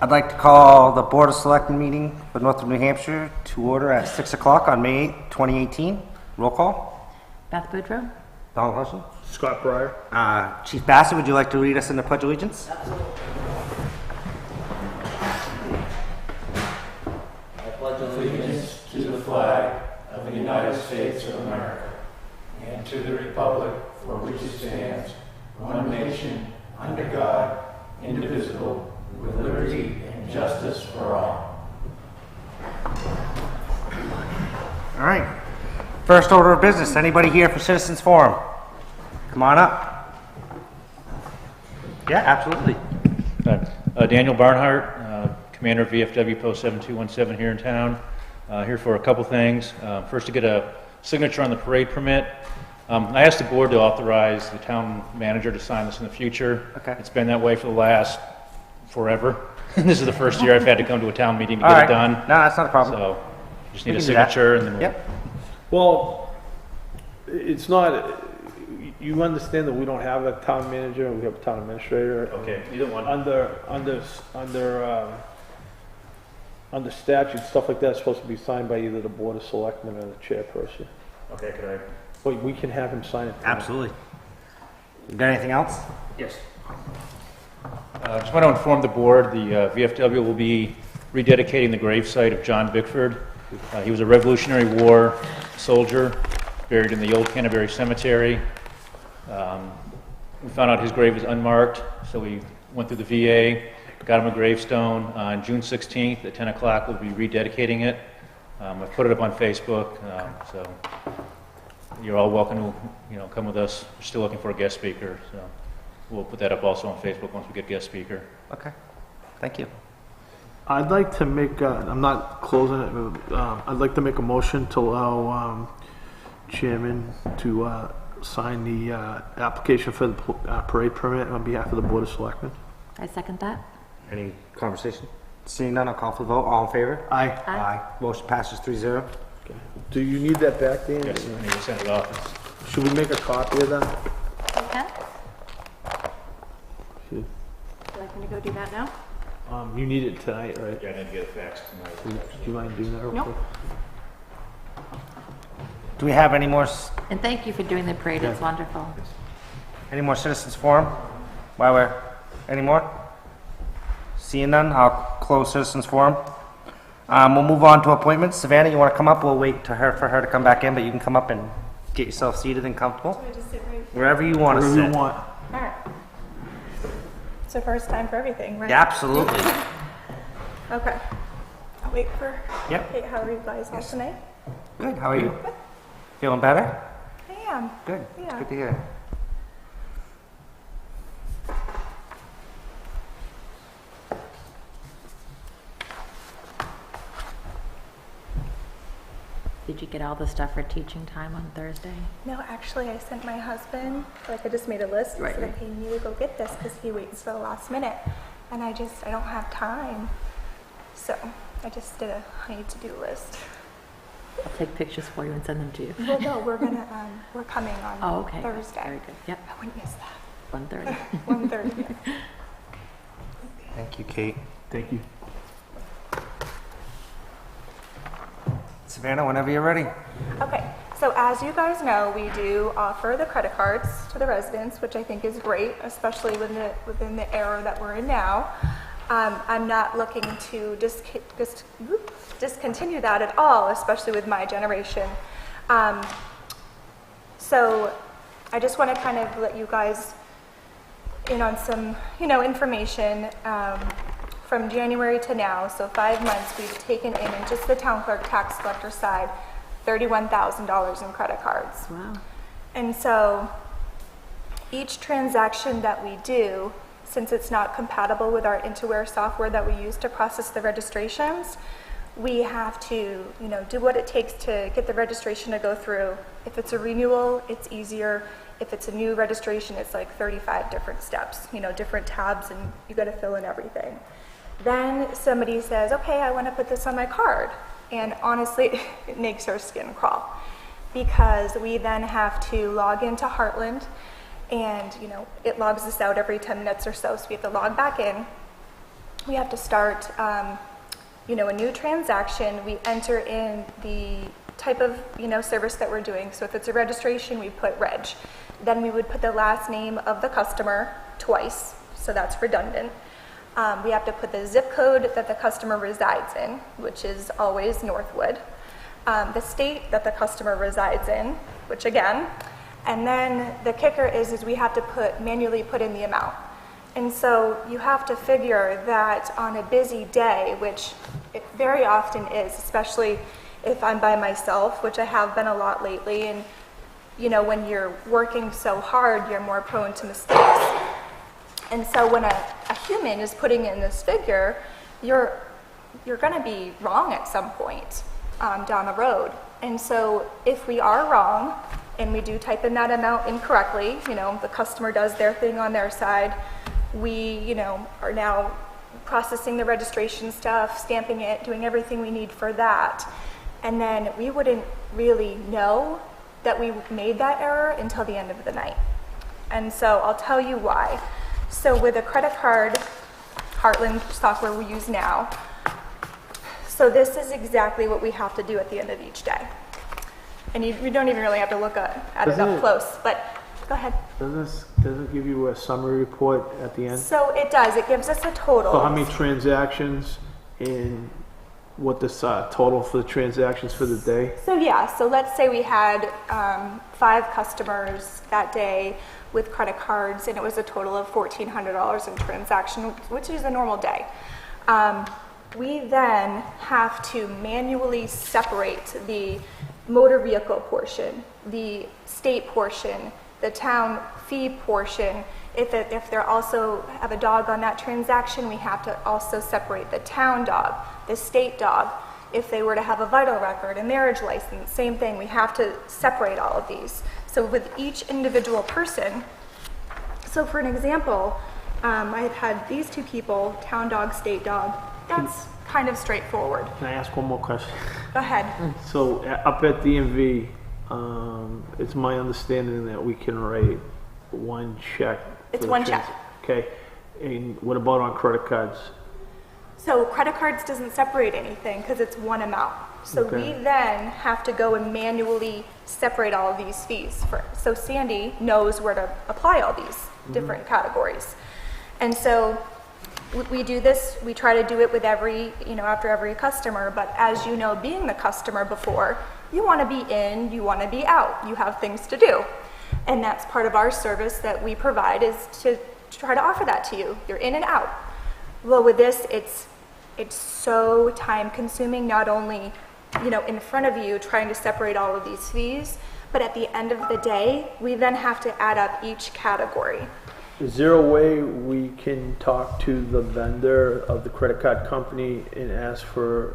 I'd like to call the Board of Selectmen meeting for Northwood, New Hampshire to order at 6 o'clock on May 8th, 2018. Roll call. Beth Boudreau. Donald Hudson. Scott Breyer. Chief Bassett, would you like to lead us in the Pledge of Allegiance? Absolutely. I pledge allegiance to the flag of the United States of America and to the republic for which it stands, one nation, under God, indivisible, with liberty and justice for all. All right. First order of business. Anybody here for Citizens Forum? Come on up. Yeah, absolutely. Daniel Barnhart, Commander of VFW Post 7217 here in town. Here for a couple things. First, to get a signature on the parade permit. I asked the board to authorize the town manager to sign this in the future. Okay. It's been that way for the last forever. This is the first year I've had to come to a town meeting to get it done. No, that's not a problem. So, just need We a can do that. signature and then we'll... Yep. Well, it's not, you understand that we don't have a town manager, we have a town administrator. Okay, either one. Under statute, stuff like that is supposed to be signed by either the Board of Selectmen or the chairperson. Okay, could I... But we can have him sign it. tonight. Absolutely. You got anything else? Yes. Just want to inform the board, the VFW will be rededicating the gravesite of John Bickford. He was a Revolutionary War soldier, buried in the old Canterbury Cemetery. We found out his grave was unmarked, so we went through the VA, got him a gravestone. On June 16th at 10 o'clock, we'll be rededicating it. I've put it up on Facebook, so you're all welcome to, come with us. We're still looking for a guest speaker, so we'll put that up also on Facebook once we get a guest speaker. Okay. Thank you. I'd like to make, I'm not closing it, I'd like to make a motion to allow Chairman to sign the application for the parade permit on behalf of the Board of Selectmen. I second that. Any conversation? Seeing none, I'll call for the vote. All in favor? Aye. Aye. Motion passes 3-0. Do you need that back, Dan? Yes, I need to send it off. Should we make a copy of that? Okay. Should- Would you like me to go do that now? You need it tonight, right? Yeah, I need to get it faxed Do tonight. you mind doing that real Nope. quick? Do we have any more And thank you for doing the parade. It's wonderful. Citizens Forum? While we're, any more? Seeing none, I'll close Citizens Forum. We'll move on to appointments. Savannah, you want to come up? We'll wait for her to come back in, but you can come up and get yourself seated and comfortable. I just sit right Wherever you want to Whatever sit. you want. All right. It's the first time for everything, right? Yeah, absolutely. Okay. I'll wait for. Yep. Hey, how are you guys all tonight? Good, how are you? Feeling better? I am. Good. It's Yeah. good to hear. Did you get all the stuff for teaching time on Thursday? No, actually, I sent my husband. Like, I just made a list. Right, I said, right. okay, you need to go get this because he waits till the last minute, and I don't have time. So I just did a need-to-do list. I'll take pictures for you and send them to you. Well, no, we're coming on Oh, okay. Thursday. Very good. Yep. I wouldn't miss that. 1:30. 1:30. Thank you, Kate. Thank you. Savannah, whenever you're ready. Okay, so as you guys know, we do offer the credit cards to the residents, which I think is great, especially within the era that we're in now. I'm not looking to discontinue that at all, especially with my generation. So I just want to kind of let you guys in on some, information. From January to now, so 5 months, we've taken in just the town clerk tax collector side, $31,000 in credit cards. Wow. And so each transaction that we do, since it's not compatible with our Interware software that we use to process the registrations, we have to, do what it takes to get the registration to go through. If it's a renewal, it's easier. If it's a new registration, it's like 35 different steps, different tabs, and you got to fill in everything. Then somebody says, okay, I want to put this on my card. And honestly, it makes our skin crawl, because we then have to log into Heartland, and it logs us out every 10 minutes or so. So we have to log back in. We have to start a new transaction. We enter in the type of service that we're doing. So if it's a registration, we put reg. Then we would put the last name of the customer twice, so that's redundant. We have to put the zip code that the customer resides in, which is always Northwood. The state that the customer resides in, which again, and then the kicker is we have to manually put in the amount. And so you have to figure that on a busy day, which it very often is, especially if I'm by myself, which I have been a lot lately, and when you're working so hard, you're more prone to mistakes. And so when a human is putting in this figure, you're going to be wrong at some point down the road. And so if we are wrong and we do type in that amount incorrectly, the customer does their thing on their side, we are now processing the registration stuff, stamping it, doing everything we need for that. And then we wouldn't really know that we made that error until the end of the night. And so I'll tell you why. So with a credit card, Heartland software we use now, so this is exactly what we have to do at the end of each day. And we don't even really have to look at it up close, but go ahead. Does it give you a summary report at the end? So it does. It gives us a total. So how many transactions and what the total for the transactions for the day? So yeah, so let's say we had 5 customers that day with credit cards, and it was a total of $1,400 in transaction, which is a normal day. We then have to manually separate the motor vehicle portion, the state portion, the town fee portion. If they also have a dog on that transaction, we have to also separate the town dog, the state dog. If they were to have a vital record, a marriage license, same thing, we have to separate all of these. So with each individual person, so for an example, I've had these 2 people, town dog, state dog. That's kind of straightforward. Can I ask one more question? Go ahead. So up at DMV, it's my understanding that we can write one check. It's one check. Okay. And what about on credit cards? So credit cards doesn't separate anything because it's one amount. So Okay. we then have to go and manually separate all of these fees. So Sandy knows where to apply all these different categories. And so we do this, we try to do it with every, after every customer, but as you know, being the customer before, you want to be in, you want to be out, you have things to do. And that's part of our service that we provide, is to try to offer that to you. You're in and out. Well, with this, it's so time consuming, not only, in front of you trying to separate all of these fees, but at the end of the day, we then have to add up each category. Is there a way we can talk to the vendor of the credit card company and ask for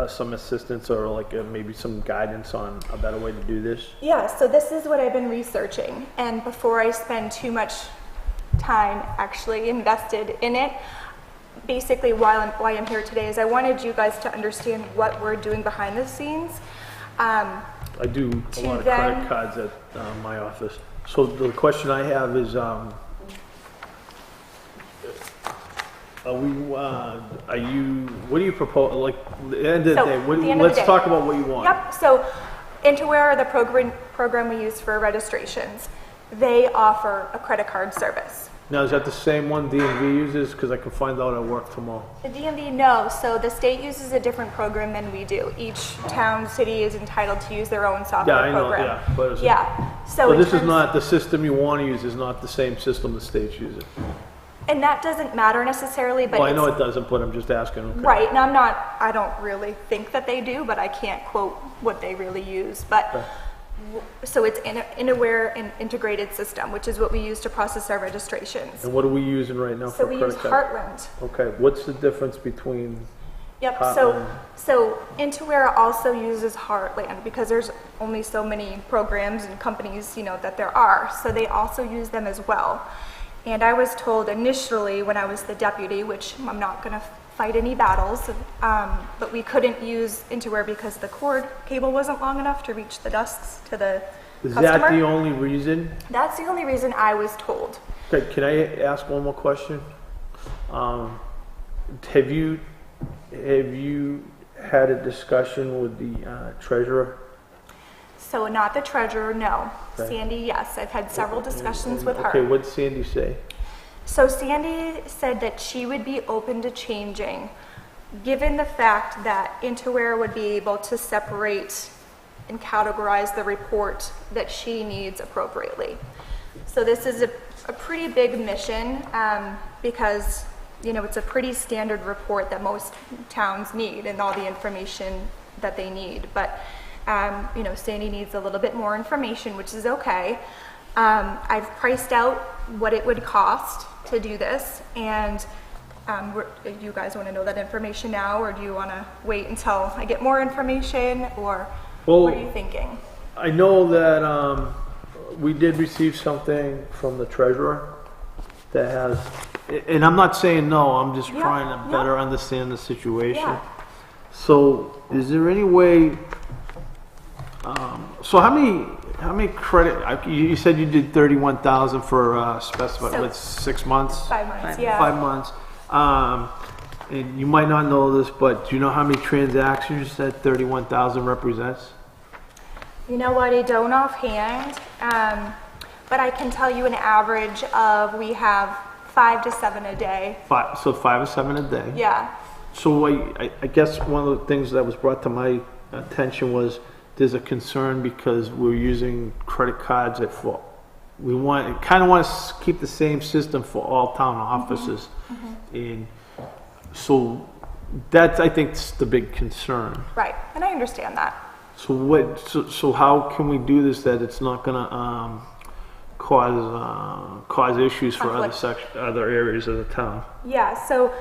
some assistance or maybe some guidance on a better way to do this? Yeah, so this is what I've been researching. And before I spend too much time actually invested in it, basically why I'm here today is I wanted you guys to understand what we're doing behind the scenes. I do a lot of credit cards at my office. So the question I have is, what do you propose, at the end of the day, let's talk about what you want. Yep, so Interware, the program we use for registrations, they offer a credit card service. Now, is that the same one DMV uses? Because I can find out at work tomorrow. The DMV, no. So the state uses a different program than we do. Each town, city is entitled to use their own software program. Yeah, but yeah. So this is not, the system you want to use is not the same system the state's using. And that doesn't matter necessarily, but well, I know it doesn't, but I'm just asking. Okay. Right, and I don't really think that they do, but I can't quote what they really use. But So it's in-aware and integrated system, which is what we use to process our registrations. And what are we using right now So for we credit use card? Heartland. Okay, what's the difference between, Yep, Heartland. so Intoware also uses Heartland because there's only so many programs and companies, that there are. So they also use them as well. And I was told initially when I was the deputy, which I'm not gonna fight any battles, but we couldn't use Intoware because the cord cable wasn't long enough to reach the desks to the is customer. that the only reason? That's the only reason I was told. Okay, can I ask one more question? Have you had a discussion with the treasurer? So not the treasurer, no. Okay. Sandy, yes, I've had several discussions with her. Okay, what'd Sandy say? So Sandy said that she would be open to changing, given the fact that Intoware would be able to separate and categorize the report that she needs appropriately. So this is a pretty big mission because, it's a pretty standard report that most towns need and all the information that they need. But, Sandy needs a little bit more information, which is okay. I've priced out what it would cost to do this, and you guys want to know that information now, or do you want to wait until I get more information, or what are you thinking? I know that we did receive something from the treasurer that has, and I'm not saying no, I'm just trying to better understand the situation. Yeah. So is there any way, so how many credit, you said you did 31,000 for specified, So- with 6 months? 5 months, yeah. 5 months. And you might not know this, but do you know how many transactions that 31,000 represents? You know what, I don't offhand, but I can tell you an average of we have 5 to 7 a day. So 5 or 7 a day? Yeah. So I guess one of the things that was brought to my attention was there's a concern because we're using credit cards at fault. We kind of want to keep the same system for all town offices. And so that's, I think, the big concern. Right, and I understand that. So how can we do this that it's not gonna cause issues for Conflict. other areas of the town? Yeah, so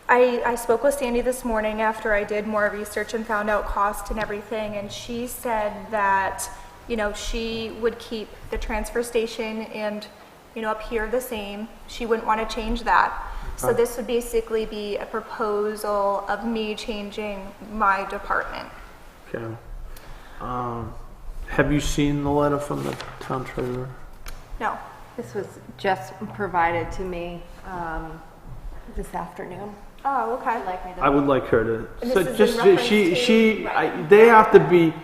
I spoke with Sandy this morning after I did more research and found out cost and everything, and she said that, she would keep the transfer station and, up here the same. She wouldn't want to change that. So this would basically be a proposal of me changing my department. Okay. Have you seen the letter from the town treasurer? No. This was just provided to me this afternoon. Oh, okay. I would like her to. And So this is in reference to- they have to be.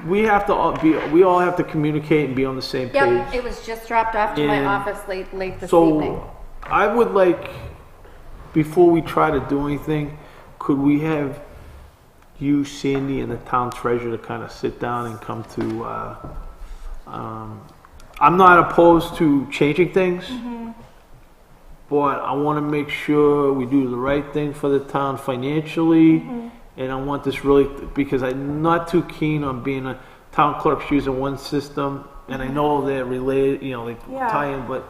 We have to all be. We all have to communicate and be on the same page. Yep, it was just dropped off to my And office late this evening. So I would like, before we try to do anything, could we have you, Sandy, and the town treasurer to kind of sit down and come to, I'm not opposed to changing things, but I want to make sure we do the right thing for the town financially, and I want this really, because I'm not too keen on being a town clerk's using one system, and I know they're related, they tie in, but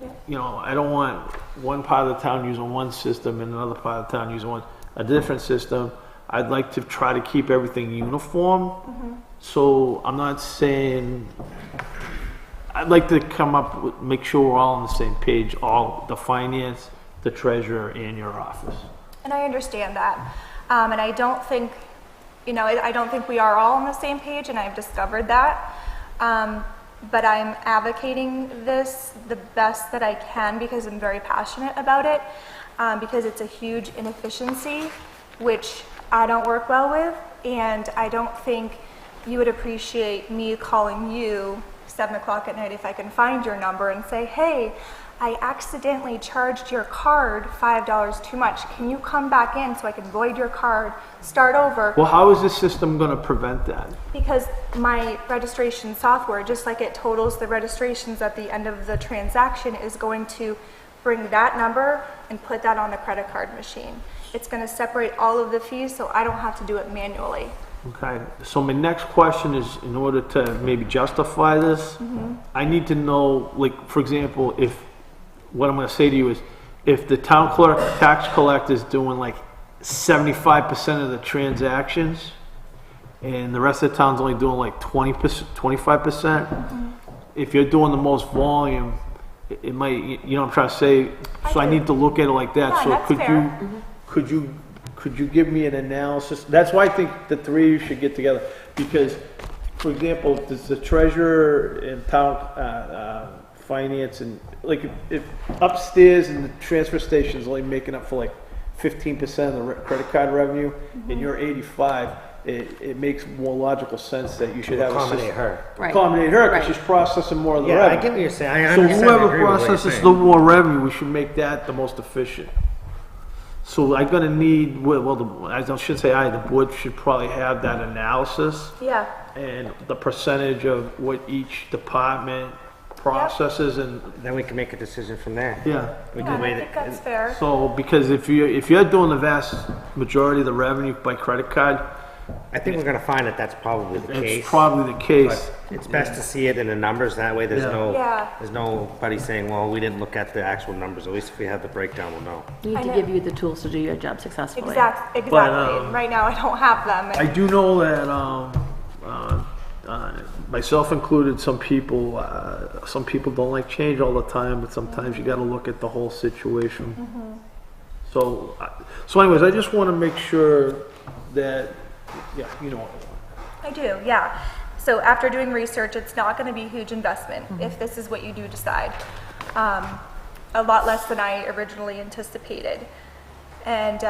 I don't want one part of the town using one system and another part of the town using a different system. I'd like to try to keep everything uniform. So I'm not saying, I'd like to come up with, make sure we're all on the same page, all the finance, the treasurer, and your office. And I understand that. And I don't think, I don't think we are all on the same page, and I've discovered that. But I'm advocating this the best that I can because I'm very passionate about it, because it's a huge inefficiency, which I don't work well with, and I don't think you would appreciate me calling you 7 o'clock at night if I can find your number and say, hey, I accidentally charged your card $5 too much. Can you come back in so I can void your card, start over? Well, how is this system going to prevent that? Because my registration software, just like it totals the registrations at the end of the transaction, is going to bring that number and put that on the credit card machine. It's going to separate all of the fees so I don't have to do it manually. Okay, so my next question is, in order to maybe justify this, I need to know, like, for example, if, what I'm gonna say to you is, if the town clerk, tax collector is doing like 75% of the transactions, and the rest of the town's only doing like 20%, 25%, if you're doing the most volume, it might, you know what I'm trying to say? So I need to look at it like that, Yeah, so that's could fair. you, could you give me an analysis? That's why I think the three of you should get together, because, for example, does the treasurer and town, finance and, like, if upstairs and the transfer station is only making up for like 15% of the credit card revenue, and you're 85, it makes more logical sense that you should have a Accommodate system. her. Right. Accommodate her, Right. because she's processing more of the Yeah, I revenue. get what you're saying. I So understand. whoever I agree with what you're processes saying. the more revenue, we should make that the most efficient. So I'm gonna need, I shouldn't say the board should probably have that analysis Yeah, and the percentage of what each department processes and, Then we can make a decision from there. yeah. We yeah, can I wait think it. that's fair. So, because if you're doing the vast majority of the revenue by credit card, I think we're gonna find that that's probably the case. it's probably the case. But it's best to see it in the numbers, that way there's Yeah. Yeah. there's nobody saying, well, we didn't look at the actual numbers, at least if we have the breakdown, we'll know. Need I to know. give you the tools to do your job successfully. Exactly. But, Right now, I don't have them. I do know that, myself included, some people don't like change all the time, but sometimes you gotta look at the whole situation. So anyways, I just wanna make sure that, yeah, you know what I want. I do, yeah. So after doing research, it's not going to be a huge investment if this is what you do decide. A lot less than I originally anticipated. And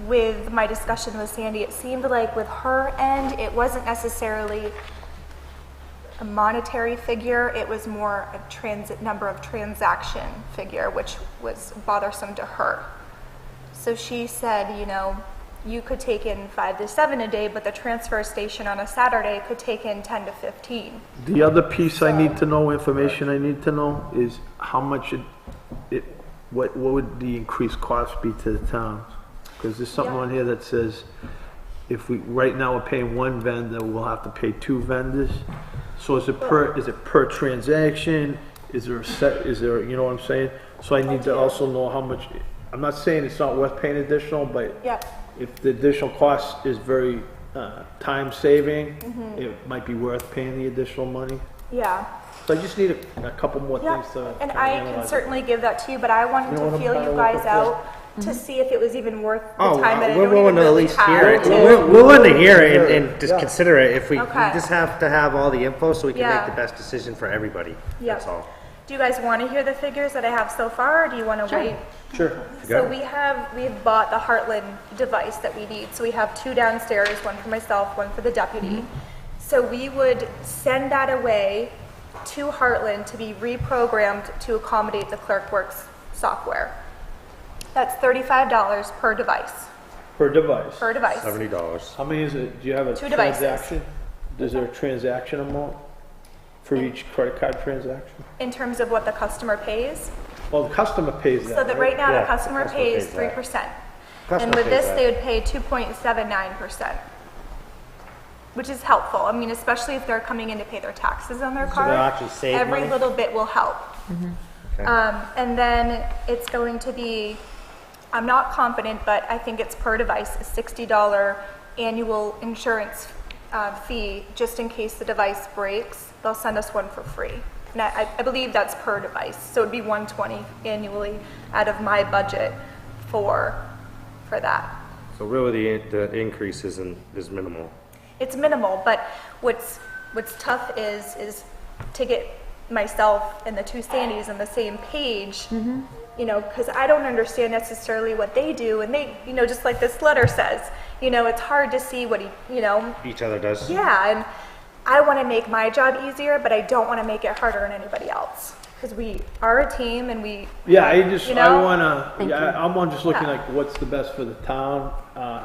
with my discussion with Sandy, it seemed like with her end, it wasn't necessarily a monetary figure, it was more a number of transaction figure, which was bothersome to her. So she said, you know, you could take in 5 to 7 a day, but the transfer station on a Saturday could take in 10 to 15. The other piece I need to know, information I need to know, is how much what would the increased cost be to the towns? Because there's something Yeah. on here that says, if we, right now we're paying one vendor, we'll have to pay 2 vendors. So is it per transaction? Is there a set, you know what I'm saying? So I need to also know how much, I'm not saying it's not worth paying additional, but Yeah, if the additional cost is very time saving, it might be worth paying the additional money. yeah. So I just need a couple more Yeah, things to. and kinda I can analyze. certainly give that to you, but I wanted You know to what I'm feel kinda you guys looking for? out to see if it was even worth the Oh, time that I we're don't willing even to at really least hear it. have to. We're willing to hear it and just Yeah. consider it. If we Okay. just have to have all the info so we can Yeah. make the best decision for everybody. Yeah. That's all. Do you guys want to hear the figures that I have so far, or do you want to wait? Sure. So we've bought the Heartland device that we need. So we have 2 downstairs, one for myself, one for the deputy. So we would send that away to Heartland to be reprogrammed to accommodate the ClerkWorks software. That's $35 per device. Per device. Per device. $70. How many is it? Do you have a 2 devices. transaction? Is there a transaction amount for each credit card transaction? In terms of what the customer pays. Well, the customer pays that, So that right now Yeah, the customer customer pays pays that. 3%. Customer And with pays this, that. they would pay 2.79%, which is helpful. I mean, especially if they're coming in to pay their taxes on their So card. they'll actually save Every money? little bit will help. Okay. And then it's going to be, I'm not confident, but I think it's per device, a $60 annual insurance fee, just in case the device breaks. They'll send us one for free. And I believe that's per device. So it'd be $120 annually out of my budget for that. So really the increase is minimal. It's minimal, but what's tough is to get myself and the 2 Sandys on the same page, you know, because I don't understand necessarily what they do, and they, you know, just like this letter says, you know, it's hard to see what you know, Each other does. yeah, and I want to make my job easier, but I don't want to make it harder on anybody else, because we are a team and we, Yeah, I just, You know? I wanna, Thank yeah, you. I'm just looking Yeah. like what's the best for the town,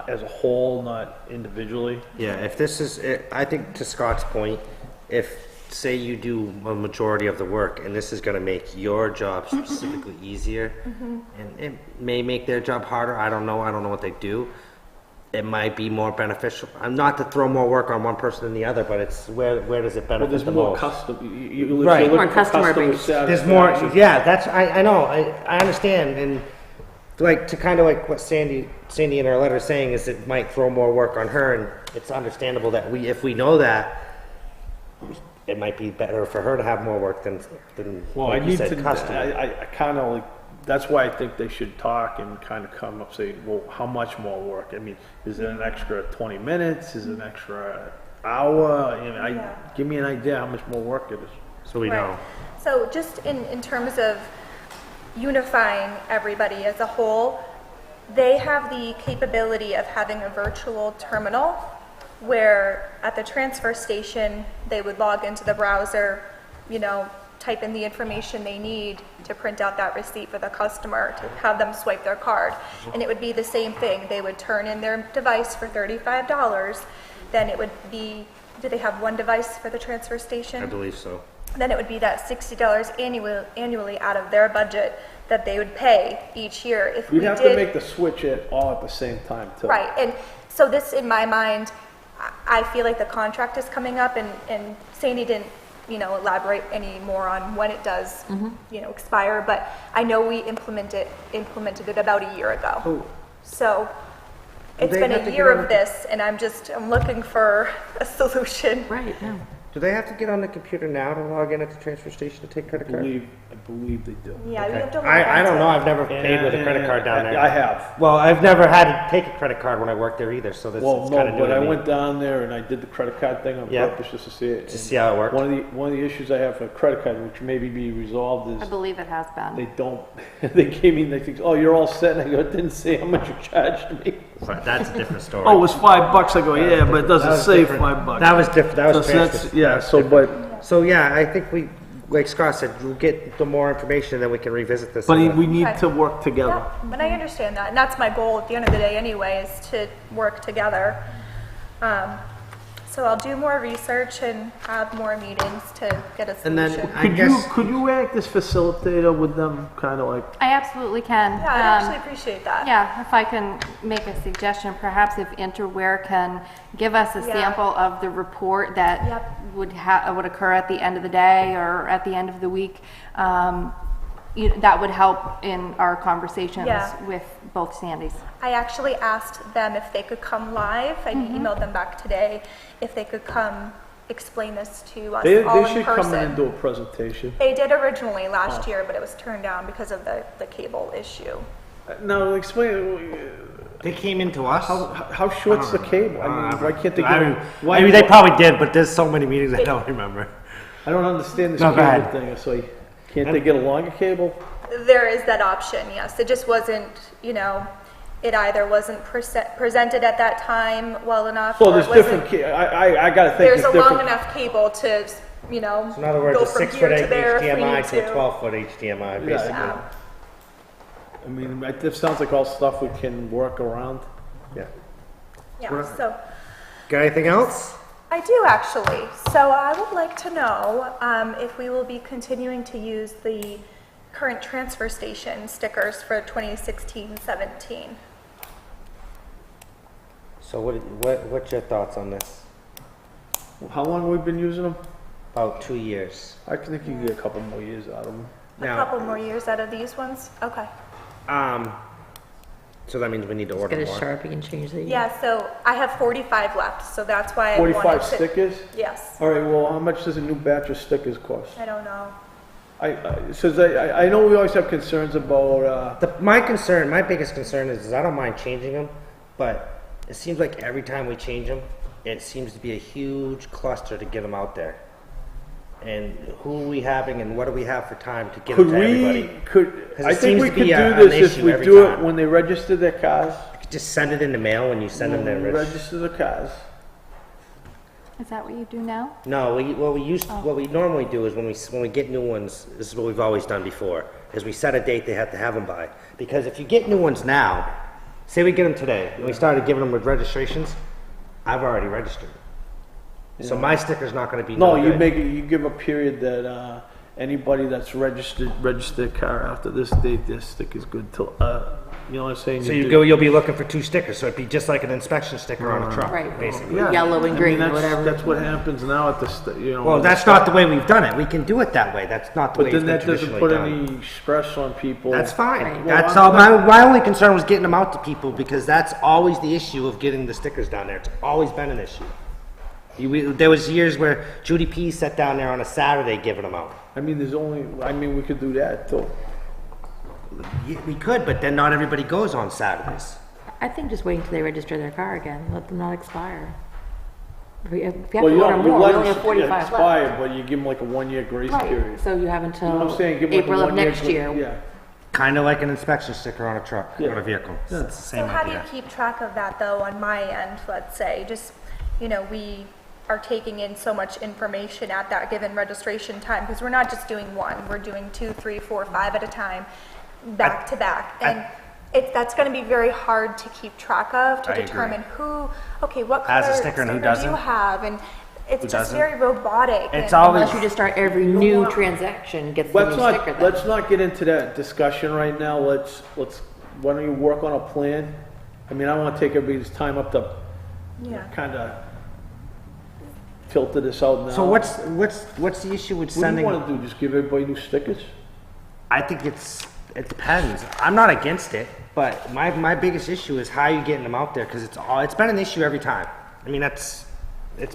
as a whole, not individually. Yeah, if this is, I think to Scott's point, if, say you do a majority of the work and this is gonna make your job specifically easier, and it may make their job harder, I don't know what they do. it might be more beneficial. I'm not to throw more work on one person than the other, but it's where does it Well, benefit there's the more most? custom, Right. you're looking More for customer customer base. There's more, satisfaction. yeah, that's, I know, I understand, and like, to kind of like what Sandy in her letter is saying is it might throw more work on her, and it's understandable that if we know that, it might be better for her to have more work than Well, like I you need said, to, custom. I kind of like, that's why I think they should talk and kind of come up, say, well, how much more work? I mean, is it an extra 20 minutes? Is it an extra hour? You know, give me an idea how much more work it is. So we Right. know. So just in terms of unifying everybody as a whole, they have the capability of having a virtual terminal where at the transfer station, they would log into the browser, you know, type in the information they need to print out that receipt for the customer, to have them swipe their card. And it would be the same thing. They would turn in their device for $35. Then it would be, do they have one device for the transfer station? I believe so. Then it would be that $60 annually out of their budget that they would pay each year. If We'd we have did, to make the switch all at the same time, too. right, and so this, in my mind, I feel like the contract is coming up, and Sandy didn't, you know, elaborate any more on when it does, you know, expire, but I know we implemented it about a year ago. Oh. So it's they been have a to get year on of the- this, and I'm looking for a solution. Right, yeah. Do they have to get on the computer now to log in at the transfer station to take credit card? I believe they do. Yeah, we Okay. have to look I don't into know, it. I've never paid with a credit card down there. I have. Well, I've never had to take a credit card when I worked there either, so this Well, is no, kind of new but to I me. went down there and I did the credit card thing on Yeah. purpose just to see it. To see how it worked. One of the issues I have for a credit card, which maybe be resolved, I is believe it has they been. don't, they came in, they think, oh, you're all set, and I go, it didn't say how much you charged me. But that's a different story. Oh, it was $5. I go, yeah, but it That doesn't was say different. $5. That was different, that was So that's, transfer. yeah, so, but, So, yeah, I think we, like Scott said, we'll get the more information, then we can revisit this. but again. we need Okay. to work together. Yeah, and I understand that, and that's my goal at the end of the day anyway, is to work together. So I'll do more research and have more meetings to get a And then solution. I guess, Could you act as facilitator with them, kind of like, I absolutely can. Yeah, I'd actually appreciate that. Yeah, if I can make a suggestion, perhaps if Interware can give us a Yeah. sample of the report that Yep. would occur at the end of the day or at the end of the week, that would help in our conversations Yeah. with both Sandys. I actually asked them if they could come live. I emailed them back today if they could come explain this to us they all in should come in and person. do a presentation. They did originally last year, but it was turned down because of the cable issue. Now, explain, they came into us? how short's the cable? I mean, why can't they I get, mean, why, I mean, they probably did, but there's so many meetings I don't remember. I don't understand this No, go cable ahead. thing, it's like, can't they get a longer cable? There is that option, yes. It just wasn't, you know, it either wasn't presented at that time well enough. So or there's it wasn't- different, I gotta think There's it's a long different. enough cable to, you know, So in other words, go a from 6-foot here to there if we HDMI need to a 12-foot HDMI, Yeah. basically. Yeah. I mean, it sounds like all stuff we can work around. Yeah. Yeah, so Got anything else? I do actually. So I would like to know if we will be continuing to use the current transfer station stickers for 2016-17. So what's your thoughts on this? How long we been using them? About 2 years. I think you can get a couple more years out of them. A couple more years out of these ones? Okay. So that means we need to order Get a more. Sharpie and change the. Yeah, so I have 45 left, so that's why I 45 wanted to. stickers? Yes. All right, well, how much does a new batch of stickers cost? I don't know. I know we always have concerns about, My biggest concern is I don't mind changing them, but it seems like every time we change them, it seems to be a huge cluster to get them out there. And who are we having and what do we have for time to get could them to everybody? we, could, 'Cause I it think seems we to could be do an this if issue we every do it time. when they register their cars. Just send it in the mail when you send them When we their register the cars. Is that what you do now? No, what we normally do is when we get new ones, this is what we've always done before, is we set a date they have to have them by. Because if you get new ones now, say we get them today, and we started giving them with registrations, I've already registered. So my sticker's not gonna be No, no you good. make it, you give a period that, anybody that's registered car after this date, their sticker's good till, You know what I'm saying? So You do- you'll be looking for 2 stickers, so it'd be just like an inspection sticker on a truck, Right. basically. Yeah. Yellow and I mean, green or that's- whatever. That's what happens now at the, you know. Well, that's not the way we've done it. We can do it that way. That's not the But way then it's been that doesn't traditionally put done. any stress on people. That's fine. Right. That's Well, all. My only concern was getting them out to people because that's always the issue of getting the stickers down there. It's always been an issue. There was years where Judy P sat down there on a Saturday giving them out. I mean, we could do that too. We could, but then not everybody goes on Saturdays. I think just wait until they register their car again, let them not expire. If you have to Well, you order don't, you more, we let only them have 45 left. expire, but you give them like a 1-year grace Right, period. so you have You know what until I'm saying? Give them like a April of 1-year next gra- year. Yeah. Kind of like an inspection sticker on a truck, Yeah. on a vehicle. Yeah. It's the same So how do you idea. keep track of that though on my end, let's say, just, we are taking in so much information at that given registration time, because we're not just doing one, we're doing 2, 3, 4, 5 at a time, back to back. And that's gonna be very hard to keep track of, to I agree. determine what Has a color sticker and who do you doesn't? have, and it's Who just doesn't? very robotic. It's and- always, Unless you just start every new transaction gets the new sticker then. Let's not get into that discussion right now. Why don't you work on a plan? I mean, I don't want to take everybody's time up to Yeah. kind of filter this out now. so what's the issue with What do you sending? want to do? Just give everybody new stickers? I think it depends. I'm not against it, but my biggest issue is how you getting them out there, because it's been an issue every time. I mean, it's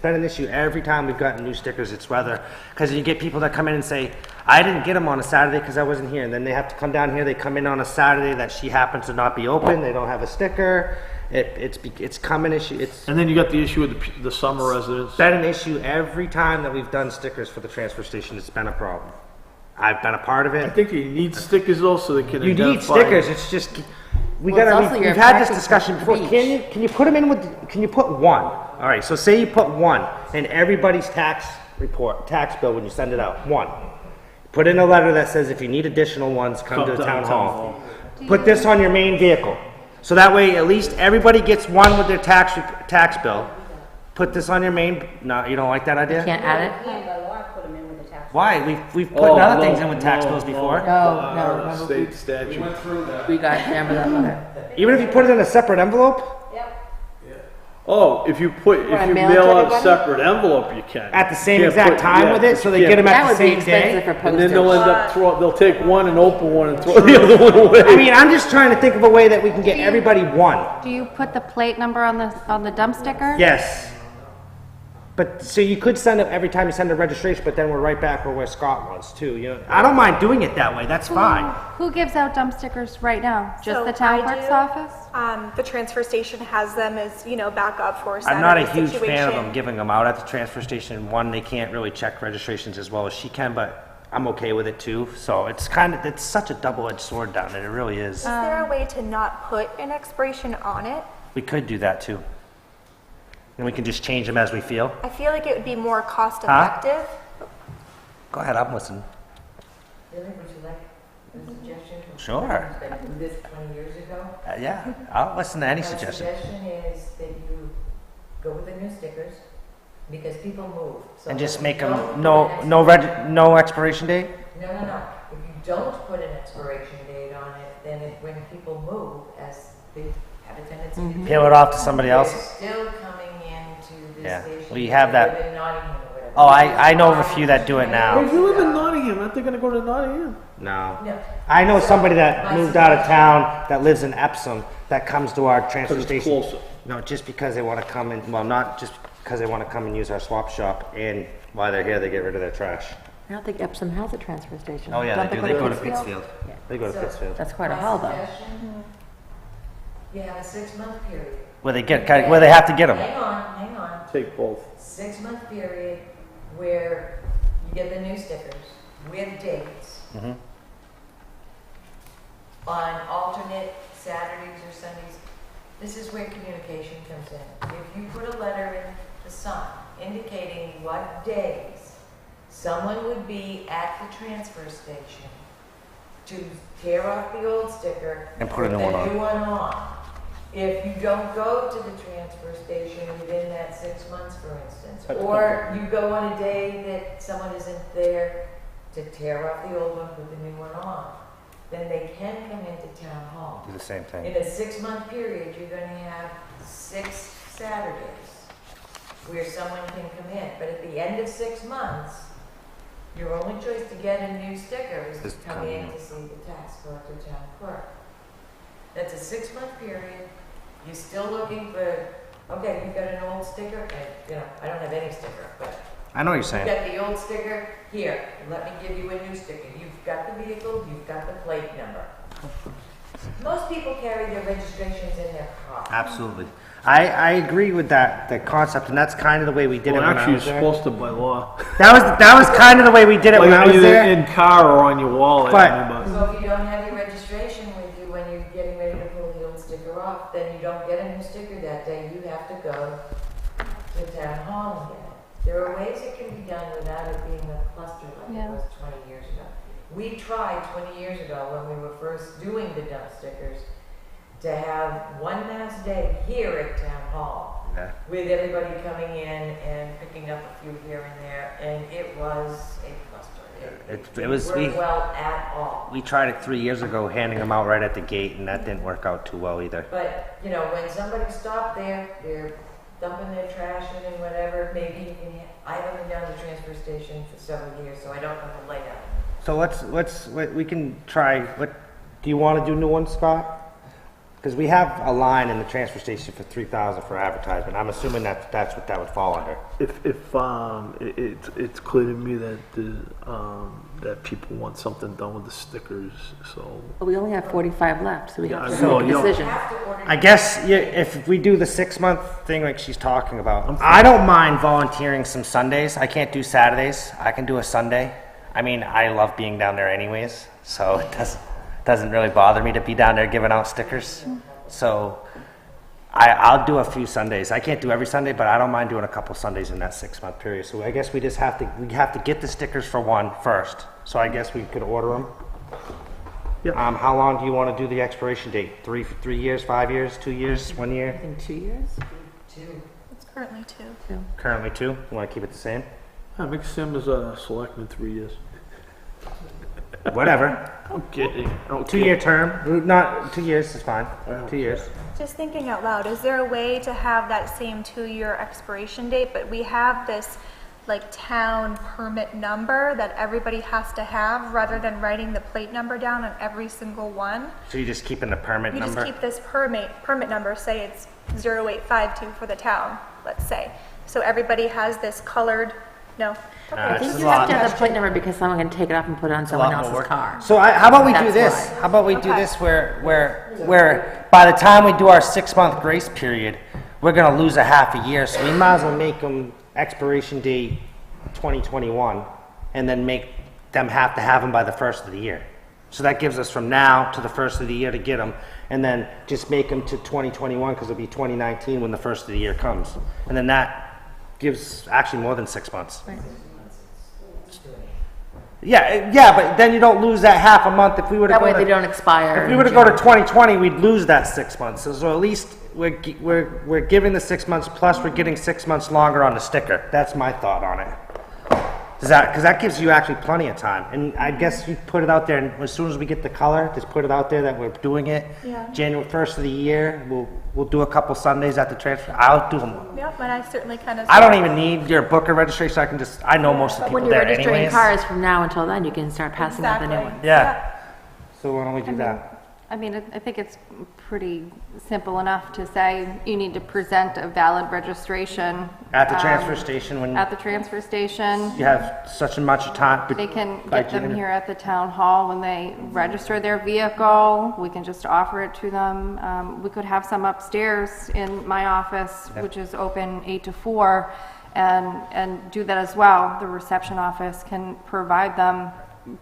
been an issue every time we've gotten new stickers. It's whether, because you get people that come in and say, I didn't get them on a Saturday because I wasn't here, and then they have to come down here. They come in on a Saturday that she happens to not be open. They don't have a sticker. It's common issue. It's And then you got the issue with the summer residents. been an issue every time that we've done stickers for the transfer station. It's been a problem. I've been a part of I it. think you need stickers though, so they can You need identify. stickers. It's just Well, it's also your we've had this practice discussion for before. the Can you put them in with? Can you put one? All right. So say you put one in everybody's tax bill when you send it out. One. Put in a letter that says if you need additional ones, come to the town hall. Put this on your main vehicle, so that way at least everybody gets one with their tax bill. Put this on your main. No, you don't like that idea? Can't add it? Why? We've put Oh, other no, things in with tax no, bills no. before. No, remember State statute. we got, remember that letter? Even if you put it in a separate envelope. Oh, if you I mail it mail to out a everybody? separate envelope, you can. At the same Can't exact put- time yeah, with it, so they you get them can't at That the would be same day. expensive for And then they'll postage. end up they'll take one and open one and throw the other one away. I mean, I'm just trying to think of a way that we can get everybody one. Do you put the plate number on the dump sticker? Yes. But, so you could send it every time you send a registration, but then we're right back where Scott was too, I don't mind doing it that way, that's fine. Who gives out dump stickers right now? Just So the town I clerk's do. office? The transfer station has them as, backup for I'm not a Saturday huge fan of situation. them giving them out at the transfer station. One, they can't really check registrations as well as she can, but I'm okay with it too. So it's such a double-edged sword down there, it really is. Is there a way to not put an expiration on it? We could do that too. And we can just change them as we feel. I feel like it would be more cost effective. Go ahead, I'm listening. Really, would you like a suggestion? Sure. That do this 20 years ago? Yeah, I'll listen to any My suggestion. suggestion is that you go with the new stickers, because people move. So And just if make you them, don't put an no expiration date? No. If you don't put an expiration date on it, then when people move, as they have a tendency to do. Peel it off to somebody else? They're still coming into the Yeah. station. Well, you have if that- they live in Nottingham or whatever. Oh, I know of a few that do it Hey, now. if you live in Nottingham, aren't they gonna go to Nottingham? No. No. I know somebody that moved out of town that lives in Epsom that comes to our transfer Because it's station. closer. No, just because they want to come in, well, not just because they want to come and use our swap shop, and while they're here, they get rid of their trash. I don't think Epsom has a transfer station. Oh, yeah, Don't they do. They go to Pittsfield. Yeah. They go to So- Pittsfield. That's quite a My haul though. suggestion, you have a 6-month period. Where they have to get them. Hang on. Take both. 6-month period where you get the new stickers with dates. Mhm. On alternate Saturdays or Sundays. This is where communication comes in. If you put a letter in the Sun indicating what days someone would be at the transfer station to tear off the old sticker And put a new the one on. new one on. If you don't go to the transfer station within that 6 months, for instance, or you go on a day that someone isn't there to tear off the old one, put the new one on, then they can come into town hall. Do the same thing. In a 6-month period, you're gonna have 6 Saturdays where someone can come in. But at the end of 6 months, your only choice to get a new sticker is Just to come come in in. to see the tax collector, town clerk. That's a 6-month period. You're still looking for, okay, you've got an old sticker, and, I don't have any sticker, but I know what you're you've saying. got the old sticker, here, let me give you a new sticker. You've got the vehicle, you've got the plate number. Most people carry their registrations in their car. Absolutely. I agree with that concept, and that's kind of the way we did it Well, when I actually, was you're there. supposed to by law. That was kind of the way we did it when I was Either there. in car or on your wallet. But- So if you don't have your registration with you when you're getting ready to pull the old sticker off, then you don't get a new sticker that day. You have to go to town hall and get it. There are ways it can be done without it being a cluster like Yeah. it was 20 years ago. We tried 20 years ago when we were first doing the dump stickers to have one mass day here at town hall Yeah. with everybody coming in and picking up a few here and there, and it was a cluster. It was- didn't work we- well at all. We tried it 3 years ago, handing them out right at the gate, and that didn't work out too well either. But, when somebody stopped there, they're dumping their trash in and whatever, maybe you can, I haven't been down to the transfer station for several years, so I don't know the layout. So we can try, do you want to do new ones, Scott? Because we have a line in the transfer station for 3,000 for advertisement. I'm assuming that's what that would fall under. It's clear to me that that people want something done with the stickers, so. But we only have 45 left, so we have to I know, make a you don't- decision. Have to order. I guess if we do the 6-month thing like she's talking about, I don't mind volunteering some Sundays. I can't do Saturdays. I can do a Sunday. I mean, I love being down there anyways, so it doesn't really bother me to be down there giving out stickers. So I'll do a few Sundays. I can't do every Sunday, but I don't mind doing a couple Sundays in that 6-month period. So I guess we have to get the stickers for one first. So I guess we could order them. Yeah. How long do you want to do the expiration date? 3 years, 5 years, 2 years, 1 year? In 2 years? It's currently 2. Currently 2. You want to keep it the same? Make Sim as a selectman 3 years. Whatever. I'm kidding. 2-year term. Not 2 years is fine. 2 years. Just thinking out loud, is there a way to have that same 2-year expiration date, but we have this town permit number that everybody has to have rather than writing the plate number down on every single one? So you're just keeping the permit We number? just keep this permit number, say it's 0852 for the town, let's say. So everybody has this colored, no. I It's think a you lot. have to have the plate number because someone can take it off and put it on someone lot more else's work. car. So how about we do That's this? why. How about we do Okay. this where by the time we do our 6-month grace period, we're gonna lose a half a year, so we might as well make them expiration date 2021, and then make them have to have them by the first of the year. So that gives us from now to the first of the year to get them, and then just make them to 2021, because it'll be 2019 when the first of the year comes. And then that gives actually more than 6 months. Yeah, but then you don't lose that half a month if we were to That go way to- they don't expire. If we were to go to 2020, we'd lose that 6 months. So at least we're giving the 6 months, plus we're getting 6 months longer on the sticker. That's my thought on it. Because that gives you actually plenty of time. And I guess you put it out there, and as soon as we get the color, just put it out there that we're doing it. Yeah. January 1st of the year, we'll do a couple Sundays at the transfer. I'll do them. Yep, and I certainly kind of. I don't even need your booker registration. I know most of the But when people you're there registering anyways. cars from now until then, you can start passing out the new Exactly. ones. Yeah. So why don't we do that? I mean, I think it's pretty simple enough to say you need to present a valid registration. At the transfer station when At the transfer station. you have such and much time. They can by get them June. here at the town hall when they register their vehicle. We can just offer it to them. We could have some upstairs in my office, which is open 8 to 4, and do that as well. The reception office can provide them,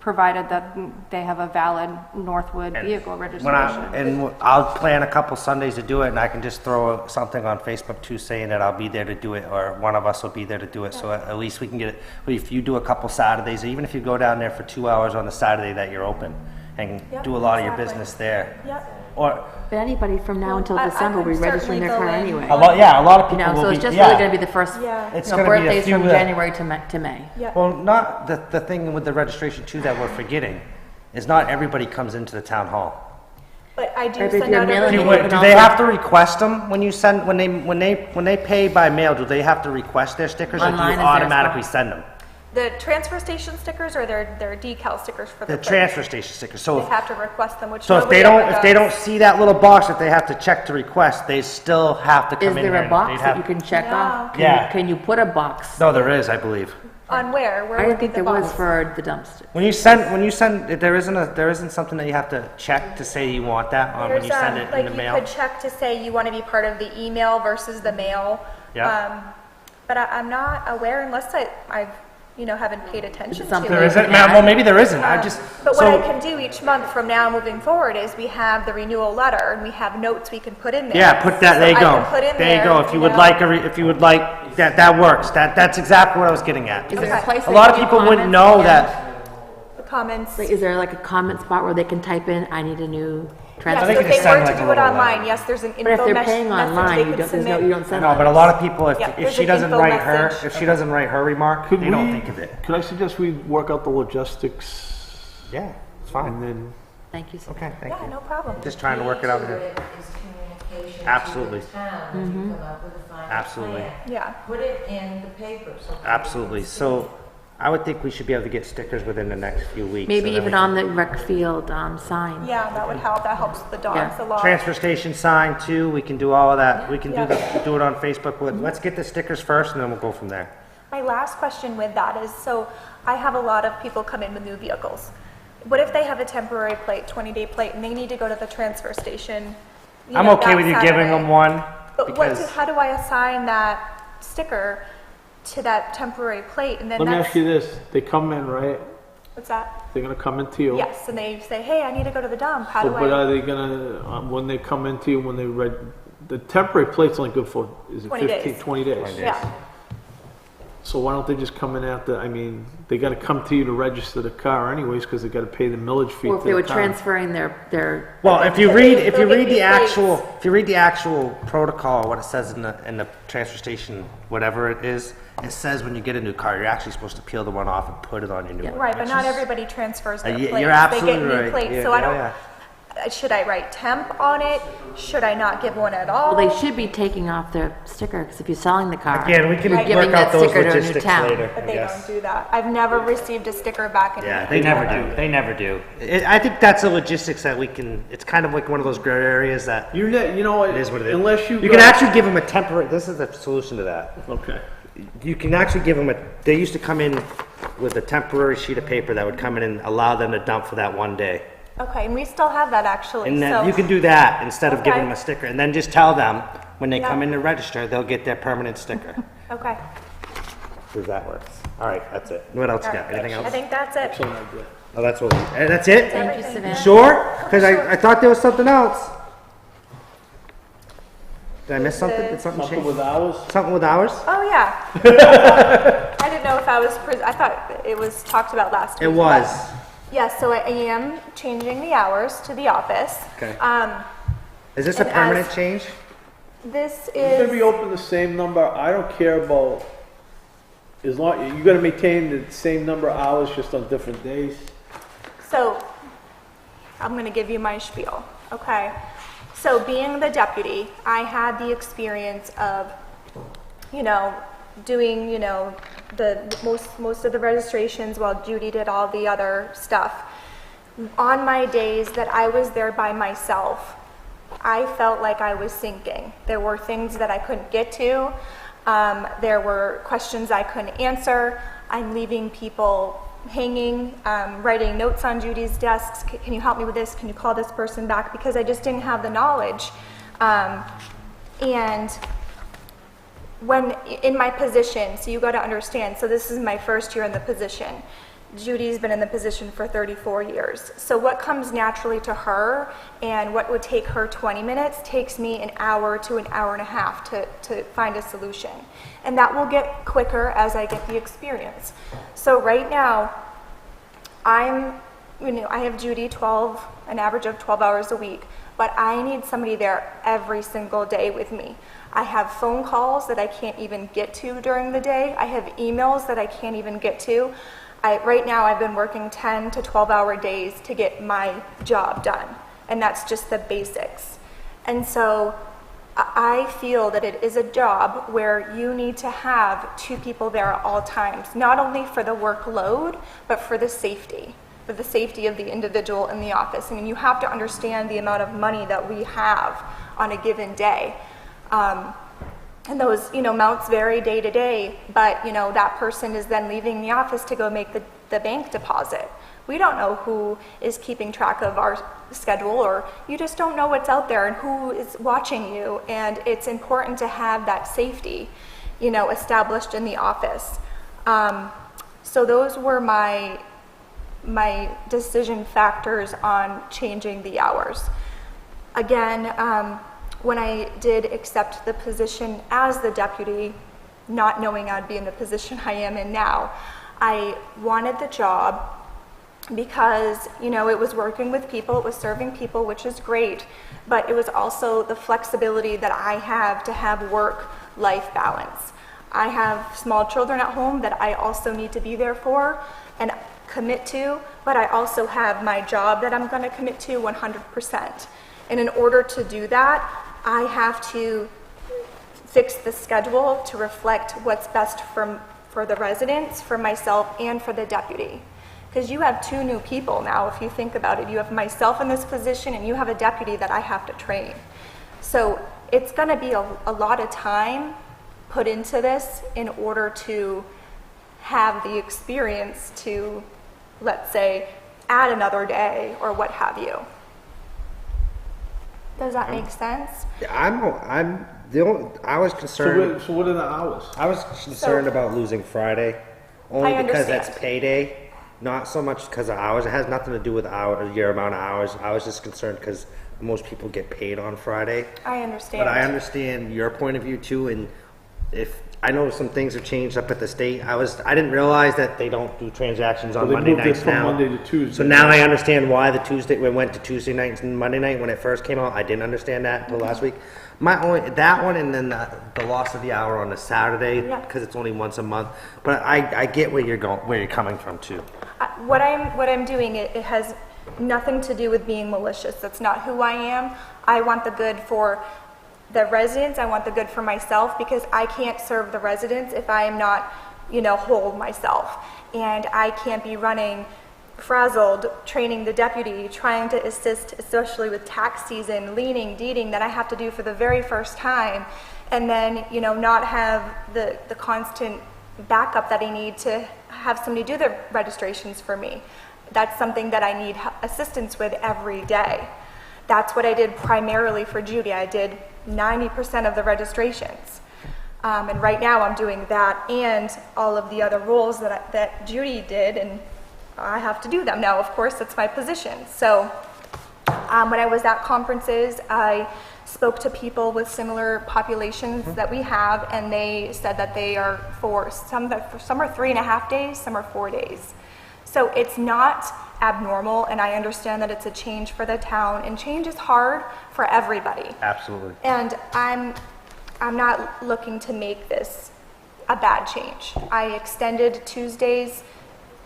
provided that they have a valid Northwood vehicle registration. I'll plan a couple Sundays to do it, and I can just throw something on Facebook too, saying that I'll be there to do it, or one of us will be there to do it. So at least we can get it. If you do a couple Saturdays, even if you go down there for 2 hours on the Saturday that you're open, and Yep, do a lot of your exactly. business there. Yep. Or But anybody from now until I December will could be registering their certainly car go in. anyway. a lot of You people know, so will it's be. just Yeah. really going to be the first Yeah. It's you know, gonna be a birthdays few from that- January to May. Yep. Well, not the thing with the registration too that we're forgetting is not everybody comes into the town hall. But I do Right, but if send you're out mailing every it, week. can Do they also- have to request them when you send, when they pay by mail, do they have to request their stickers, or do Online, you is there a automatically spot? send them? The transfer station stickers or their decal stickers for the The plates? transfer station stickers, They so, have to request them, which so if nobody they ever don't, if they does. don't see that little box that they have to check to request, they still have to come Is in here. there a and box they'd that you have- can check off? Can Yeah. you- Can you put a box? No, there is, I believe. On where? Where I would didn't be think the there was box? for the dumpster. When you send, there isn't something that you have to check to say you want that on when you There's, send it in like the you mail? could check to say you want to be part of the email versus the mail. Yeah. But I'm not aware unless I've, haven't paid attention to something it. There isn't, well, maybe there isn't, I just, But what I so, can do each month from now moving forward is we have the renewal letter and we have notes we can put in there. yeah, put that, So there you I go. can put in There you go, if you would know, like, if you would like, that works, that's exactly what I was getting at. Is there Okay. a place? A they lot of can leave people wouldn't comments know at the that, end? the comments. Like, is there like a comment spot where they can type in, I need a new Yes, transfer? think so you if just they send were like to a do it little online, letter. yes, there's an But if info they're message paying they online, you could don't, there's no, submit. you don't send no, that. but a lot of people, Yeah, if there's she an doesn't info write her, message. if she doesn't write her remark, they don't think of it. Could I suggest we work out the logistics Yeah, it's and fine. then, Thank you so much. Okay, thank Yeah, you. no problem. Just trying to work it out Key to here. it is communication to Absolutely. the town when you come up with a final Absolutely. plan. Yeah. Put it in the paper so people Absolutely, can see so I would think we should be able to get stickers within the next few weeks. Maybe so then even we on the rec field sign. Yeah, that would help. That helps the dogs Yeah. a lot. Transfer station sign too, we can do all of that, we can do Yeah. do it on Facebook. Let's get the stickers first and then we'll go from there. My last question with that is, so I have a lot of people come in with new vehicles. What if they have a temporary plate, 20-day plate, and they need to go to the transfer station? I'm okay with you giving them one, But because, how do I assign that sticker to that temporary plate? And then let me that's, ask you this, they come in, right? what's that? They're gonna come into you. Yes, and they say, hey, I need to go to the dump. How So, do but I? are they gonna, when they come into you, when they read, the temporary plate's only good for, is it 20 15, days. 20 days? Yeah. So why don't they just come in after, I mean, they gotta come to you to register the car anyways, cause they gotta pay the millage fee Or to if they were the town. transferring their, well, if you They'll read get the new actual protocol, what it says in the transfer station, whatever it is, it says when you get a new car, you're actually supposed to peel the one off and put it on your new one. Right, but which not is- everybody transfers their you're plates. They absolutely get new right. plates, Yeah, so I yeah, don't. yeah. Should I write temp on it? Should I not give one at all? well, they should be taking off their sticker, because if you're selling the car. Again, we can You're work giving out that those sticker to a new logistics town. later, But I they guess. don't do that. I've never received a sticker back in. Yeah, they never do. They never do. I think that's a logistics that we can. It's kind of like one of those gray areas that You know what, it is what it is. unless you. You can actually give them a temporary. This is the solution to that. Okay. You can actually give them a. They used to come in with a temporary sheet of paper that would come in and allow them to dump for that one day. Okay, and we still have that actually. And then so you can do that instead of giving Okay. them a sticker, and then just tell them when they Yeah. come in to register, they'll get their permanent sticker. Okay. Because that works. All right, that's it. What else you got? Anything I else? think that's it. Oh, that's what. That's it. Thank you, Everything. Savannah. Sure? Because I thought there was something else. Did I miss something? Did something Something change? with ours? Something with ours? Oh yeah. I didn't know if I was. I thought it was talked about last It week. was. but- Yes, so I am changing the hours to the office. Okay. Um, Is this a and permanent as- change? this It's gonna be is open the same number, I don't care about, as long, you gotta maintain the same number of hours just on different days. so. I'm going to give you my spiel. Okay. So being the deputy, I had the experience of, doing, the most of the registrations while Judy did all the other stuff. On my days that I was there by myself, I felt like I was sinking. There were things that I couldn't get to. There were questions I couldn't answer. I'm leaving people hanging, writing notes on Judy's desks. Can you help me with this? Can you call this person back? Because I just didn't have the knowledge. And when in my position, so you got to understand, so this is my first year in the position. Judy's been in the position for 34 years. So what comes naturally to her and what would take her 20 minutes takes me an hour to an hour and a half to find a solution. And that will get quicker as I get the experience. So right now, I have Judy an average of 12 hours a week, but I need somebody there every single day with me. I have phone calls that I can't even get to during the day. I have emails that I can't even get to. Right now, I've been working 10 to 12-hour days to get my job done, and that's just the basics. And so I feel that it is a job where you need to have 2 people there at all times, not only for the workload, but for the safety of the individual in the office. I mean, you have to understand the amount of money that we have on a given day. And those, amounts vary day to day, but, that person is then leaving the office to go make the bank deposit. We don't know who is keeping track of our schedule, or you just don't know what's out there and who is watching you. And it's important to have that safety, established in the office. So those were my decision factors on changing the hours. Again, when I did accept the position as the deputy, not knowing I'd be in the position I am in now, I wanted the job because, it was working with people, it was serving people, which is great, but it was also the flexibility that I have to have work-life balance. I have small children at home that I also need to be there for and commit to, but I also have my job that I'm going to commit to 100%. And in order to do that, I have to fix the schedule to reflect what's best for the residents, for myself, and for the deputy. Because you have 2 new people now, if you think about it. You have myself in this position, and you have a deputy that I have to train. So it's going to be a lot of time put into this in order to have the experience to, let's say, add another day or what have you. Does that make sense? I was concerned. So what are the hours? I was concerned about losing Friday, only I because understand. that's payday, not so much because of hours. It has nothing to do with your amount of hours. I was just concerned because most people get paid on Friday. I understand. But I understand your point of view too, and if I know some things have changed up at the state. I didn't realize that they don't do transactions on Well, they Monday moved it nights from now. Monday to Tuesday. So now I understand why we went to Tuesday nights and Monday night when it first came out. I didn't understand that until last week. That one, and then the loss of the hour on a Saturday because it's only once a month. But I get where you're coming from too. What I'm doing, it has nothing to do with being malicious. That's not who I am. I want the good for the residents. I want the good for myself, because I can't serve the residents if I am not, whole myself. And I can't be running frazzled, training the deputy, trying to assist, especially with tax season, leaning, deeding that I have to do for the very first time, and then, not have the constant backup that I need to have somebody do the registrations for me. That's something that I need assistance with every day. That's what I did primarily for Judy. I did 90% of the registrations. And right now I'm doing that and all of the other roles that Judy did, and I have to do them. Now, of course, that's my position. So when I was at conferences, I spoke to people with similar populations that we have, and they said that they are some are 3.5 days, some are 4 days. So it's not abnormal, and I understand that it's a change for the town, and change is hard for everybody. Absolutely. And I'm not looking to make this a bad change. I extended Tuesdays.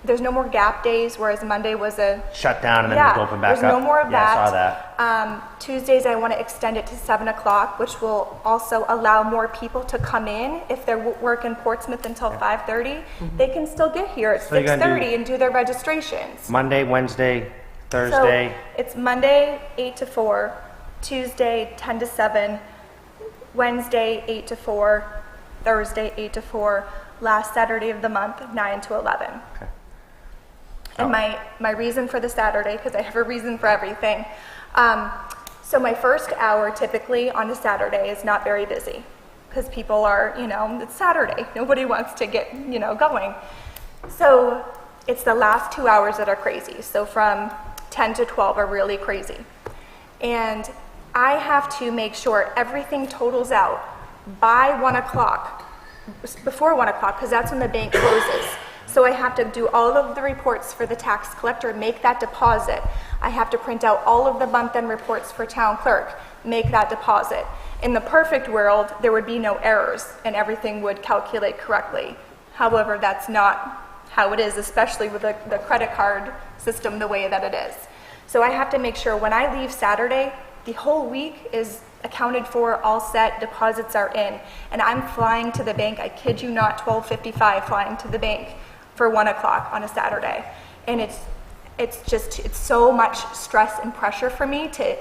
There's no more gap days, whereas Monday was a Shut down and then we'll open back up. there's no more of that. I saw that. Tuesdays, I want to extend it to 7 o'clock, which will also allow more people to come in. If they work in Portsmouth until 5:30, they can still get here at So you're gonna 6:30 and do their registrations. Monday, Wednesday, Thursday. So it's Monday 8 to 4, Tuesday 10 to 7, Wednesday 8 to 4, Thursday 8 to 4, last Saturday of the month 9 to 11. Okay. And my reason for the Saturday, because I have a reason for everything. So my first hour typically on a Saturday is not very busy, because people are, it's Saturday. Nobody wants to get, going. So it's the last 2 hours that are crazy. So from 10 to 12 are really crazy. And I have to make sure everything totals out by 1 o'clock, before 1 o'clock, because that's when the bank closes. So I have to do all of the reports for the tax collector, make that deposit. I have to print out all of the month-end reports for town clerk, make that deposit. In the perfect world, there would be no errors and everything would calculate correctly. However, that's not how it is, especially with the credit card system the way that it is. So I have to make sure when I leave Saturday, the whole week is accounted for, all set, deposits are in. And I'm flying to the bank, I kid you not, 12:55 flying to the bank for 1 o'clock on a Saturday. And it's so much stress and pressure for me to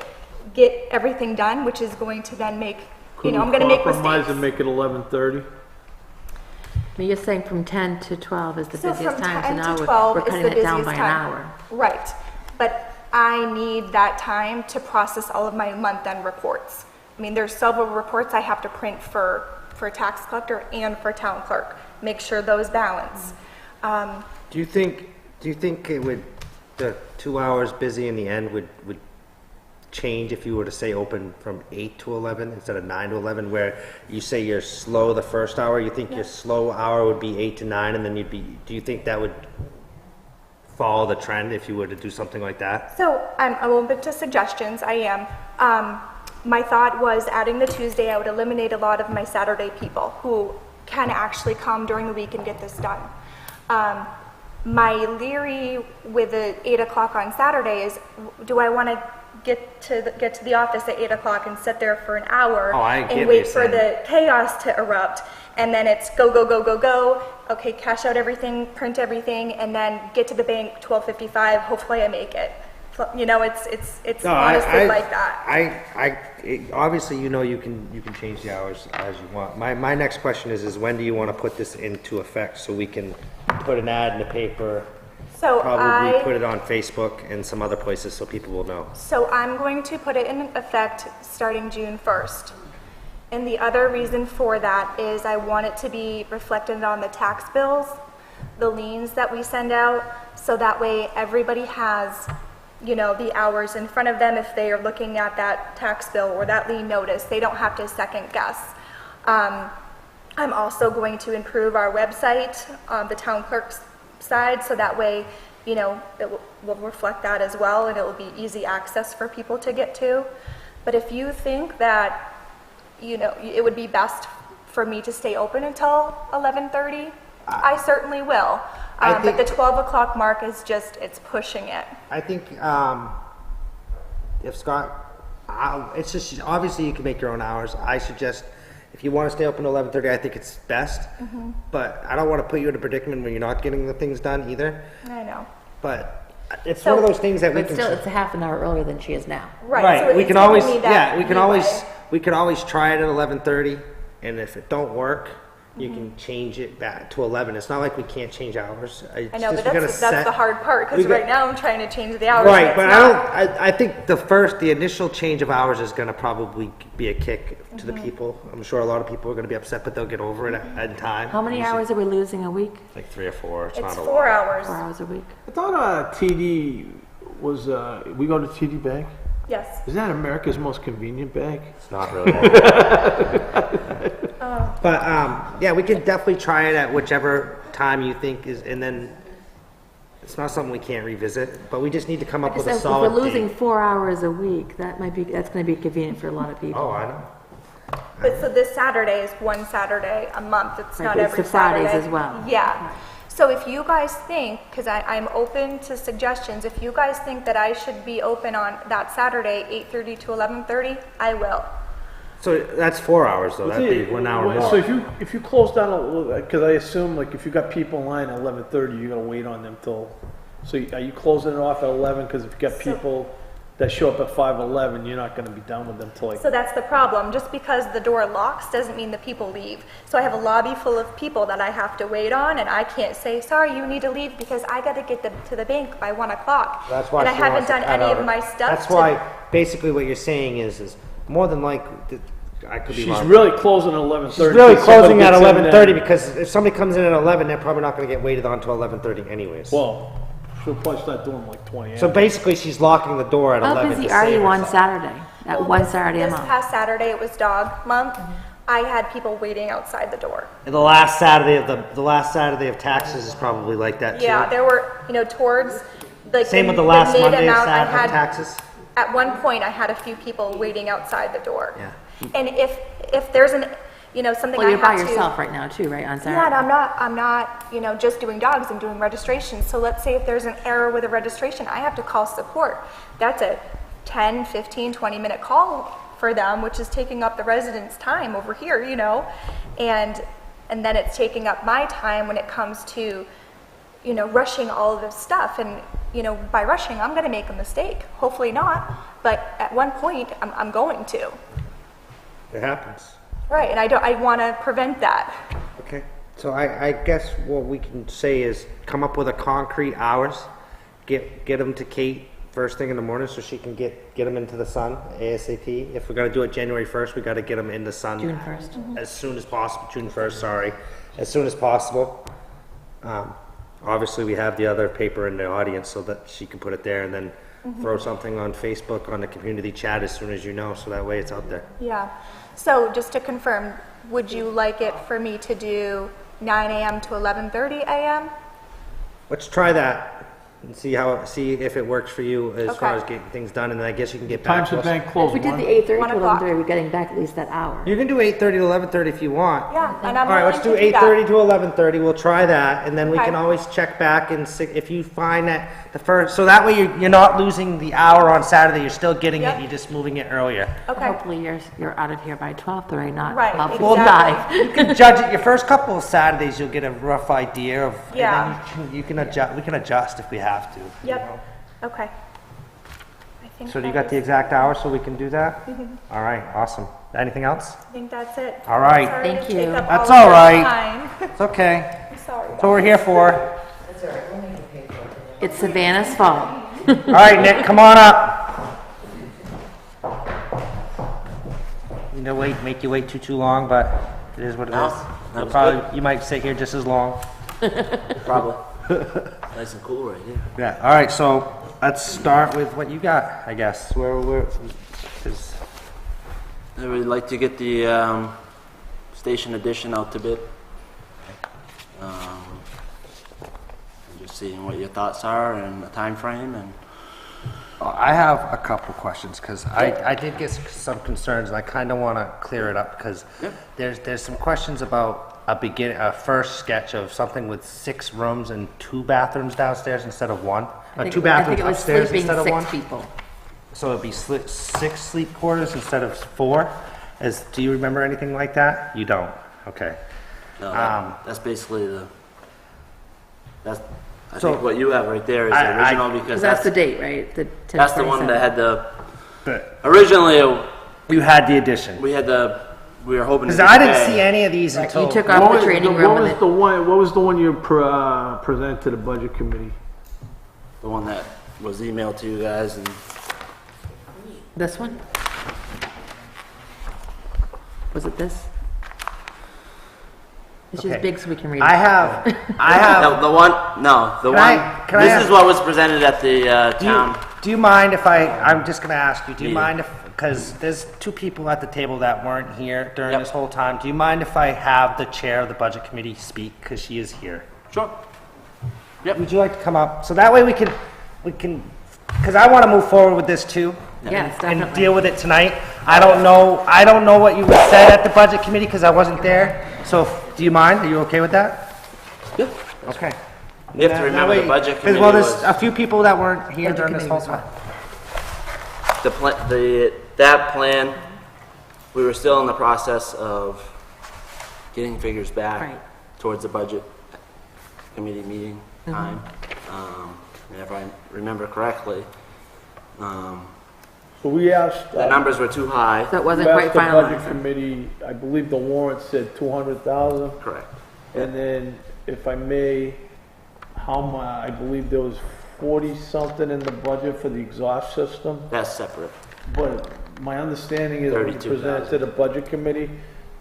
get everything done, which is going to then make, I'm going to make Compromise mistakes. and make it 11:30? I mean, you're saying from 10 to 12 is the So busiest from time, so 10 now to we're 12 is cutting the it down busiest by an time. hour. Right, but I need that time to process all of my month-end reports. I mean, there's several reports I have to print for tax collector and for town clerk, make sure those balance. Do you think it would, the 2 hours busy in the end would change if you were to say open from 8 to 11 instead of 9 to 11, where you say you're slow the first hour, you think your slow hour would be 8 to 9, and then do you think that would follow the trend if you were to do something like that? So I'm open to suggestions, I am. My thought was adding the Tuesday, I would eliminate a lot of my Saturday people who can actually come during the week and get this done. My leery with the 8 o'clock on Saturday is, do I want to get to the office at 8 o'clock and sit there for an hour and wait for the chaos to erupt, and then it's go, go, go, go, go, okay, cash out everything, print everything, and then get to the bank 12:55, hopefully I make it. It's No, honestly like that. Obviously, you can change the hours as you want. My next question is when do you want to put this into effect so we can put an ad in the paper, So probably put it on Facebook and some other places so people will know? So I'm going to put it in effect starting June 1st. And the other reason for that is I want it to be reflected on the tax bills, the liens that we send out, so that way everybody has, the hours in front of them if they are looking at that tax bill or that lien notice. They don't have to second guess. I'm also going to improve our website, the town clerk's side, so that way, it will reflect that as well, and it will be easy access for people to get to. But if you think that, it would be best for me to stay open until 11:30, I certainly will. But the 12 o'clock mark is it's pushing it. I think if Scott, it's just, obviously you can make your own hours. I suggest if you want to stay open to 11:30, I think it's best. But I don't want to put you in a predicament when you're not getting the things done either. I know. But it's one of those things that we But can. still, it's a half an hour earlier than she is now. Right. So we it's can giving always, me that we can always try it at 11:30, and if it don't work, you can change it back to 11. It's not like we can't change hours. I know, but that's the hard part, because right now I'm trying to change the hours. Right, but I think the initial change of hours is going to probably be a kick to the people. I'm sure a lot of people are going to be upset, but they'll get over it in time. How many hours are we losing a week? Like 3 or 4. It's not a 4 lot. hours. 4 hours a week. I thought TD was, we go to TD Bank? Yes. Is that America's most convenient bank? It's not really. But yeah, we can definitely try it at whichever time you think is, and then it's not something we can't revisit, but we just need to come up with a If solid we're losing date. 4 hours a week, that's going to be convenient for a lot of people. Oh, I know. But so this Saturday is one Saturday a month. It's Right, not but it's every the Fridays Saturday. as well. Yeah. So if you guys think, because I'm open to suggestions, if you guys think that I should be open on that Saturday, 8:30 to 11:30, I will. So that's 4 hours though. That'd be 1 hour more. So if you close down, because I assume like if you got people in line at 11:30, you're gonna wait on them till. So are you closing it off at 11? Because if you got people that show up at 5:11, you're not gonna be done with them till like. So that's the problem. Just because the door locks doesn't mean the people leave. So I have a lobby full of people that I have to wait on, and I can't say, sorry, you need to leave because I got to get them to the bank by 1 o'clock. That's why and I she haven't wants to done cut any out of my stuff. That's why basically what you're saying is more than likely, I could be She's wrong. really closing at 11:30. She's really because somebody closing at gets in 11:30 there. because if somebody comes in at 11, they're probably not going to get waited on until 11:30 anyways. Well, she'll probably start doing like 20. So basically, she's locking the door at How 11. busy to are save you on herself. Saturday? At Well, one Saturday a This month? past Saturday, it was dog month. I had people waiting outside the door. And the last Saturday of taxes is probably like that too. Yeah, there were, towards the Same with the last mid Monday of amount, I had taxes. At one point, I had a few people waiting outside the door. Yeah. And if there's you know, something Well, I you're by have to. yourself right now too, right, on Saturday? Yeah, and I'm not, you know, just doing dogs, I'm doing registration. So let's say if there's an error with a registration, I have to call support. That's a 10, 15, 20-minute call for them, which is taking up the residents' time over here, you know? And then it's taking up my time when it comes to, you know, rushing all of this stuff. And, you know, by rushing, I'm gonna make a mistake. Hopefully not, but at one point, I'm going to. It happens. Right, and I wanna prevent that. Okay, so I guess what we can say is come up with a concrete hours, get them to Kate first thing in the morning so she can get them into the sun ASAP. If we're gonna do it January 1st, we gotta get them in the sun. June 1st. As soon as possible, June 1st, sorry, as soon as possible. Obviously, we have the other paper in the audience so that she can put it there and then throw something on Facebook on the community chat as soon as you know, so that way it's out there. Yeah. So just to confirm, would you like it for me to do 9 a.m. to 11:30 a.m.? Let's try that and see if it works for you as far Okay. as getting things done, and then I guess you can get back Times to the us. bank If closed. we did the 8:30 1 to o'clock. 11:30, we're getting back at least that hour. You can do 8:30 to 11:30 if you want. Yeah, and I'm All right, willing let's to do do that. 8:30 to 11:30. We'll try that, and then we Okay. can always check back and see if you find that the first. So that way you're not losing the hour on Saturday. You're still getting Yep. it. You're just moving it earlier. Okay. Hopefully you're out of here by 12:30, not Right, 12:45. exactly. You can judge it. Your first couple of Saturdays, you'll get a rough idea of. Yeah. And then you can adjust. We can adjust if we have to. you Yep. know. Okay. I think So do you that got the is- exact hour so we can do that? All right. Awesome. Anything else? I think that's it. All right. Sorry Thank to you. take up That's all of all your right. time. It's okay. I'm sorry. That's what we're here for. That's all right, we'll make you pay for it. It's Savannah's fault. All right, Nick, come on up. You know, make you wait too long, but it is what it is. that You'll was probably, you might sit here just as long. Probably. Nice and cool right here. Yeah. All right, so let's start with what you got, I guess. Cause I would like to get the station addition out to bid. Just seeing what your thoughts are and the time frame and I have a couple questions because I did get some concerns and I kind of want to clear it up because Yep. there's some questions about a first sketch of something with 6 rooms and 2 bathrooms downstairs instead of 1. I think- 2 bathrooms I think it was upstairs sleeping instead of 6 1. people. So it'd be 6 sleep quarters instead of 4? Do you remember anything like that? You don't? Okay. no, that's basically I So- think what you have right there is I- the original Because because that's the date, right? that's the one that had the, But originally you had the addition. we were hoping to Because get I the didn't bay. see any of these You until... took off the training room What and was the one? What was the one you presented to the budget committee? The one that was emailed to you guys and this one? Was it this? It's just Okay. big so we can read I it. have... no, the one, no, the Can one, I- can I this ask- is what was presented at the town. Do you mind if I'm just going to ask you, do you Yeah. mind if, because there's 2 people at the table that weren't here during Yep. this whole time. Do you mind if I have the chair of the budget committee speak, because she is here? Sure. Yep. Would you like to come up? So that way we can, because I want to move forward with this too. Yes, And definitely. deal with it tonight. I don't know what you said at the budget committee, because I wasn't there. So do you mind? Are you okay with that? Yeah. Okay. You have to remember the budget 'cause, committee well, there's was, a few people that weren't here Budget during this whole committee time. that plan, we were still in the process of getting figures back Right. towards the budget committee meeting time. And if I remember correctly, So we asked. the numbers were too high. So it wasn't we quite asked the budget finalized. committee, I believe the warrant said 200,000. Correct. And then, if I may, I believe there was 40-something in the budget for the exhaust system. That's separate. But my understanding is when you 32,000. presented to the budget committee,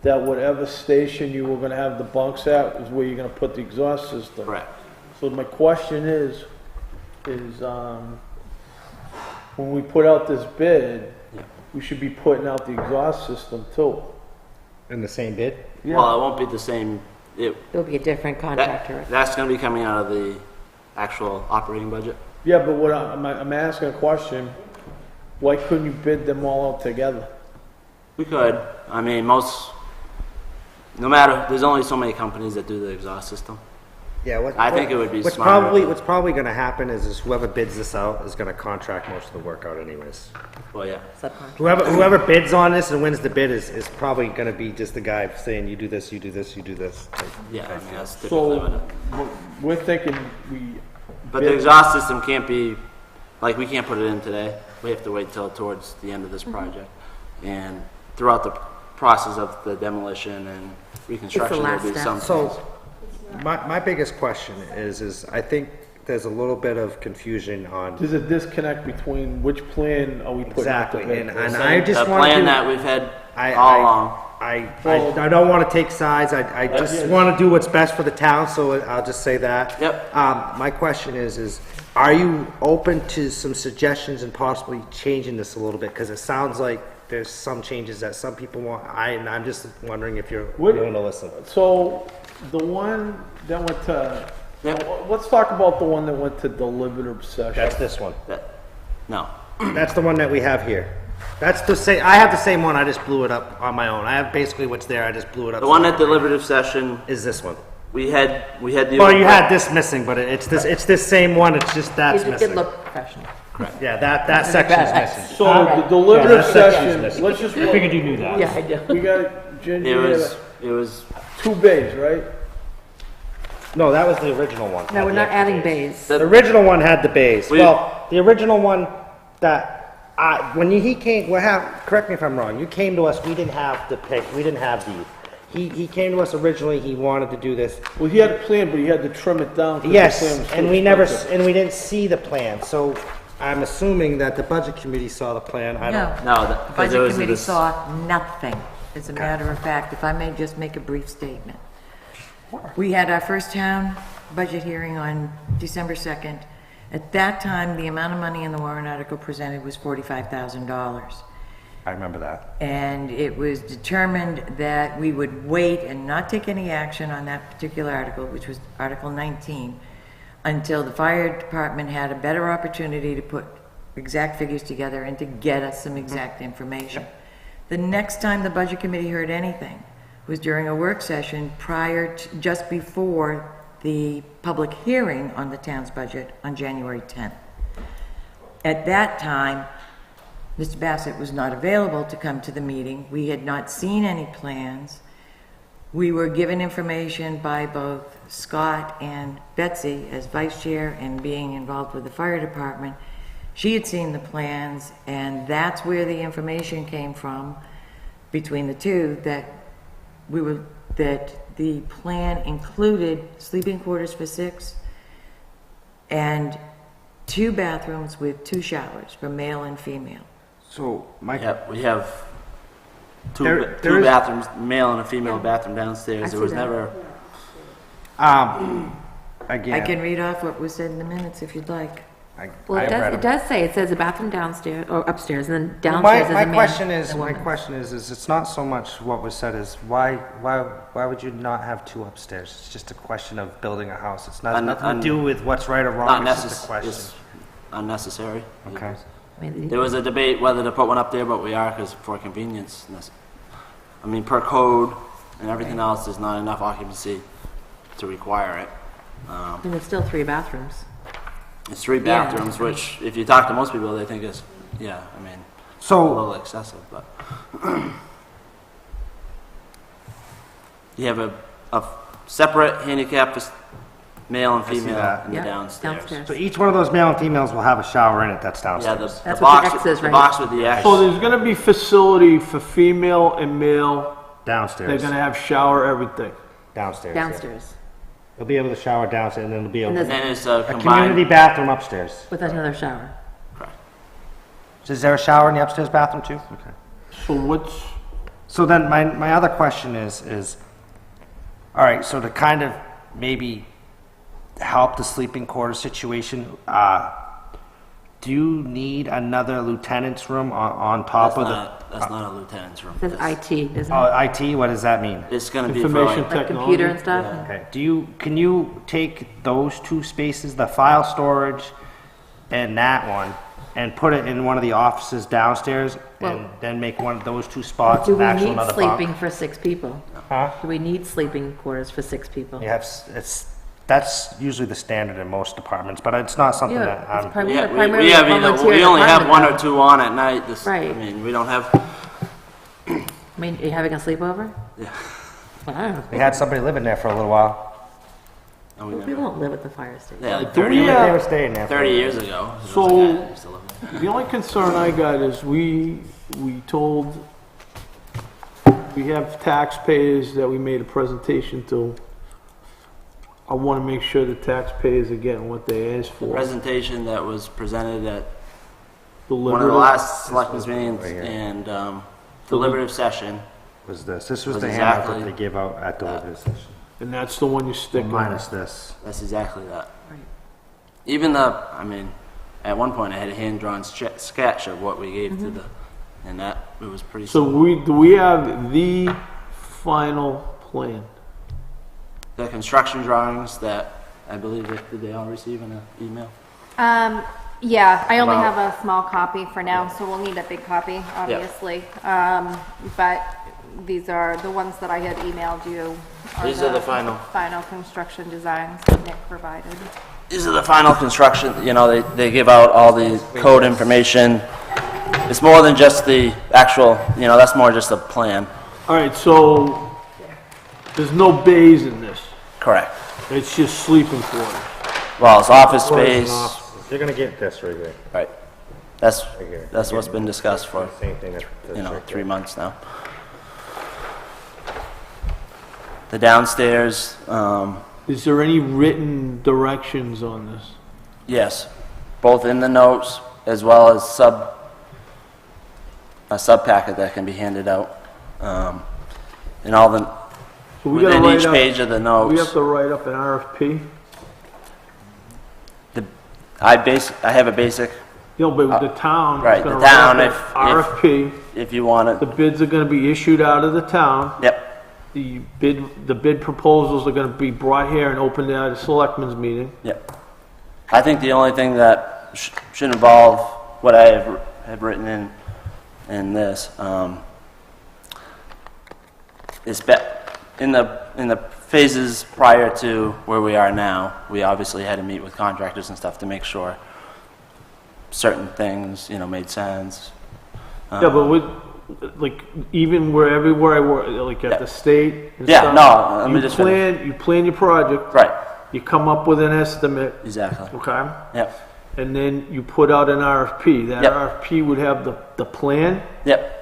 that whatever station you were gonna have the bunks at is where you're gonna put the exhaust system. Correct. So my question is, when we put out this bid, Yeah. we should be putting out the exhaust system too. In the same bid? Well, it won't be the same, There'll be a different contractor. that's gonna be coming out of the actual operating budget. Yeah, but what I'm asking a question, why couldn't you bid them all out together? We could, I mean, most no matter, there's only so many companies that do the exhaust system. Yeah, I think it would be what's smarter. what's probably gonna happen is whoever bids this out is gonna contract most of the work out anyways. Well, yeah. Subcontract. Whoever bids on this and wins the bid is probably gonna be just the guy saying, you do this, you do this, you do this. Yeah, I mean, that's typically So, what it. we're thinking But the exhaust system can't be, like, we can't put it in today. We have to wait till towards the end of this project. And throughout the process of the demolition and reconstruction, there'll last be step. some things. So, my biggest question is I think there's a little bit of confusion on. there's a disconnect between which plan are we putting out to Exactly, bid. and I just The want to plan do. that we've had I- all along. I don't want to take sides, I just want to do what's best for the town, so I'll just say that. Yep. My question is, are you open to some suggestions and possibly changing this a little bit? Because it sounds like there's some changes that some people want, and I'm just wondering if you're What- willing to listen. So, the one that went to, Yep. let's talk about the one that went to deliberative session. That's this one. No. That's the one that we have here. That's the same, I have the same one, I just blew it up on my own. I have basically what's there, I just blew it up. The one at deliberative session, Is this one. we had the. Well, you had this missing, but it's this same one, it's just that's It did missing. look professional. Yeah, that section's missing. So, the deliberative Yeah, that section's session, missing. let's just, I figured you knew that. Yeah, I do. we got, Ginger, It was, 2 bays, right? No, that was the original one. No, we're not adding bays. The original one had the bays. We- Well, the original one that, he came, correct me if I'm wrong, you came to us, we didn't have the pick, we didn't have these. He came to us originally, he wanted to do this. Well, he had a plan, but he had to trim it down. 'cause the plan Yes, was too and we never, expensive. and we didn't see the plan, so I'm assuming that the budget committee saw the plan, I don't. no, The because there Budget was Committee this. saw nothing. As a matter of fact, if I may just make a brief statement. We had our first town budget hearing on December 2nd. At that time, the amount of money in the warrant article presented was $45,000. I remember that. And it was determined that we would wait and not take any action on that particular article, which was Article 19, until the fire department had a better opportunity to put exact figures together and to get us some exact information. The next time the Budget Committee heard anything was during a work session prior to, just before the public hearing on the town's budget on January 10th. At that time, Mr. Bassett was not available to come to the meeting. We had not seen any plans. We were given information by both Scott and Betsy as vice chair and being involved with the fire department. She had seen the plans, and that's where the information came from between the two, that the plan included sleeping quarters for 6 and 2 bathrooms with 2 showers for male and female. So, my, Yep, we have two There two is- bathrooms, male and a female bathroom downstairs. I There see was that. never, again. I can read off what was said in the minutes if you'd like. Well, I it read does, them. it does say, it says a bathroom downstairs, or upstairs, and then downstairs is a My man question and is, a my woman. question is it's not so much what was said as why would you not have 2 upstairs? It's just a question of building a house. It's not nothing to do with what's right or not wrong. It's just a necessary, question. it's unnecessary. Okay. I mean, There was a debate whether to put one up there, but we are, because for convenience. I mean, per code and everything else, there's not enough occupancy to require it. And it's still 3 bathrooms. It's 3 Yeah. bathrooms, which, if you talk to most people, they think is, yeah, I mean, a So, little excessive, but. You have a separate handicap for male and I see female that. in the Yeah, downstairs. downstairs. so each one of those male and females will have a shower in it that's Yeah, downstairs. the That's what the box, X is, the right? box with the X. So there's gonna be facility for female and male. They're Downstairs. gonna have shower, everything. Downstairs. yeah. Downstairs, They'll be able to shower downstairs, and then they'll be able And to. And then it's A combined. community bathroom upstairs. with another shower. So is there a shower in the upstairs bathroom too? Okay. So what's, So then my other question is, all right, so to kind of maybe help the sleeping quarters situation, do you need another lieutenant's room on top of the? That's not a lieutenant's room. It says It's- IT, doesn't Oh, it? IT, what does that mean? It's gonna be for Information like, Like computer and stuff? Okay, can you take those 2 spaces, the file storage and that one, and put it in one of the offices downstairs, and Well- then make one of those two spots Do of we actual need another sleeping bunk. for 6 people? Huh? Do we need sleeping quarters for 6 people? You have, that's usually the standard in most departments, but it's not something Yeah, that it's I'm, primarily Yeah, primarily we have either, volunteer we only have department, one or though. two on at night. This, Right. I mean, we don't have, I mean, are you having a sleepover? Yeah. Well, I don't know. we had somebody living there for a little while. no, we We never. won't live at the fire station. Yeah, like Do 30, we, They were staying there. for a 30 little years bit. ago. So- there was a guy that used to live there. The only concern I got is we have taxpayers that we made a presentation to. I want to make sure the taxpayers are getting what they asked for. Presentation that was presented at The one of the deliberative- last selectmen's meetings Right here. and deliberative session. Was this was Was the handout exactly that they gave out at deliberative session. And that's the one you stick on. Minus this. That's exactly that. Right. Even I mean, at one point I had a hand-drawn sketch of what we gave to the, and that, it was pretty So do we have the final plan? The construction drawings that I believe did they all receive in an email? Yeah, I only About- have a small copy for now, so we'll need a big copy, obviously. But these are the ones that I had emailed you. These are the final. Final construction designs that Nick provided. These are the final construction, you know, they give out all the code information. It's more than just the actual, you know, that's more just a plan. All right, so there's no bays in this. Correct. It's just sleeping quarters. Well, it's office space, You're gonna get this right here. right. That's, Right here. that's what's been discussed for, Same thing as you know, right 3 there. months now. The downstairs, Is there any written directions on this? yes, both in the notes as well as a sub packet that can be handed out. And all the, So we gotta within write each up- page of the We have notes, to write up an RFP? I have a basic, You know, but the town. is right, gonna the write town, up an RFP, if you want the it, bids are gonna be issued out of the town. yep, The bid proposals are gonna be brought here and opened at a selectmen's meeting. yep. I think the only thing that should involve what I have written in this, is in the phases prior to where we are now, we obviously had to meet with contractors and stuff to make sure certain things, you know, made sense. Yeah, but with, like, even everywhere I work, like at Yeah. the state and Yeah, stuff, no, let me just you plan your project, Right, you come up with an estimate, exactly, okay? yep, And then you put out an RFP. That Yep. RFP would have the plan, yep,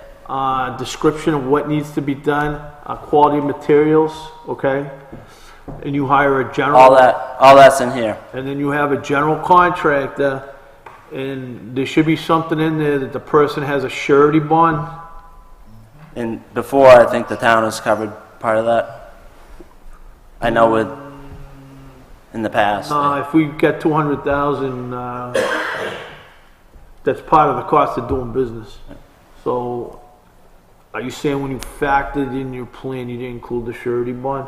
description of what needs to be done, quality materials, okay? And you hire a general. all that's in here, And then you have a general contractor, and there should be something in there that the person has a surety bond. and before, I think the town has covered part of that. I know in the past. If we get 200,000, that's part of the cost of doing business. So, are you saying when you factored in your plan, you didn't include the surety bond?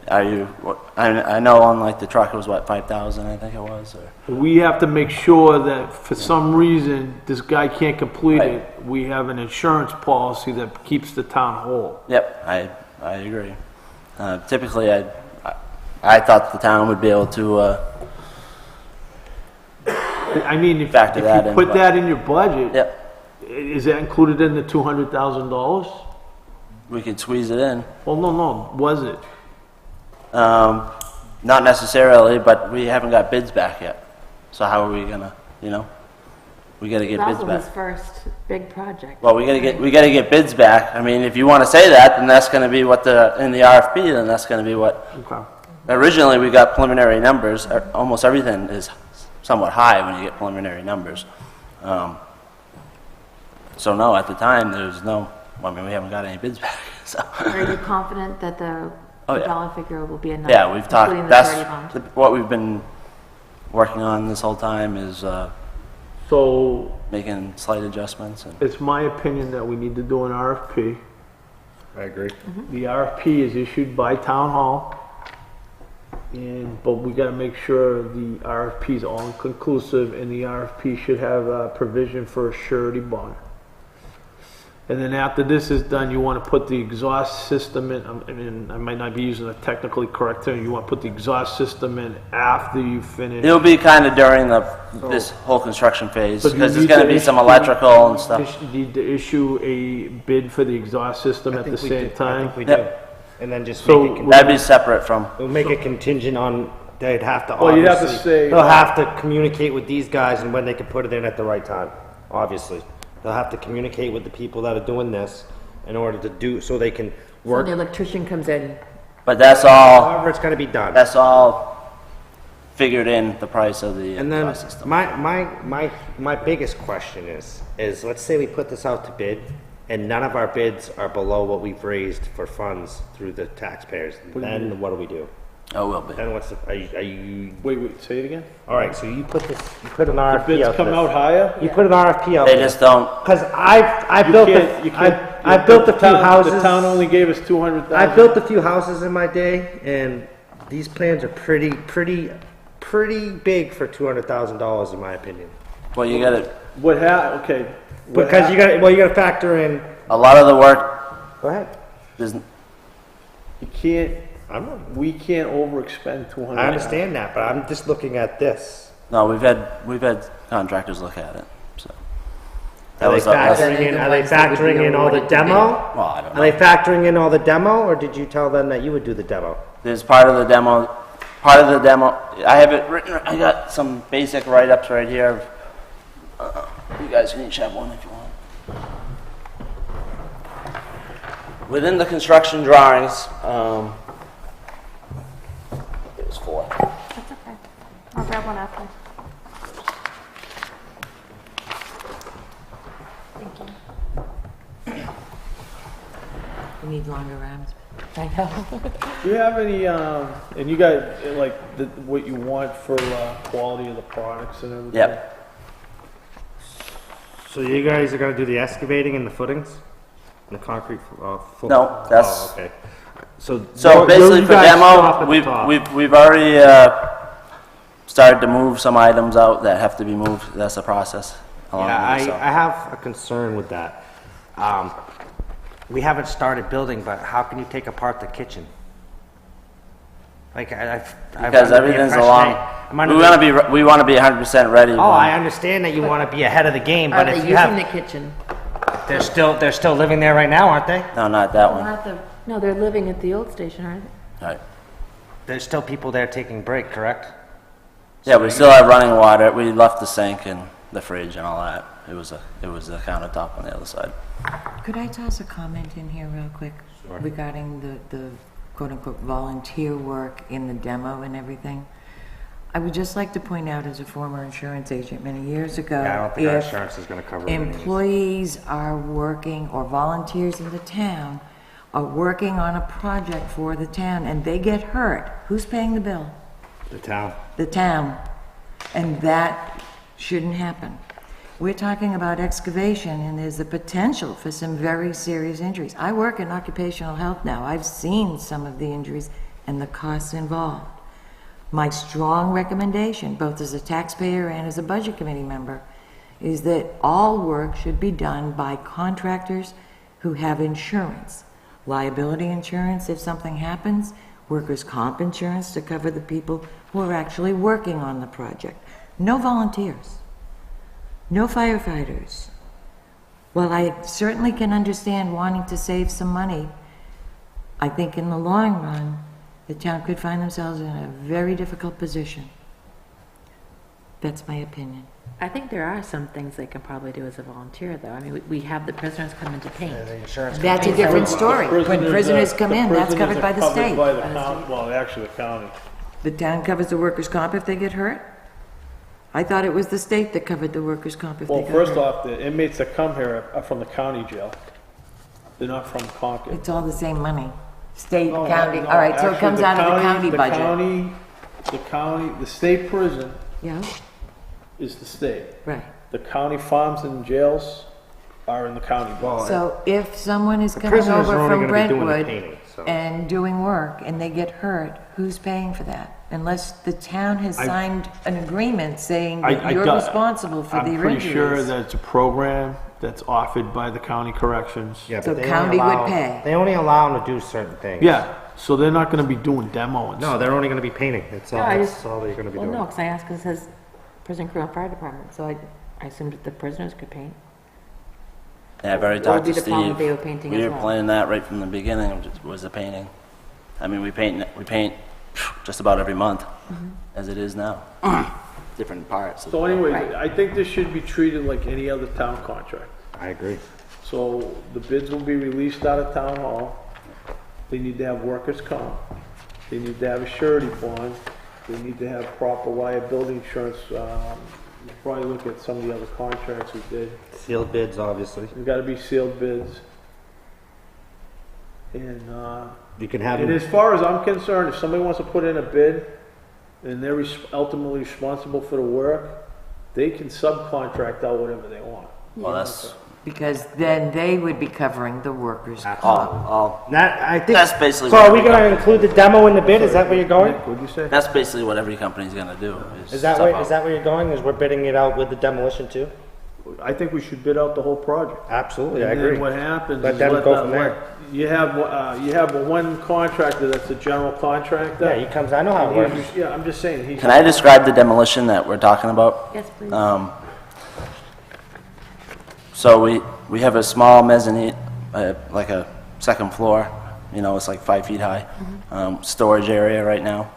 I know on like the truck it was what, 5,000 I think it was, or, We have to make sure that for some reason, this guy can't complete Right. it. We have an insurance policy that keeps the town whole. yep, I agree. Typically, I thought the town would be able to, I mean, if Factor that you in, put but- that in your budget, yep, is that included in the $200,000? we could squeeze it in. Well, no, was it? Not necessarily, but we haven't got bids back yet. So how are we gonna, you know? We gotta get That bids was his back. first big project. Well, we gotta get bids back. I mean, if you wanna say that, then that's gonna be what in the RFP, then that's gonna be what, Okay. originally we got preliminary numbers. Almost everything is somewhat high when you get preliminary numbers. So no, at the time, there's no, I mean, we haven't got any bids back, so. Are you confident that the Oh, yeah. dollar figure will be enough? Yeah, we've including talked, the surety bond? that's what we've been working on this whole time is So, making slight adjustments and, it's my opinion that we need to do an RFP. I agree. The RFP is issued by Town Hall. But we gotta make sure the RFP is all conclusive, and the RFP should have a provision for a surety bond. And then after this is done, you wanna put the exhaust system in, I mean, I might not be using a technically correct term, you wanna put the exhaust system in after you finish. It'll be kind of during this whole construction phase, So do you because there's need gonna to be some issue- electrical and stuff. Need to issue a bid for the exhaust system at the same I time? think we do. Yep. And then just So- make it, That'd be separate from, we'll make it contingent on, they'd have to Well, you'd have to obviously, say- they'll have to communicate with these guys and when they can put it in at the right time, obviously. They'll have to communicate with the people that are doing this in order to do, so they can When work, the electrician comes in, but that's all, however it's gonna be done. that's all figured in the price of the And then, exhaust system. my biggest question is let's say we put this out to bid, and none of our bids are below what we've raised for funds through the taxpayers, then what do we do? Oh, will be. Then what's the, are you, Wait, say it again? all right, so you put an The RFP bids out come there. out higher? You put an RFP out They there. just don't, Cause I built I built a few houses. The town only gave us 200,000. I built a few houses in my day, and these plans are pretty big for $200,000 in my opinion. well, you gotta, Okay. what Because you gotta factor in. a lot of the work, Go ahead. there's, You can't, we can't overexpend 200,000. I understand that, but I'm just looking at this. no, we've had contractors look at it, so. That Are they was, that's- factoring in? Are they factoring in all the demo? well, I don't Are they know. factoring in all the demo, or did you tell them that you would do the demo? There's part of the demo, I have it written, I got some basic write-ups right here. You guys can each have one if you want. Within the construction drawings, it was 4. That's okay. I'll grab one after. We need longer arms. I know. Do you have any, and you guys, like, what you want for quality of the products and everything? Yep. So you guys are gonna do the excavating and the footings? And the concrete, No, that's- Oh, okay. So. So basically you for guys stop demo, at the top. we've already, started to move some items out that have to be moved. That's the process. along Yeah, with it, so. I have a concern with that. We haven't started building, but how can you take apart the kitchen? Like, I've Because under the everything's impression along, I'm under we wanna be 100% ready. Oh, I understand that you want to be ahead of the game, Are but they if you using the have, kitchen? they're still living there right now, aren't they? No, not that one. Not the, no, they're living at the old station, aren't they? Right. There's still people there taking break, correct? Yeah, we still have running water. We left the sink and the fridge and all that. It was a countertop on the other side. Could I toss a comment in here real quick regarding the quote-unquote volunteer work in the demo and everything? I would just like to point out, as a former insurance agent many years ago, Yeah, I don't think our if insurance is gonna cover it anyways. employees are working, or volunteers in the town are working on a project for the town and they get hurt, who's paying the bill? The town. The town. And that shouldn't happen. We're talking about excavation, and there's the potential for some very serious injuries. I work in occupational health now. I've seen some of the injuries and the costs involved. My strong recommendation, both as a taxpayer and as a budget committee member, is that all work should be done by contractors who have insurance. Liability insurance if something happens, workers' comp insurance to cover the people who are actually working on the project. No volunteers. No firefighters. While I certainly can understand wanting to save some money, I think in the long run, the town could find themselves in a very difficult position. That's my opinion. I think there are some things they can probably do as a volunteer, though. I mean, we have the prisoners come in to paint. The insurance. That's a different story. When prisoners come in, that's covered by the state. By the county, well, actually the county. The town covers the workers' comp if they get hurt? I thought it was the state that covered the workers' comp if they Well, got hurt. first off, the inmates that come here are from the county jail. They're not from Concord. It's all the same money. State, No, county, no, all right, so it actually, comes out of the county budget. The state prison Yeah, is the state. right. The county farms and jails are in the county. Well, So if someone is coming prisoners are over only from gonna be doing the Brentwood painting, so. and doing work and they get hurt, who's paying for that? Unless the town has signed an agreement saying I that you're don't- responsible for the I'm injuries. pretty sure that it's a program that's offered by the county corrections. Yeah, So but they county only would allow, pay. They only allow them to do certain things. Yeah, so they're not gonna be doing demo and No, stuff. they're only gonna be painting. That's all, No, I that's just- all they're gonna be Well, doing. no, because I asked, 'cause it says prison crew and fire department, so I assumed that the prisoners could paint. Yeah, I've already What would talked be to the problem Steve. if they were painting We as were well? planning that right from the beginning, was the painting. I mean, we paint just about every month, as it is now. Different parts. So anyways, Right. I think this should be treated like any other town contract. I agree. So the bids will be released out of town hall. They need to have workers' comp. They need to have a surety bond. They need to have proper liability insurance. You probably look at some of the other contracts we did. Sealed bids, obviously. There's gotta be sealed bids. And, You can have and them. as far as I'm concerned, if somebody wants to put in a bid and they're ultimately responsible for the work, they can subcontract out whatever they want. Well, that's Because then they would be covering the workers' comp. all. That, I think. That's basically So what are we we gonna include the demo in the bid? Is that where you're going? Nick, what'd you say? That's basically what every company's gonna do. Is that sub where, out. is that where you're going? Is we're bidding it out with the demolition too? I think we should bid out the whole project. Absolutely, I And then agree. what happens Let is them let go that- from there. let- you have one contractor that's a general contractor. Yeah, he comes, I know how it And works. he's- Yeah, I'm just saying, he's. Can I describe the demolition that we're talking about? Yes, please. So we have a small mezzanine, like a second floor, it's like 5 feet high, storage area right now.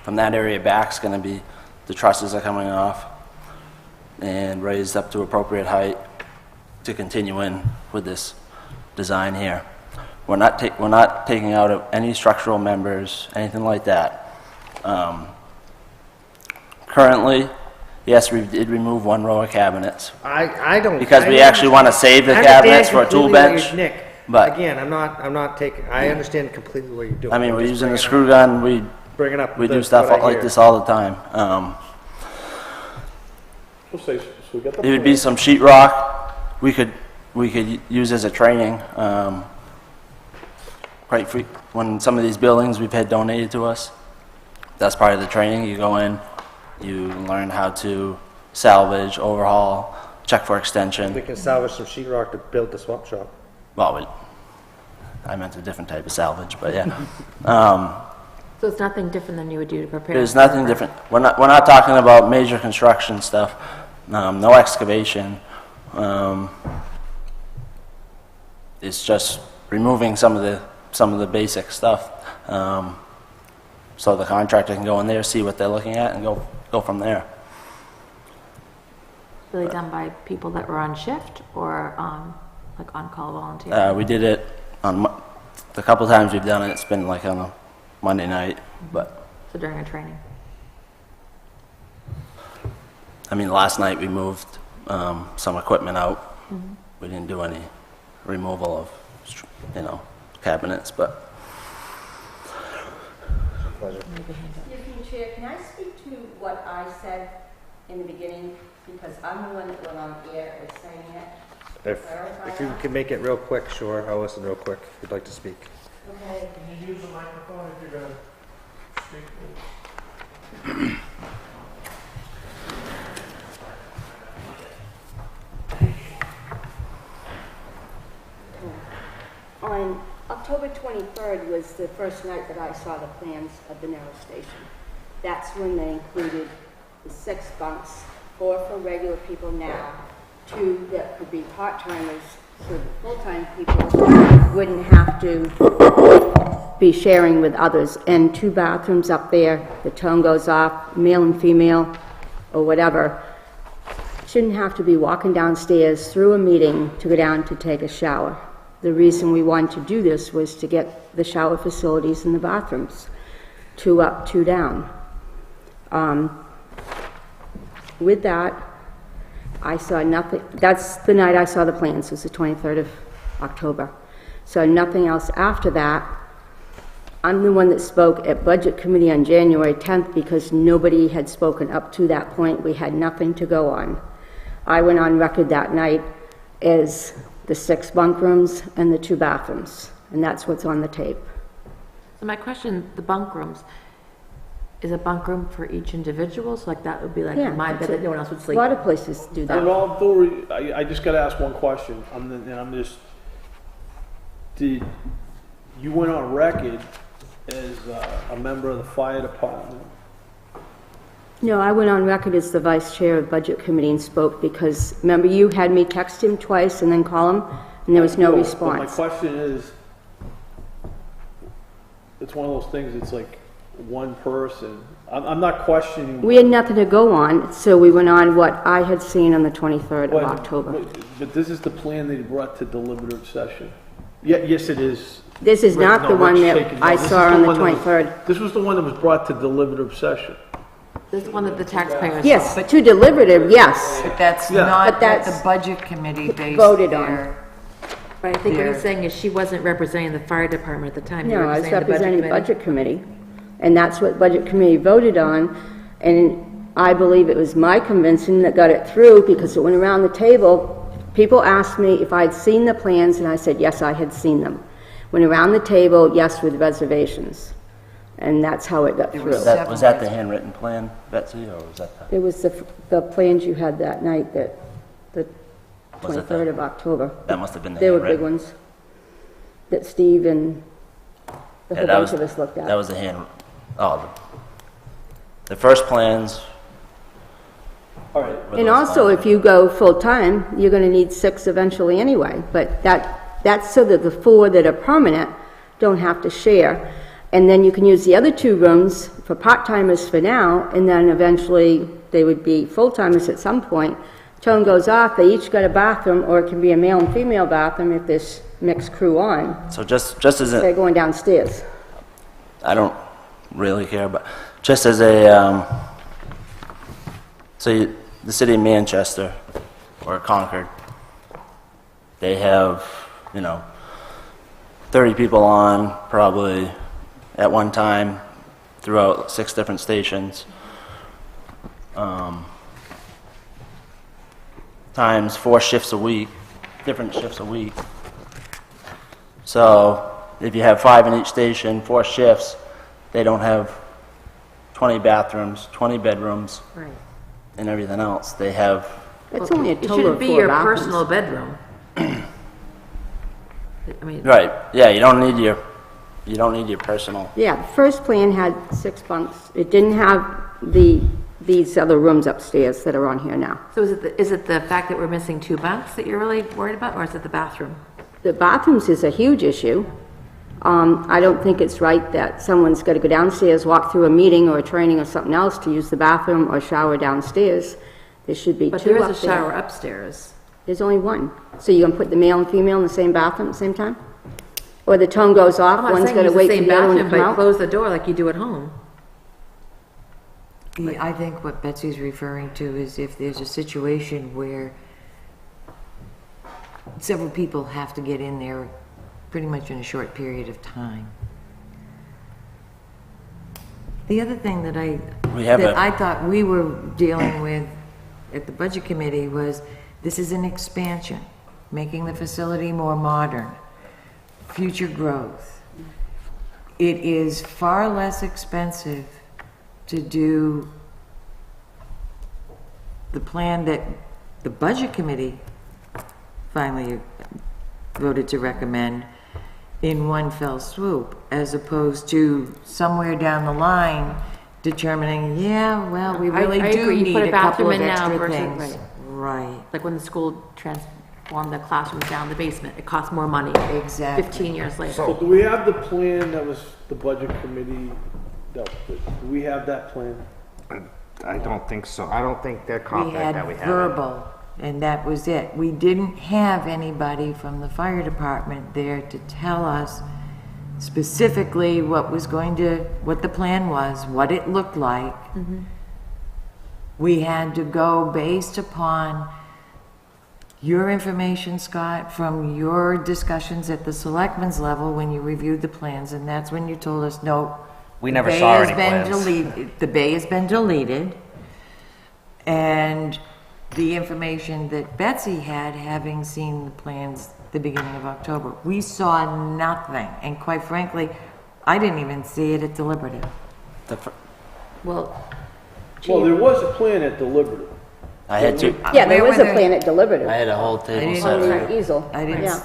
From that area back's gonna be, the trusses are coming off and raised up to appropriate height to continue in with this design here. We're not taking out any structural members, anything like that. Currently, yes, we did remove one row of cabinets. I don't. Because I we don't- actually want to save the I understand cabinets for a tool completely what bench. you're- Nick, but- again, I'm not taking, I understand completely what you're doing. I mean, I'm we're just using a bringing screw gun, we Bringing up. do the- stuff what I like hear. this all the time. We'll say, so we got the It would be some sheetrock we could use as a training. When some of these buildings we've had donated to us, that's part of the training. You go in, you learn how to salvage, overhaul, check for We extension. can salvage some sheetrock to build the swap shop. Well, I meant a different type of salvage, but yeah. So it's nothing different than you would do to prepare? There's nothing different. We're not talking about major construction stuff. No excavation. It's just removing some of the basic stuff. So the contractor can go in there, see what they're looking at, and go from there. Were they done by people that were on shift or like on-call volunteers? We did it on the couple times we've done it. It's been like on a Monday night, but So during a training? I mean, last night we moved some equipment out. We didn't do any removal of, cabinets, but Excuse me, Chair, can I speak to what I said in the beginning? Because I'm the one that went on the air with saying it. If you can make it real quick, sure, I'll listen real quick if you'd like to speak. Okay. Can you use the microphone if you're gonna speak? On October 23rd was the first night that I saw the plans of the narrow station. That's when they included the 6 bunks, 4 for regular people now, 2 that could be part-timers, so the full-time people wouldn't have to be sharing with others, and 2 bathrooms up there. The tone goes off, male and female, or whatever. Shouldn't have to be walking downstairs through a meeting to go down to take a shower. The reason we wanted to do this was to get the shower facilities in the bathrooms, 2 up, 2 down. With that, I saw nothing. That's the night I saw the plans, was the 23rd of October. So nothing else after that. I'm the one that spoke at Budget Committee on January 10th because nobody had spoken up to that point. We had nothing to go on. I went on record that night as the 6 bunk rooms and the 2 bathrooms, and that's what's on the tape. So my question, the bunk rooms, is a bunk room for each individual? So like that would be like Yeah, my bed that no one else would A sleep. lot of places do And that. all due, I just gotta ask one question, did, you went on record as a member of the fire department? No, I went on record as the vice chair of budget committee and spoke because, remember, you had me text him twice and then call him, and there was no But my response. question is, it's one of those things, it's like one person. I'm not questioning. We had nothing to go on, so we went on what I had seen on the 23rd of But- October. But this is the plan that he brought to deliberative session. Yeah, yes, it is. This is not the one that I saw on the 23rd. This was the one that was brought to deliberative session. This is one that the taxpayers. Yes, to deliberative, yes, But that's Yeah. not But what that's the budget committee based voted on. their- But I think what he's There. saying is she wasn't representing the fire department at the time. You No, were I was representing the representing the committee. budget committee, and that's what budget committee voted on, and I believe it was my convincing that got it through, because it went around the table. People asked me if I'd seen the plans, and I said, yes, I had seen them. Went around the table, yes, with reservations, and that's how it got There through. was Was that the handwritten plan, Betsy, or was that the? It was the plans you had that night, that, the Was it 23rd of October. That must have been the They were big handwritten. ones, that Steve and the Yeah, whole that bunch was- of us looked at. That was the the first plans. All right. were And those also, plans. if you go full-time, you're gonna need 6 eventually anyway, but that's so that the 4 that are permanent don't have to share. And then you can use the other 2 rooms for part-timers for now, and then eventually they would be full-timers at some point. Tone goes off, they each got a bathroom, or it can be a male and female bathroom if there's mixed crew on. So just as They're going downstairs. I don't really care, but just as a, the city of Manchester or Concord, they have, 30 people on probably at one time throughout 6 different stations. Times 4 shifts a week, different shifts a week. So if you have 5 in each station, 4 shifts, they don't have 20 bathrooms, 20 bedrooms, Right. and everything else. They have, It's only a It total shouldn't of be 4 your bathrooms. personal bedroom. I mean, right, yeah, you don't need your personal. Yeah, the first plan had 6 bunks. It didn't have these other rooms upstairs that are on here now. so is it the fact that we're missing 2 bunks that you're really worried about, or is it the bathroom? The bathrooms is a huge issue. I don't think it's right that someone's got to go downstairs, walk through a meeting or a training or something else to use the bathroom or shower downstairs. There should be 2 But there is up a shower there. upstairs. There's only 1. So you're going to put the male and female in the same bathroom at the same time? Or the tone goes off, I'm not one's saying got to use the wait for same the other one to bathroom, come but out? close the door like you do at home. I think what Betsy's referring to is if there's a situation where several people have to get in there pretty much in a short period of time. The other thing that I thought we were dealing with at the budget committee was this is an expansion, making the facility more modern, future growth. It is far less expensive to do the plan that the budget committee finally voted to recommend in one fell swoop, as opposed to somewhere down the line determining, yeah, well, we really I do agree. You need put a a couple bathroom of in now extra versus- things. right. Right, Like when the school transformed the classrooms down the basement, it cost more money. exactly. 15 years later. So do we have the plan that was the budget committee dealt with? Do we have that plan? I don't think so. I don't think they're We confident had that we have it. verbal, and that was it. We didn't have anybody from the fire department there to tell us specifically what the plan was, what it looked like. We had to go based upon your information, Scott, from your discussions at the selectmen's level when you reviewed the plans, and that's when you told us, no. We never the bay saw has any been plans. deleted- The bay has been deleted, and the information that Betsy had, having seen the plans the beginning of October, we saw nothing, and quite frankly, I didn't even see it at deliberative. The fir- Well, Well, there was a plan at deliberative. I had two, Yeah, there Where was were a they? plan at deliberative. I had a whole table didn't- set On up. an easel. I didn't, Yeah.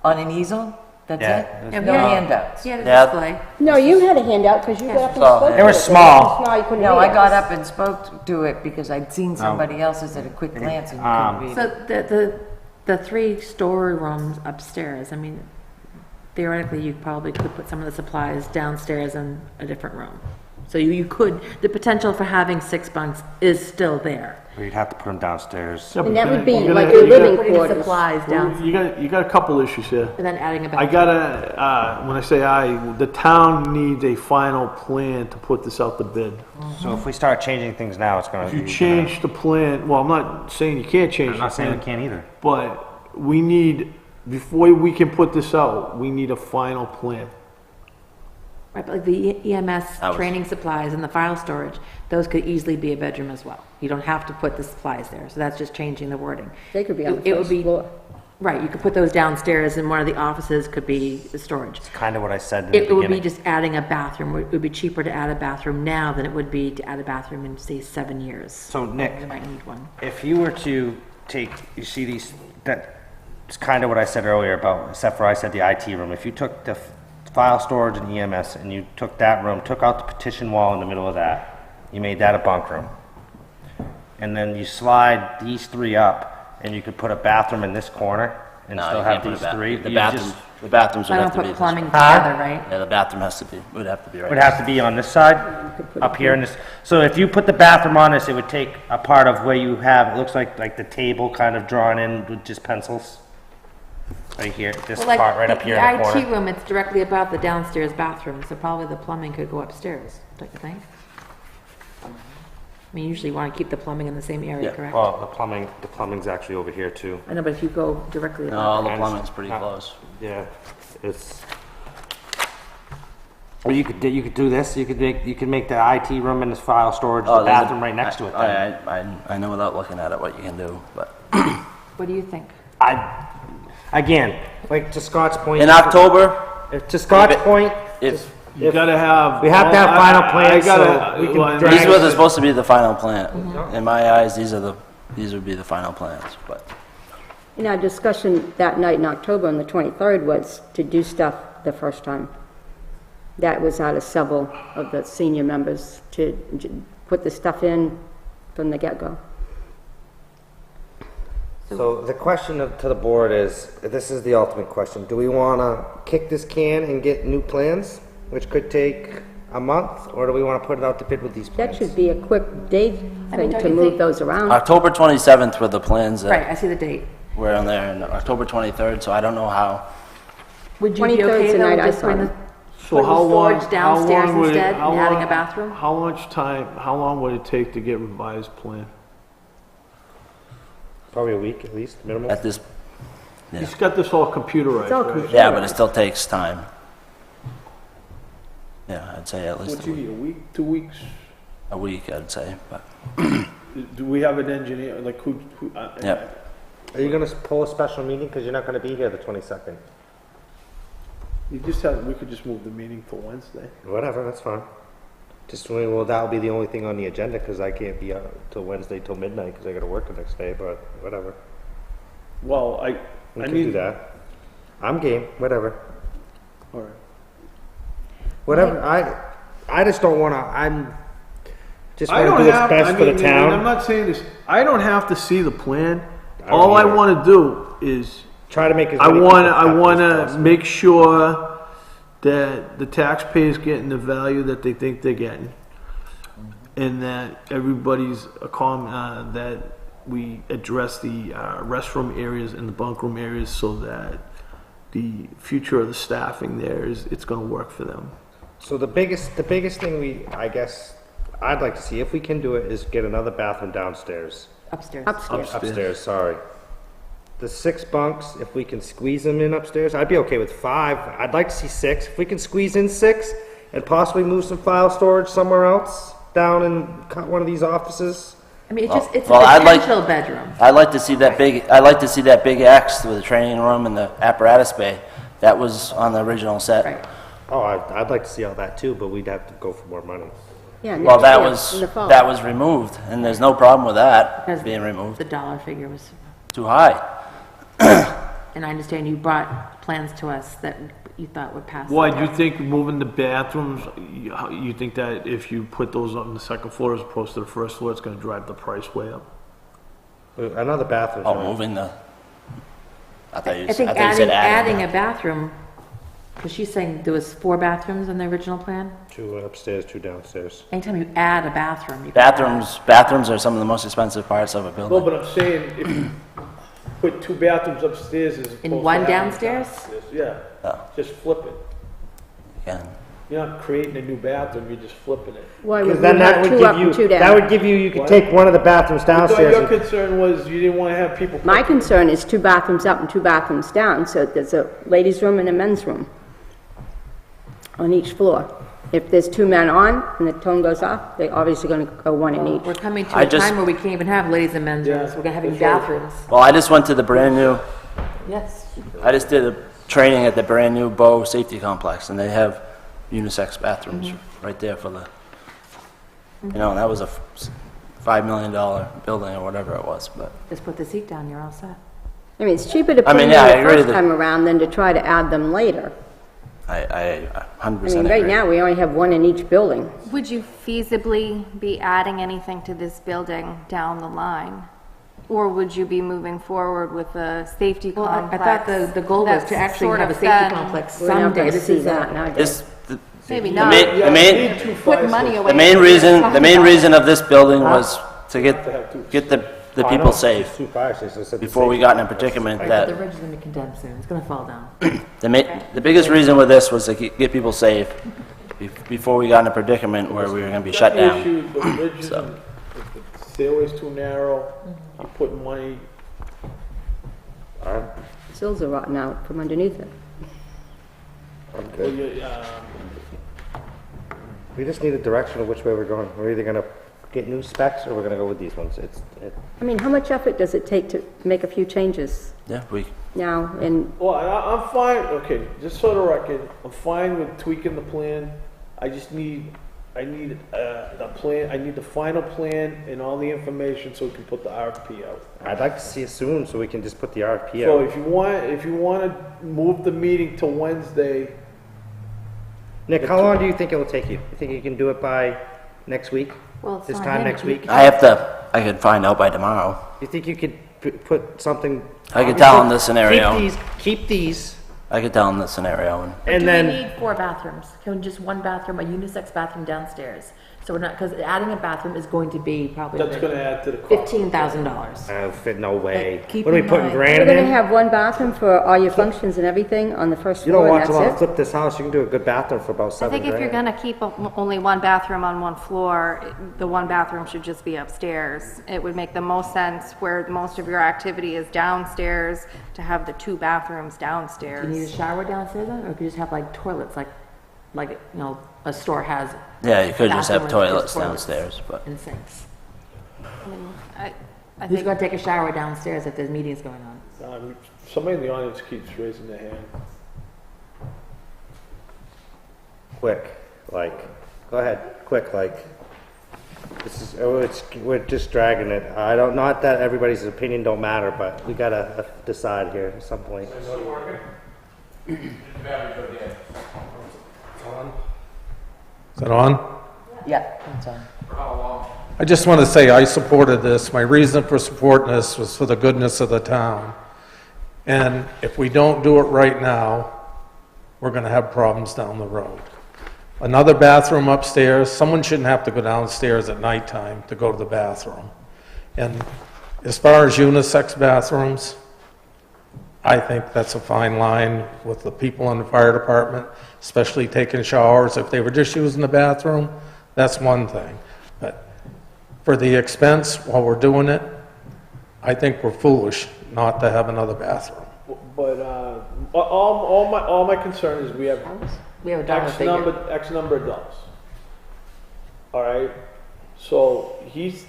on an easel? That's Yeah. it? No handouts? yeah, the Yeah. display. No, you had a handout because you got up and So- spoke to it. They were small. Small, you couldn't No, read I it. got up and spoke to it because I'd seen somebody else's at a quick glance and couldn't read it. So the 3 storerooms upstairs, I mean, theoretically, you probably could put some of the supplies downstairs in a different room. So you could, the potential for having 6 bunks is still there. Or you'd have to put them downstairs. Yeah, but And that then would be you like gotta- your you gotta- living Putting quarters. supplies down, You got a couple issues here. and then adding a I bathroom. gotta, when I say the town needs a final plan to put this out to bid. So if we start changing things now, it's gonna If you be. change the plan, well, I'm not saying you can't change I'm the not saying we plan, can't either. but we need, before we can put this out, we need a final plan. Right, but like the EMS I was- training supplies and the file storage, those could easily be a bedroom as well. You don't have to put the supplies there, so that's just changing the wording. They could be on the It would first be- floor. Right, you could put those downstairs, and one of the offices could be the storage. Kind of what I said in the It would be beginning. just adding a bathroom. It would be cheaper to add a bathroom now than it would be to add a bathroom in, say, 7 years. So Nick, You might need one. if you were to take, you see these, that's kind of what I said earlier about, except for I said the IT room. If you took the file storage and EMS and you took that room, took out the petition wall in the middle of that, you made that a bunk room. And then you slide these 3 up and you could put a bathroom in this corner and No, still you have can't put a these bathroom. 3. The You bathrooms, just- the bathrooms would I have don't to be put this plumbing way. together, right? Yeah, the bathroom would have to be right. Would have to be on this side, up here in this, so if you put the bathroom on this, it would take a part of where you have, it looks like the table kind of drawn in with just pencils. Right here, this Well, like, part right up here in the IT corner. room, it's directly above the downstairs bathroom, so probably the plumbing could go upstairs, don't you think? I mean, usually you want to keep the plumbing in the same area, Yeah. correct? Well, the plumbing's actually over here too. I know, but if you go directly No, above, all the And- plumbing's pretty close. Yeah, it's. Or you could do this. You could make the IT room and this file storage, the Oh, there's a- bathroom right next to it. Then. I know without looking at it what you can do, but. what do you think? Again, like to Scott's point. In October, To Scott's point, if, You gotta have. we have to have final I plans, gotta- so we can well, drag- these were supposed to be the final plan. In my eyes, these would be the final plans, but. In our discussion that night in October on the 23rd was to do stuff the first time. That was out of several of the senior members to put the stuff in from the get-go. So the question to the board is, this is the ultimate question, do we want to kick this can and get new plans, which could take a month, or do we want to put it out to bid with these That plans? should be a quick date I mean, thing don't to you move think- those around. October 27th were the plans Right, that I see the date. were on there, and October 23rd, so I don't know how. Would you be 23rd 's okay the though, night I just saw putting the, them. So putting how the long? storage downstairs would it- instead how and adding a long- bathroom? How long would it take to get revised plan? Probably a week at least, minimum. At this, yeah, He's got this all computerized, It's all right? yeah, but it still takes time. Yeah, I'd say at least What, you need, a week, 2 weeks? a week, I'd say, but, Do we have an engineer, like who? Yep. Are you going to pull a special meeting, because you're not going to be here the 22nd? We could just move the meeting to Wednesday. Whatever, that's fine. Just, well, that'll be the only thing on the agenda, because I can't be out till Wednesday till midnight, because I got to work the next day, but whatever. Well, We I can do need, that. I'm game, whatever. all right. Whatever, I just don't want to, just I want don't to do what's have, best I for the mean, and I'm town. not saying this, I don't have to see the plan. I don't All I either. wanna do is, Try to make as I many people wanna happy as possible. make sure that the taxpayers getting the value that they think they're getting. And that everybody's that we address the restroom areas and the bunk room areas so that the future of the staffing there it's gonna work for them. So the biggest thing I guess, I'd like to see, if we can do it, is get another bathroom downstairs. Upstairs. Upstairs. Upstairs, sorry. The 6 bunks, if we can squeeze them in upstairs, I'd be okay with 5. I'd like to see 6. If we can squeeze in 6 and possibly move some file storage somewhere else, down and cut one of these offices. I mean, it's Well, a I'd like- potential bedroom. I'd like to see that big X with the training room and the apparatus bay. That was on the original set. Right. Oh, I'd like to see all that too, but we'd have to go for more money. Yeah, Well, next year, in the fall. that was removed, and there's no problem with that Because being removed. The dollar figure was, Too high. and I understand you brought plans to us that you thought would pass. Why, do you think moving the bathrooms, you think that if you put those on the second floor as opposed to the first floor, it's gonna drive the price way up? I know the bathrooms Oh, are. moving the, I thought you I think said adding a bathroom, because she's saying there was 4 bathrooms in the original plan. 2 upstairs, 2 downstairs. Anytime you add a bathroom, you can add- Bathrooms are some of the most expensive parts of a No, building. but I'm saying, if you put 2 bathrooms upstairs as opposed to In one having downstairs? Yeah, Oh. just flip it. Again. You're not creating a new bathroom, you're just flipping it. Why Because would then we that have would 2 give up and 2 you, down? that would give you, you could What? take one of the bathrooms I thought downstairs. your concern was you didn't wanna have people. My concern is 2 bathrooms up and 2 bathrooms down, so there's a ladies' room and a men's room on each floor. If there's 2 men on and the tone goes off, they're obviously gonna go one in each. We're coming to I a just- time where we can't even have ladies and men's Yeah, rooms. We're gonna have that's right. bathrooms. Well, I just went to the brand new, Yes. I just did a training at the brand new Bow Safety Complex, and they have unisex bathrooms right there for the, you know, and that was a $5 million building or whatever it was, but. Just put the seat down, you're all set. I mean, it's cheaper to I put mean, them yeah, I in the agree first that- time around than to try to add them later. I I 100% mean, agree. right now, we only have 1 in each building. Would you feasibly be adding anything to this building down the line? Or would you be moving forward with a safety Well, I complex? thought the goal was that's to actually sort have a of safety been- complex We're not someday. gonna This see is that a, nowadays. This, the, Maybe the not. main, the Yeah, you main, need 2 Put fire money stations. away. the main reason, the main reason of this building was to get the I people know, safe. 2 fire stations. I said the Before we safety. got in a predicament the that, ridge is gonna be condemned soon, it's gonna fall down. the biggest reason with this was to get people safe before we got in a predicament where we were gonna be shut The down. issue, the ridges, So. and if the stairway's too narrow, you put money, Sills are rotting out from underneath it. well, you, We just need a direction of which way we're going. We're either gonna get new specs or we're gonna go with these ones. I mean, how much effort does it take to make a few changes Yeah, we, now? And well, I'm fine, okay, just for the record, I'm fine with tweaking the plan. I just need, the plan, I need the final plan and all the information so we can put the RFP out. I'd like to see it soon so we can just put the RFP So out. if you wanna move the meeting to Wednesday, Nick, how long do you think it will take you? You think you can do it by next week? Well, it's This not time him. next week? I could find out by tomorrow. You think you could put something? I could tell him the scenario. Keep these, I could tell him the scenario and. and Do then. we need 4 bathrooms? Can we just 1 bathroom, a unisex bathroom downstairs? So we're not, because adding a bathroom is going to be probably that's gonna add to the cost. $15,000. No way. Keep What are we in putting, mind- you're grand gonna in? have 1 bathroom for all your functions and everything on the first You don't floor, want and to that's it? flip this house, you can do a good bathroom for about I 7 think if you're grand. gonna keep only 1 bathroom on 1 floor, the 1 bathroom should just be upstairs. It would make the most sense where most of your activity is downstairs to have the 2 bathrooms Do you need a downstairs. shower downstairs then, or could you just have like toilets, like, you know, a store has Yeah, you could just have Bathroom with toilets toilets. downstairs, but. and sinks? I Who's think, gonna take a shower downstairs if there's meetings going on? Somebody in the audience keeps raising their hand. Quick, like, go ahead, quick, like, this is, we're just dragging it. Not that everybody's opinion don't matter, but we gotta decide here at some point. Is that on? Yeah, that's on. I just want to say I supported this. My reason for supporting this was for the goodness of the town. And if we don't do it right now, we're going to have problems down the road. Another bathroom upstairs, someone shouldn't have to go downstairs at nighttime to go to the bathroom. And as far as unisex bathrooms, I think that's a fine line with the people in the fire department, especially taking showers. If they were just using the bathroom, that's one thing. But for the expense while we're doing it, I think we're foolish not to have another bathroom. But, all my concern is we have We have a dollar figure. X number of adults. All right, so he's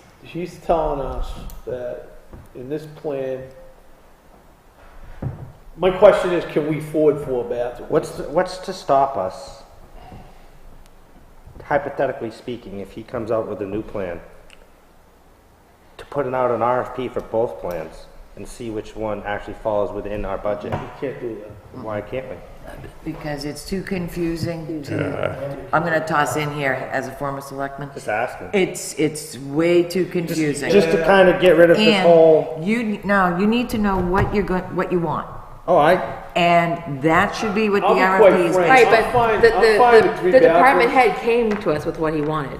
telling us that in this plan, my question is, can we afford 4 bathrooms? What's to stop us? hypothetically speaking, if he comes out with a new plan, to put it out an RFP for both plans and see which one actually falls within our budget. You can't do that. Why can't we? Because it's too confusing to, I'm gonna toss in here as a former selectman. Just asking. It's way too confusing. Just to kind of get rid of this And whole, you need to know what what you want. And that should be what the I'll be quite RFP is. frank. Right, I'm but fine- the, I'm fine with the, three the department bathrooms. head came to us with what he wanted.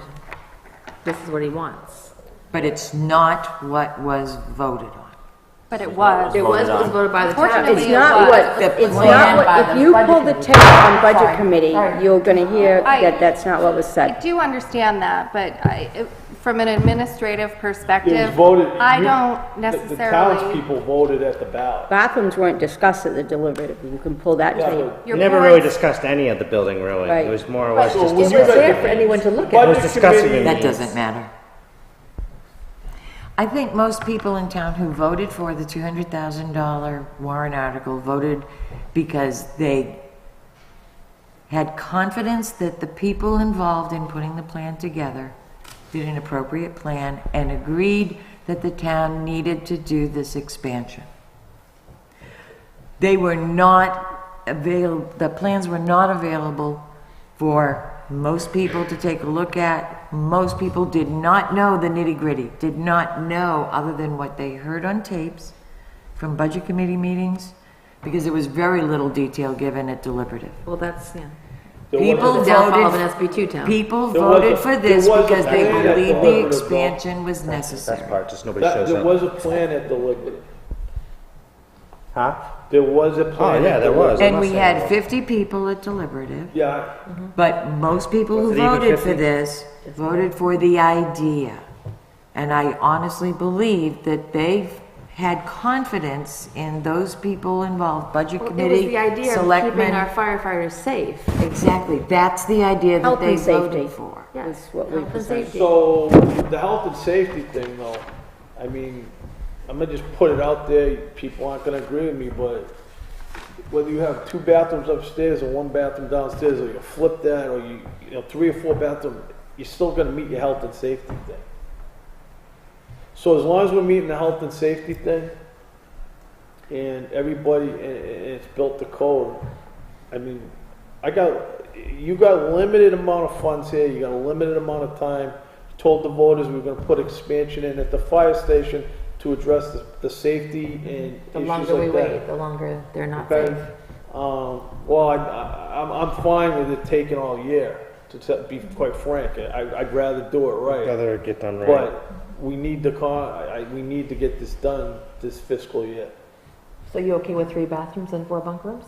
This is what he wants. But it's not what was voted on. But it was. It was what was voted by the town. Unfortunately, It's not what, The it's plan not by what, if the you budget pull the committee. tape on budget Sorry. committee, Sorry. you're gonna hear I- that that's not what was I said. do understand that, but from an administrative It was perspective, voted. I you- don't The necessarily. townspeople voted at the ballot. Bathrooms weren't discussed at the deliberative, you can pull that Yeah, tape. but- we Your never really points- discussed any of the building, really. Right. It was more or less So just when It you was guys- there for anyone to look at. It was Budget discussing committee- it. That doesn't matter. I think most people in town who voted for the $200,000 warrant article voted because they had confidence that the people involved in putting the plan together did an appropriate plan and agreed that the town needed to do this expansion. They were not the plans were not available for most people to take a look at. Most people did not know the nitty-gritty, did not know other than what they heard on tapes from budget committee meetings, because there was very little detail given at deliberative. Well, that's, yeah. There People was- The downfall of an voted, SB2 town. people There was voted a- for this there was a because they plan at believed the deliberative, though. expansion was That's necessary. part, just nobody shows There up. was a plan at deliberative. Huh? There was a plan. Oh, yeah, at there was. deliberative. And we had 50 people at deliberative. Yeah, But most people who Was it even voted for 50? this voted for the idea. And I honestly believe that they had confidence in those people involved, budget Well, it was committee, the idea of keeping selectmen. our firefighters safe. Exactly, that's the idea that Health they and safety. voted for. That's Yes, what we health and presented. safety. so the health and safety thing though, I mean, I'm gonna just put it out there, people aren't gonna agree with me, but whether you have 2 bathrooms upstairs or 1 bathroom downstairs, or you flip that, or you know, 3 or 4 bathrooms, you're still gonna meet your health and safety thing. So as long as we're meeting the health and safety thing, and everybody, and it's built to code, I mean, you got limited amount of funds here, you got a limited amount of time. Told the voters we were gonna put expansion in at the fire station to address the safety and The issues longer we like that. wait, the longer they're not Okay. safe. Well, I'm fine with it taking all year, to be quite frank. I'd rather do it right. Rather get done right. But we need we need to get this done this fiscal year. So you okay with 3 bathrooms and 4 bunk rooms?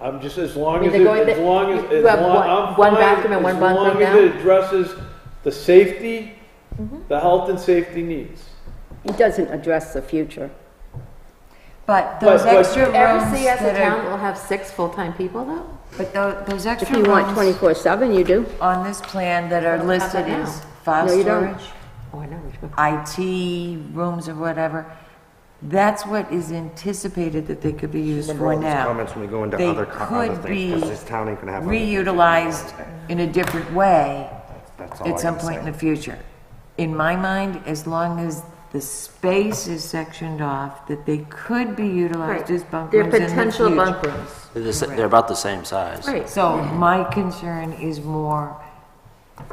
I'm just, as long I mean, as, they're going as to- long as, you have I'm one fine, bathroom and one bunk room as long now? as it addresses the safety, Mm-hmm. the health and safety needs. It doesn't address the future. But those But- extra Did you ever rooms see us a that town are, that will have 6 full-time people though? but those If extra you want rooms 24/7, you do. on this plan that are We don't have listed that as now. file No, you don't. storage, Oh, I know. IT rooms or whatever, that's what is anticipated that they could be used Remember for all these now. comments when we go into They other could things, be because this town ain't gonna have. reutilized in a different way That's all I at some can point in say. the future. In my mind, as long as the space is sectioned off, that they could be utilized as bunk They're rooms in the potential future. bunk rooms. They're about the same size. Right. So my concern is more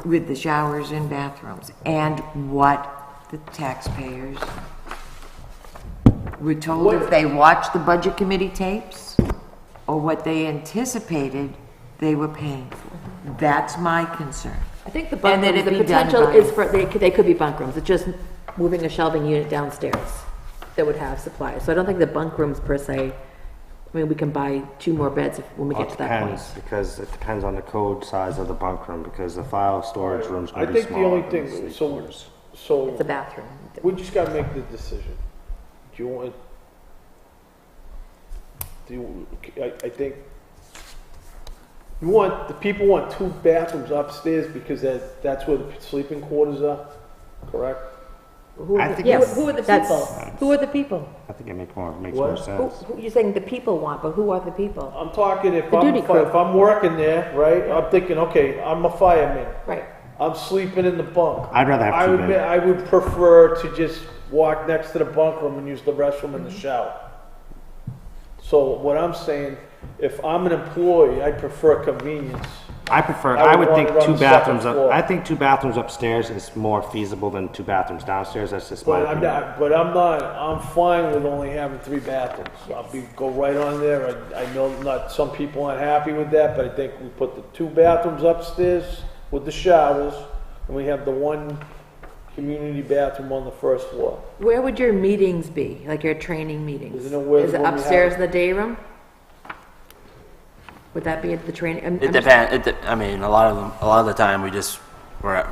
with the showers and bathrooms and what the taxpayers were told if they watched the budget committee tapes or what they anticipated they were paying for. That's my concern. I think the bunk And that rooms, it the be done potential by- is for, they could be bunk rooms. It's just moving a shelving unit downstairs that would have supplies. So I don't think the bunk rooms per se, I mean, we can buy 2 more beds when we Well, get it to that point. depends, because it depends on the code size of the bunk room, because the file storage room's I gonna be think the smaller only than thing, the sleep so, quarters. so It's a bathroom. we just gotta make the decision. Do you want, I think, the people want 2 bathrooms upstairs because that's where the sleeping quarters are, correct? Who I are the, think yeah, it's- who are the that's- people? Who are the people? I think it makes more What? sense. You're saying the people want, but who are the people? I'm talking if The duty crew. if I'm working there, right, I'm thinking, okay, I'm a fireman. Right. I'm sleeping in the bunk. I'd rather have two men. I would prefer to just walk next to the bunk room and use the restroom and the shower. So what I'm saying, if I'm an employee, I prefer convenience. I would think want it on two the second bathrooms floor. I think two bathrooms upstairs is more feasible than two bathrooms downstairs. That's just my opinion. I'm fine with only having 3 bathrooms. Go right on there. I know not, some people aren't happy with that, but I think we put the 2 bathrooms upstairs with the showers, and we have the 1 community bathroom on the first floor. Where would your meetings be, like your training meetings? Isn't it where- Is it when we upstairs have- in the day room? Would that be at the training? It depends. I mean, a lot of the time we're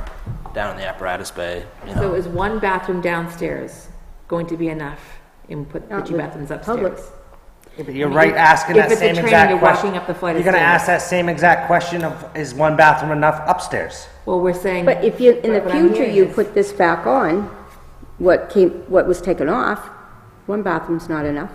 down in the apparatus bay. You know. So is one bathroom downstairs going to be enough and put the Not 2 with bathrooms public. upstairs? Yeah, but you're right asking If that it's a same training, exact you're question. walking up the flight of You're gonna stairs. ask that same exact question of, is one bathroom enough upstairs? Well, we're saying. But if you, in the What I'm future, hearing you is- put this back on, what was taken off, 1 bathroom's not enough.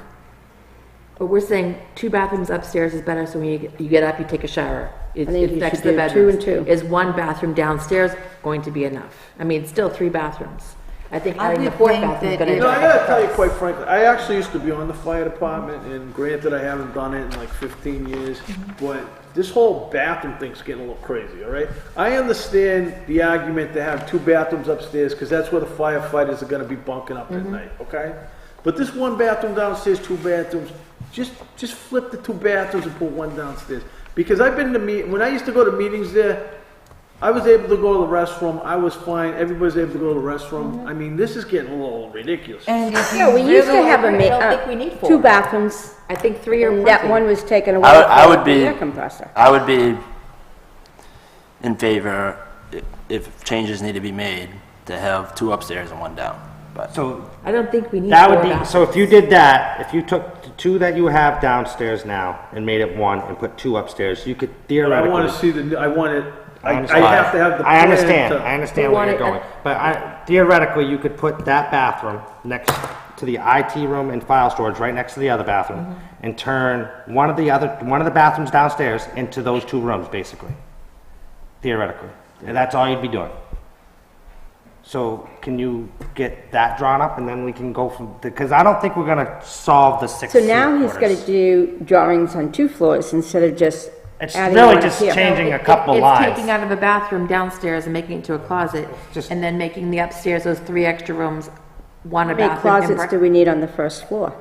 But we're saying 2 bathrooms upstairs is better, so when you get up, you take a shower. It's I think it's you next should to the do 2 and bedrooms. 2. Is 1 bathroom downstairs going to be enough? I mean, it's still 3 bathrooms. I think I adding the would 4th think bathroom is that gonna. You know, I gotta tell you quite frankly, I actually used to be on the fire department, and granted, I haven't done it in like 15 years, but this whole bathroom thing's getting a little crazy, all right? I understand the argument to have 2 bathrooms upstairs, because that's where the firefighters are gonna be bunking up at night, okay? But this 1 bathroom downstairs, 2 bathrooms, just flip the 2 bathrooms and put 1 downstairs. Because I've been to when I used to go to meetings there, I was able to go to the restroom. I was fine. Everybody's able to go to the restroom. I mean, this is getting a little ridiculous. And if you No, we used to really- have I don't think we need 4. 2 bathrooms, I think 3 are and that plenty. one was taken away I would for be- the air compressor. I would be in favor, if changes need to be made, to have 2 upstairs and 1 down. But So I don't think we need that 4 would be, bathrooms. so if you did that, if you took the 2 that you have downstairs now and made it 1 and put 2 upstairs, you could But I theoretically. want to see I want it, I understand. have to have the plan I understand, to- I understand We where you're want going. But theoretically, you could put that bathroom next to the IT room and file storage, right next to the other bathroom, Mm-hmm. and turn one of the bathrooms downstairs into those 2 rooms, basically. Theoretically. And that's all you'd be doing. So can you get that drawn up, and then we can go from, because I don't think we're gonna solve the 6 So now he's quarters. gonna do drawings on 2 floors instead of just It's adding really one just here. changing a It- couple It's lines. taking out of a bathroom downstairs and making it into a closet, Just- and then making the upstairs, those 3 extra rooms, 1 How a many bathroom. and closets do we need on the first floor?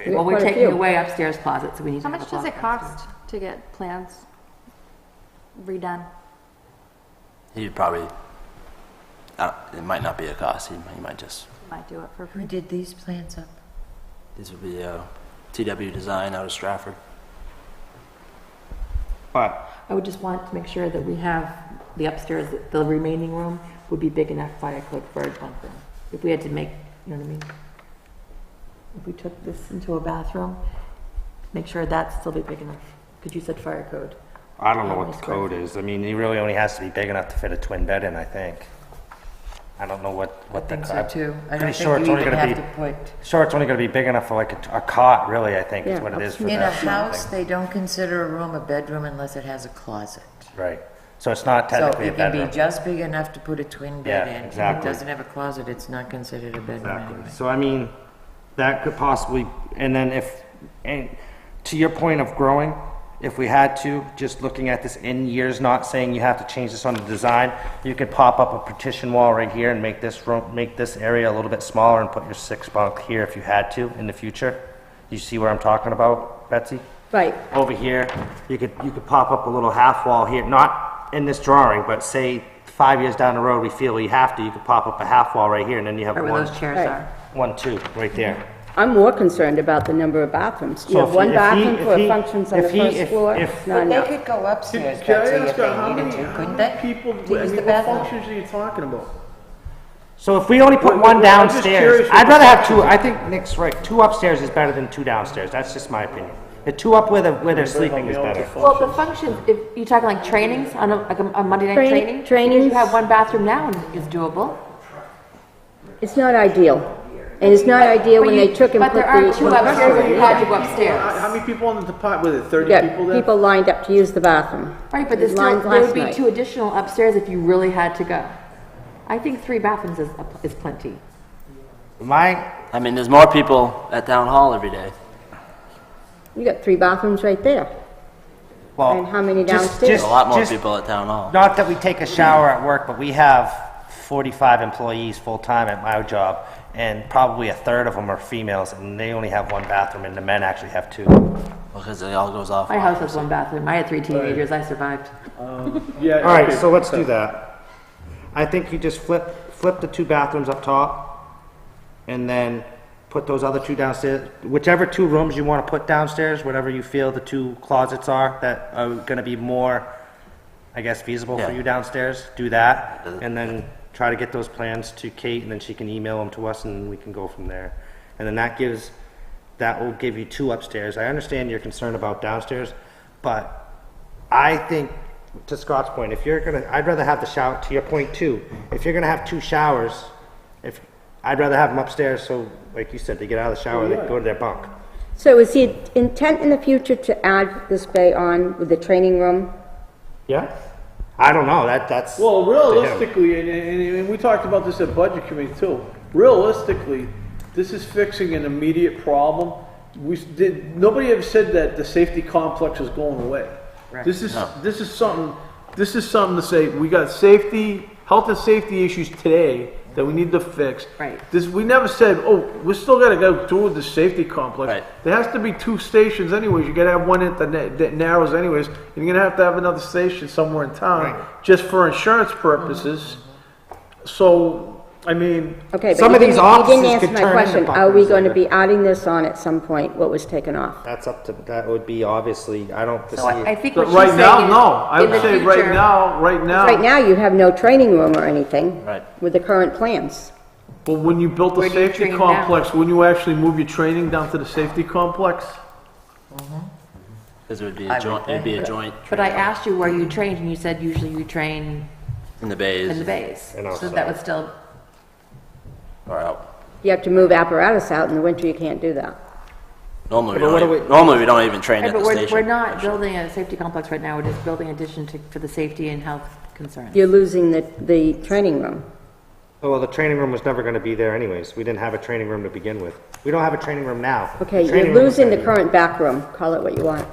Well, we're Quite a taking few. away upstairs closets, so we need to How have a much does it closet cost to get plans redone? he'd probably, it might not be a cost. He might just, Might do it for Who free. did these plans up? this would be TW Design out of Stratford. But I would just want to make sure that we have the upstairs, the remaining room would be big enough fire code for a bunk room. If we had to make, you know what I mean? If we took this into a bathroom, make sure that'd still be big enough, because you said fire code. I don't know How what many the square code feet? is. I mean, he really only has to be big enough to fit a twin bed in, I think. I don't know what I the. think so too. I pretty don't sure think it's you only even gonna have be- to put, Sure, it's only gonna be big enough for like a cot, really, I think, is Yeah, what it is for in a that sort of house, thing. they don't consider a room a bedroom unless it has a closet. Right. So it's not So technically a it can be bedroom. just big enough to put a twin bed Yeah, in. If exactly. it doesn't have a closet, it's not considered a bedroom Exactly. anyway. So I mean, that could possibly, and then and to your point of growing, if we had to, just looking at this in years, not saying you have to change this on the design, you could pop up a partition wall right here and make this room, make this area a little bit smaller and put your 6 bunk here if you had to in the future. You see where I'm talking about, Betsy? Right, Over here, you could pop up a little half wall here, not in this drawing, but say 5 years down the road, we feel we have to, you could pop up a half wall right here, and then you have Right where those chairs Right. are. 1, 2, right there. I'm more concerned about the number of bathrooms. You So have if one he- if bathroom he- for if he- functions on the if he- first if- floor, if- it's not But they enough. could go upstairs, Can I Betsy, ask if they how needed many, to, how couldn't many they? people, To I use mean, the what bathroom? functions are you talking about? So if we only put Wait, one wait, I'm just downstairs, curious what I'd the rather have functions 2, I think Nick's right, 2 upstairs is better than 2 downstairs, that's just my opinion. The 2 up where they're sleeping is better. Well, the functions, if you're talking like trainings, on a Monday night Training- training, trainings. you have 1 bathroom now and is doable. It's not ideal. And it's not ideal when they took and But put there are the... two upstairs and you had to go upstairs. How many people in the department, was it 30 You people got there? people lined up to use the bathroom. Right, but there's still, Lines there last would be night. 2 additional upstairs if you really had to go. I think 3 bathrooms is plenty. I mean, there's more people at town hall every day. You got 3 bathrooms right there. Well, And how many just- downstairs? There's a lot more Just- people at town hall. Not that we take a shower at work, but we have 45 employees full-time at my job, and probably a third of them are females, and they only have 1 bathroom, and the men actually have 2. Because it all goes off. My house has 1 bathroom. I had 3 teenagers. I survived. Yeah. All right, okay. so let's do that. I think you just flip the 2 bathrooms up top, and then put those other 2 downstairs, whichever 2 rooms you want to put downstairs, whatever you feel the 2 closets are that are going to be more, I guess, feasible for Yeah. you downstairs, do that, and then try to get those plans to Kate, and then she can email them to us, and we can go from there. And then that will give you 2 upstairs. I understand your concern about downstairs, but I think, to Scott's point, I'd rather have the shower, to your point too, if you're gonna have 2 showers, I'd rather have them upstairs, so, like you said, they get out of the shower, they go to their bunk. So is the intent in the future to add this bay on with the training room? Yeah? I don't know, that's. Well, to him. realistically, and we talked about this at Budget Committee too, realistically, this is fixing an immediate problem. Nobody ever said that the safety complex is going away. Right. This is something to say, we got health and safety issues today that we need to fix. Right. We never said, oh, we still gotta go through with the safety complex. Right. There has to be 2 stations anyways, you gotta have one at that narrows anyways, and you're gonna have to have another station somewhere in town, just for insurance purposes. So, I mean, Okay, but Some you of these didn't offices answer could my turn into question. Are we bunkers going to later. be adding this on at some point, what was taken off? That would be obviously, I don't So I foresee. think but what she's right saying now, is, no, I in would the say future- right now. Right now, you have no training room or anything. Right. With the current plans. But when you built the Where do you safety train now? complex, wouldn't you actually move your training down to the safety complex? Because it would be a joint. But I training asked you where you trained, and you said usually you train in the bays. in the bays. And So outside. that would still, Or out. You have to move apparatus out. In the winter, you can't do that. Normally, But what do normally we don't even train right, at but the we're station. not building a safety complex right now. We're just building addition for the safety and health concerns. You're losing the training room. Oh, well, the training room was never gonna be there anyways. We didn't have a training room to begin with. We don't have a training room now. Okay, The training you're room was losing the gonna be- current back room. Call it what you want.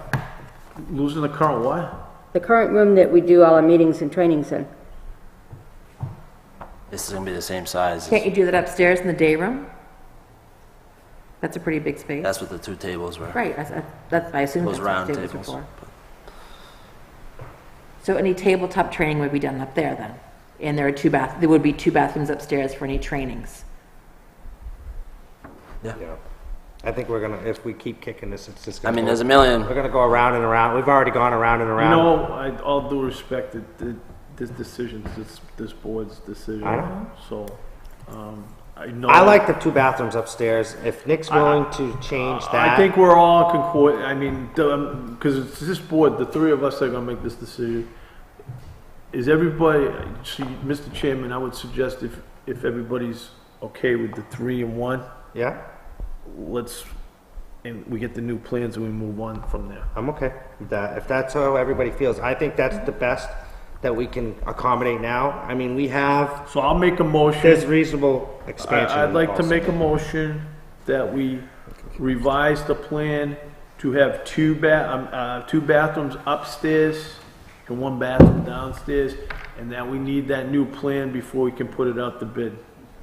Losing the current what? The current room that we do all our meetings and trainings in. This is gonna be the same size. Can't you do that upstairs in the day room? That's a pretty big space. That's what the 2 tables were. Right, I assume Those that's what round the tables were tables. for. So any tabletop training would be done up there then? And there would be 2 bathrooms upstairs for any trainings. Yeah. Yeah. I think if we keep kicking this, it's just I gonna mean, go- there's a million. We're gonna go around and around. We've already gone around and around. All due respect, this decision, this board's decision. I know. So, I know. I like the 2 bathrooms upstairs. If Nick's willing to change that. I think we're all concord, I mean, because it's this board, the 3 of us that are gonna make this decision. Is everybody, Mr. Chairman, I would suggest if everybody's okay with the 3 and 1, Yeah, and we get the new plans and we move on from there. I'm okay with that. If that's how everybody feels, I think that's the best that we can accommodate now. I mean, we have, So I'll make a motion. there's reasonable expansion. I'd like to also. make a motion that we revise the plan to have 2 bathrooms upstairs and 1 bathroom downstairs, and that we need that new plan before we can put it out to bid.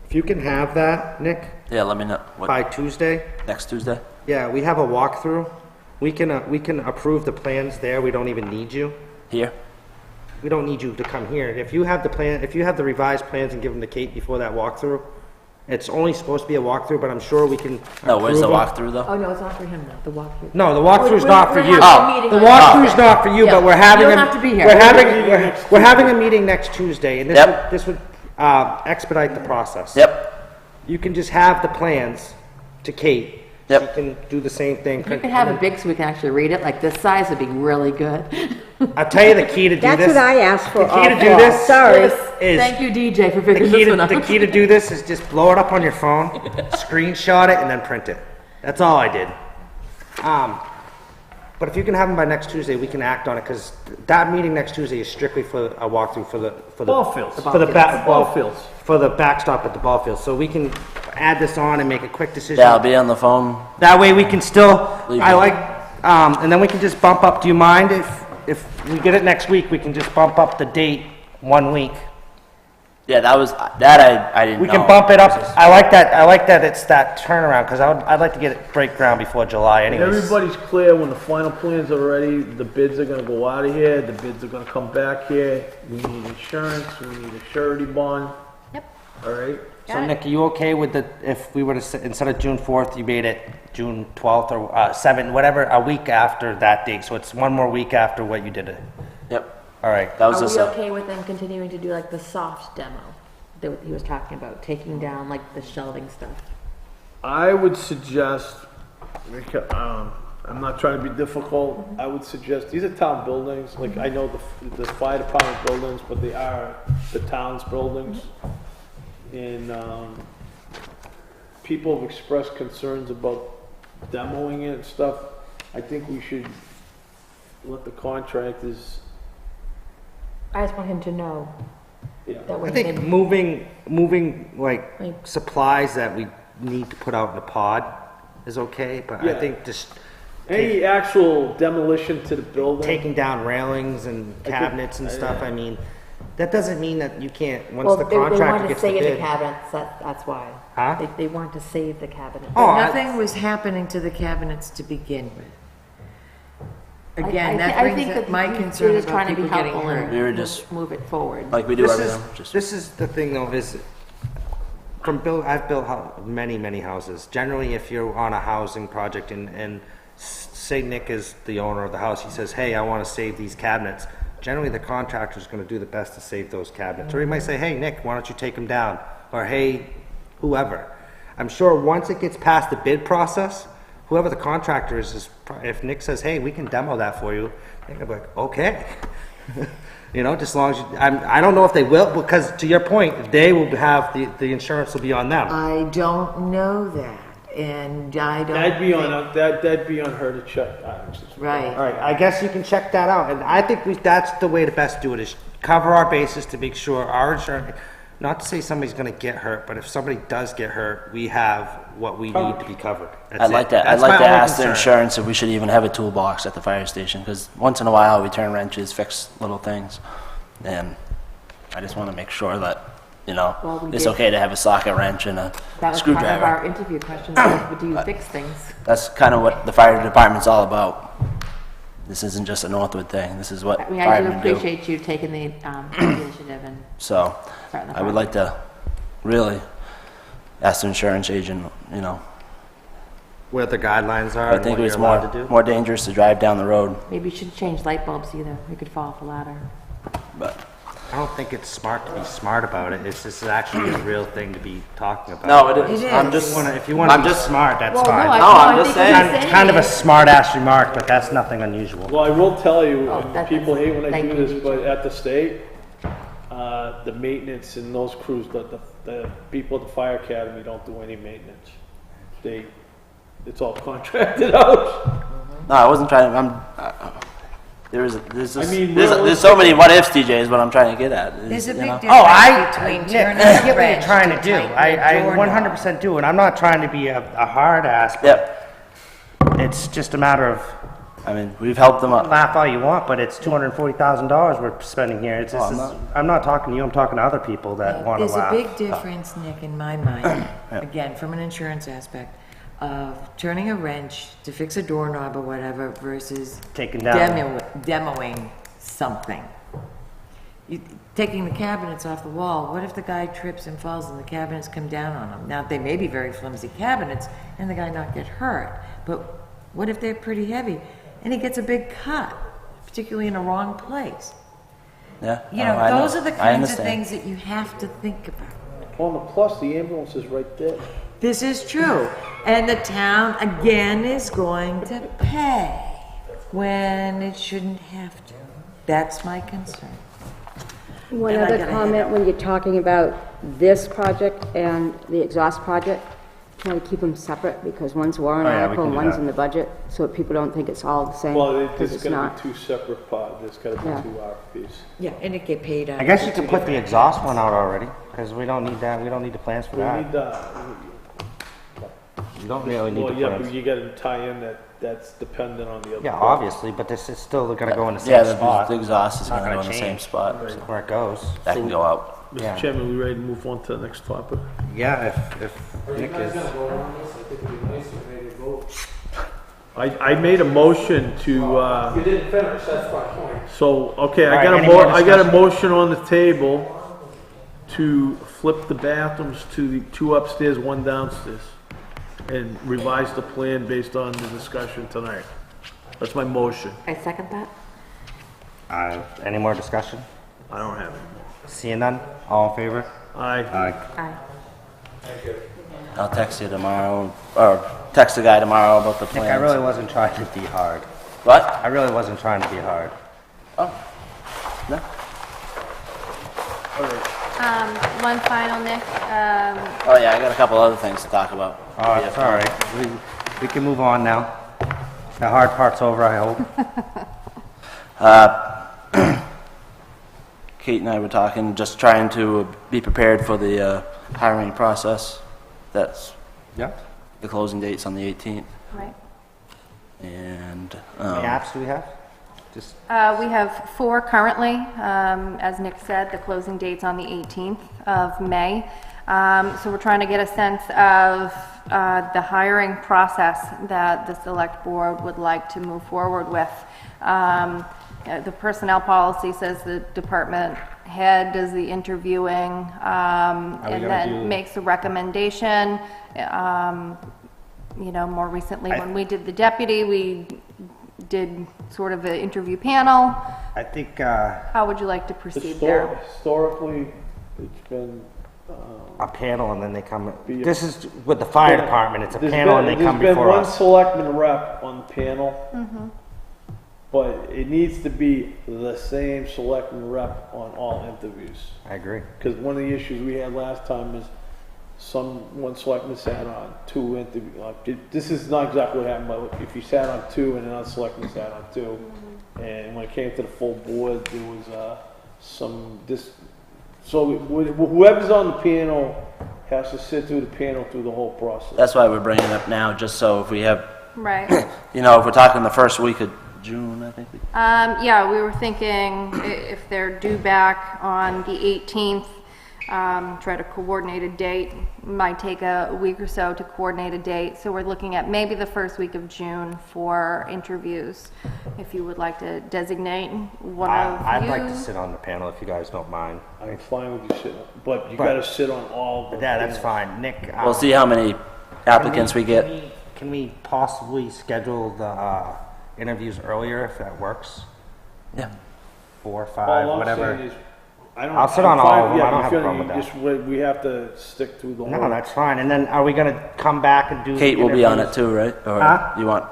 If you can have that, Nick, Yeah, let me know. What, by Tuesday, next Tuesday? yeah, we have a walkthrough. We can approve the plans there. We don't even need you. Here? We don't need you to come here. If you have the revised plans and give them to Kate before that walkthrough, it's only supposed to be a walkthrough, but I'm sure we can. No, where's the approve them. walkthroughh though? Oh, no, it's not for him though, the walkthrough. No, the walkthrough's We're- not for we're you. having a meeting The on walkthrough's Tuesday. not for you, Yeah. but we're having You a. don't have to be here. We're having a meeting next Tuesday, and Yep. this would expedite the process. Yep. You can just have the plans to Kate, Yep. She can do the same thing. If you could have it big so we can actually read it, like this size would be really good. I'll tell you the key to do That's this. what I asked for. The key to all do along. this Sorry. is Thank you, DJ, for the figuring key this one to out. the key to do this is just blow it up on your phone, screenshot it, and then print it. That's all I did. But if you can have them by next Tuesday, we can act on it, because that meeting next Tuesday is strictly for a walkthrough for the Ball fields. for the Ball fields. for the backstop at the ball field. So we can add this on and make a quick decision. Yeah, I'll be on the phone. That way we can still, Leave I it. like, and then we can just bump up, do you mind if we get it next week, we can just bump up the date 1 week? Yeah, I didn't know. We can bump it up, I like that it's that turnaround, because I'd like to get it break ground before July anyways. Everybody's clear when the final plans are ready, the bids are gonna go out of here, the bids are gonna come back here. We need insurance, we need a surety bond. Yep. All right? So Nick, are you okay with if we were to, instead of June 4th, you made it June 12th or 7th, whatever, a week after that date, so it's one more week after what you did it? Yep. All right. That was Are just we a, okay with them continuing to do like the soft demo that he was talking about, taking down like the shelving stuff? I would suggest, I'm not trying to be difficult, I would suggest, these are town buildings, like I know the fire department buildings, but they are the town's buildings. And people have expressed concerns about demoing it and stuff. I think we should let the contractors, I just want him to know. yeah. That way I think he can- moving like supplies that we need to put out in a pod is okay, but I Yeah. think just Any actual demolition to the building. taking down railings and cabinets and stuff, I mean, that doesn't mean that you can't, once Well, the they contractor wanted to gets the save the bid. cabinets, that's why. Huh? They wanted to save the cabinets. Oh, Nothing was happening to the cabinets to begin with. Again, I that think brings that up my you're concern just about trying to be people getting helpful hurt. and We were just- move it forward. like we do everything. Just This is the thing though, is I've built many houses. Generally, if you're on a housing project and say Nick is the owner of the house, he says, hey, I want to save these cabinets. Generally, the contractor's going to do the best to save those cabinets. Or he might say, hey, Nick, why don't you take them down? Or hey, whoever. I'm sure once it gets past the bid process, whoever the contractor is if Nick says, hey, we can demo that for you, they're going to be like, okay. You know, just as long as I don't know if they will, because to your point, they will have, the insurance will be on them. I don't know that, and I don't. That'd be think- on, that'd be on her to check. Right. All right, I guess you can check that out, and I think that's the way to best do it, is cover our bases to make sure our insurance, not to say somebody's gonna get hurt, but if somebody does get hurt, we have what we need to be covered. That's I'd like it. to. I'd That's like my to only ask the concern. insurance if we should even have a toolbox at the fire station, because once in a while we turn wrenches, fix little things, and I just want to make sure that Well, we it's did- okay to have a socket wrench and a That was part of screwdriver. our interview questions, was, do you fix things? That's kind of what the fire department's all about. This isn't just a Northwood thing. This is what I mean, I do firemen do. appreciate you taking the initiative and So starting the I would like to really ask the insurance agent. Where the guidelines are I and think what it's you're allowed to do. more dangerous to drive down the road, Maybe you should change light bulbs either. We could fall off a ladder. but. I don't think it's smart to be smart about it, it's just actually a real thing to be talking about. No, it is. It I'm is. just. If you wanna I'm be just. smart, that's Well, fine. no, No, I'm I just think what saying. he's Kind of a is- smart ass remark, but that's nothing unusual. Well, I will tell you, Oh, and that- people hate when I thank do you, this, but at the state, the maintenance in those crews, the people at the fire academy don't do any maintenance. It's all contracted out. No, I wasn't trying. There's I mean, there's so many what ifs, DJ, is what I'm trying to get at. is, There's a you big know? difference Oh, I between Nick, turning I a get what you're wrench trying to to do. tighten a I doorknob. 100% do, and I'm not trying to be a hard ass, but Yep. it's just a matter of, I mean, we've helped them up. laugh all you want, but it's $240,000 we're spending here. It's just, I'm not talking to you, I'm talking to other people that want to There's a laugh. big difference, Nick, in my mind, again, from an insurance aspect, of turning a wrench to fix a doorknob or whatever versus Taking down. demoing something. Taking the cabinets off the wall, what if the guy trips and falls and the cabinets come down on him? Now, they may be very flimsy cabinets and the guy not get hurt, but what if they're pretty heavy and he gets a big cut, particularly in the wrong place? Yeah. You no, know, I those are the I kinds of understand. things that you have to think about. On the plus, the ambulance is right there. This is true. And the town, again, is going to pay when it shouldn't have to. That's my concern. One And I other gotta comment, head out. when you're talking about this project and the exhaust project, try to keep them separate, because one's warrant Oh, yeah, we article can and do one's that. in the budget, so that people don't think it's all the same, Well, because there's it's gonna not. be two separate parts, there's gotta Yeah. be two RFPs. Yeah, and it get paid out. I guess you could put the exhaust one out already, because we don't need that, we don't need the plans for We that. need, You don't really need well, the yeah, but plans. you gotta tie in that's dependent on the other. Yeah, part. obviously, but this is still gonna go in the Yeah, same spot. the exhaust is Not gonna go in gonna the same change. spot. Where it goes. That can go out. Yeah. Mr. Chairman, we ready to move on to the next topic? Yeah, if Nick is. I made a motion to, You didn't finish, that's my point. so, okay, All I right, got any more I got a discussion? motion on the table to flip the bathrooms to the two upstairs, one downstairs, and revise the plan based on the discussion tonight. That's my motion. I second that. Any more discussion? I don't have it. Seeing none, all in favor? Aye. Aye. I'll text you tomorrow, or text the guy tomorrow about the Nick, plans. I really wasn't trying to be hard. What? I really wasn't trying to be hard. Oh, no. One final, Nick, Oh yeah, I got a couple other things to talk about. Oh, it's all right. We can move on now. The hard part's over, I hope. Kate and I were talking, just trying to be prepared for the hiring process. That's Yeah. the closing date's on the 18th, right? and How many apps do we have? Just, We have 4 currently. As Nick said, the closing date's on the 18th of May. So we're trying to get a sense of the hiring process that the select board would like to move forward with. The personnel policy says the department head does the interviewing, and gonna then do- makes a recommendation. More recently, when we did the deputy, we did sort of an interview panel. I think, How would you like to proceed there? Historically, it's been, a panel and then they come, Be a- this is with the fire department, it's a there's panel been- and they come There's before been one us. selectman rep on the panel, but it needs to be the same selectman rep on all interviews. I agree. Because one of the issues we had last time is one selectman sat on 2 interviews. This is not exactly what happened, but if you sat on 2 and another selectman sat on 2, and when it came to the full board, there was so whoever's on the panel has to sit through the panel through the whole process. that's why we're bringing it up now, just so if we have, Right. if we're talking the first week of June, I think. Yeah, we were thinking if they're due back on the 18th, try to coordinate a date. Might take a week or so to coordinate a date. So we're looking at maybe the first week of June for interviews. If you would like to designate one of you. I'd like to sit on the panel if you guys don't mind. I'm fine with you sitting, but you But- gotta sit on all. But yeah, that's fine. Nick, We'll see how many applicants we get. Can we possibly schedule the interviews earlier if that works? Yeah. 4, All 5, I'm whatever. saying is, I don't. I'll sit I'm on all fine- of them. yeah, I don't if have a you're problem gonna- with that. we have to stick through the whole. No, that's fine. And then are we gonna come back and do? the Kate will be on it interviews? too, right? Or Huh? you want?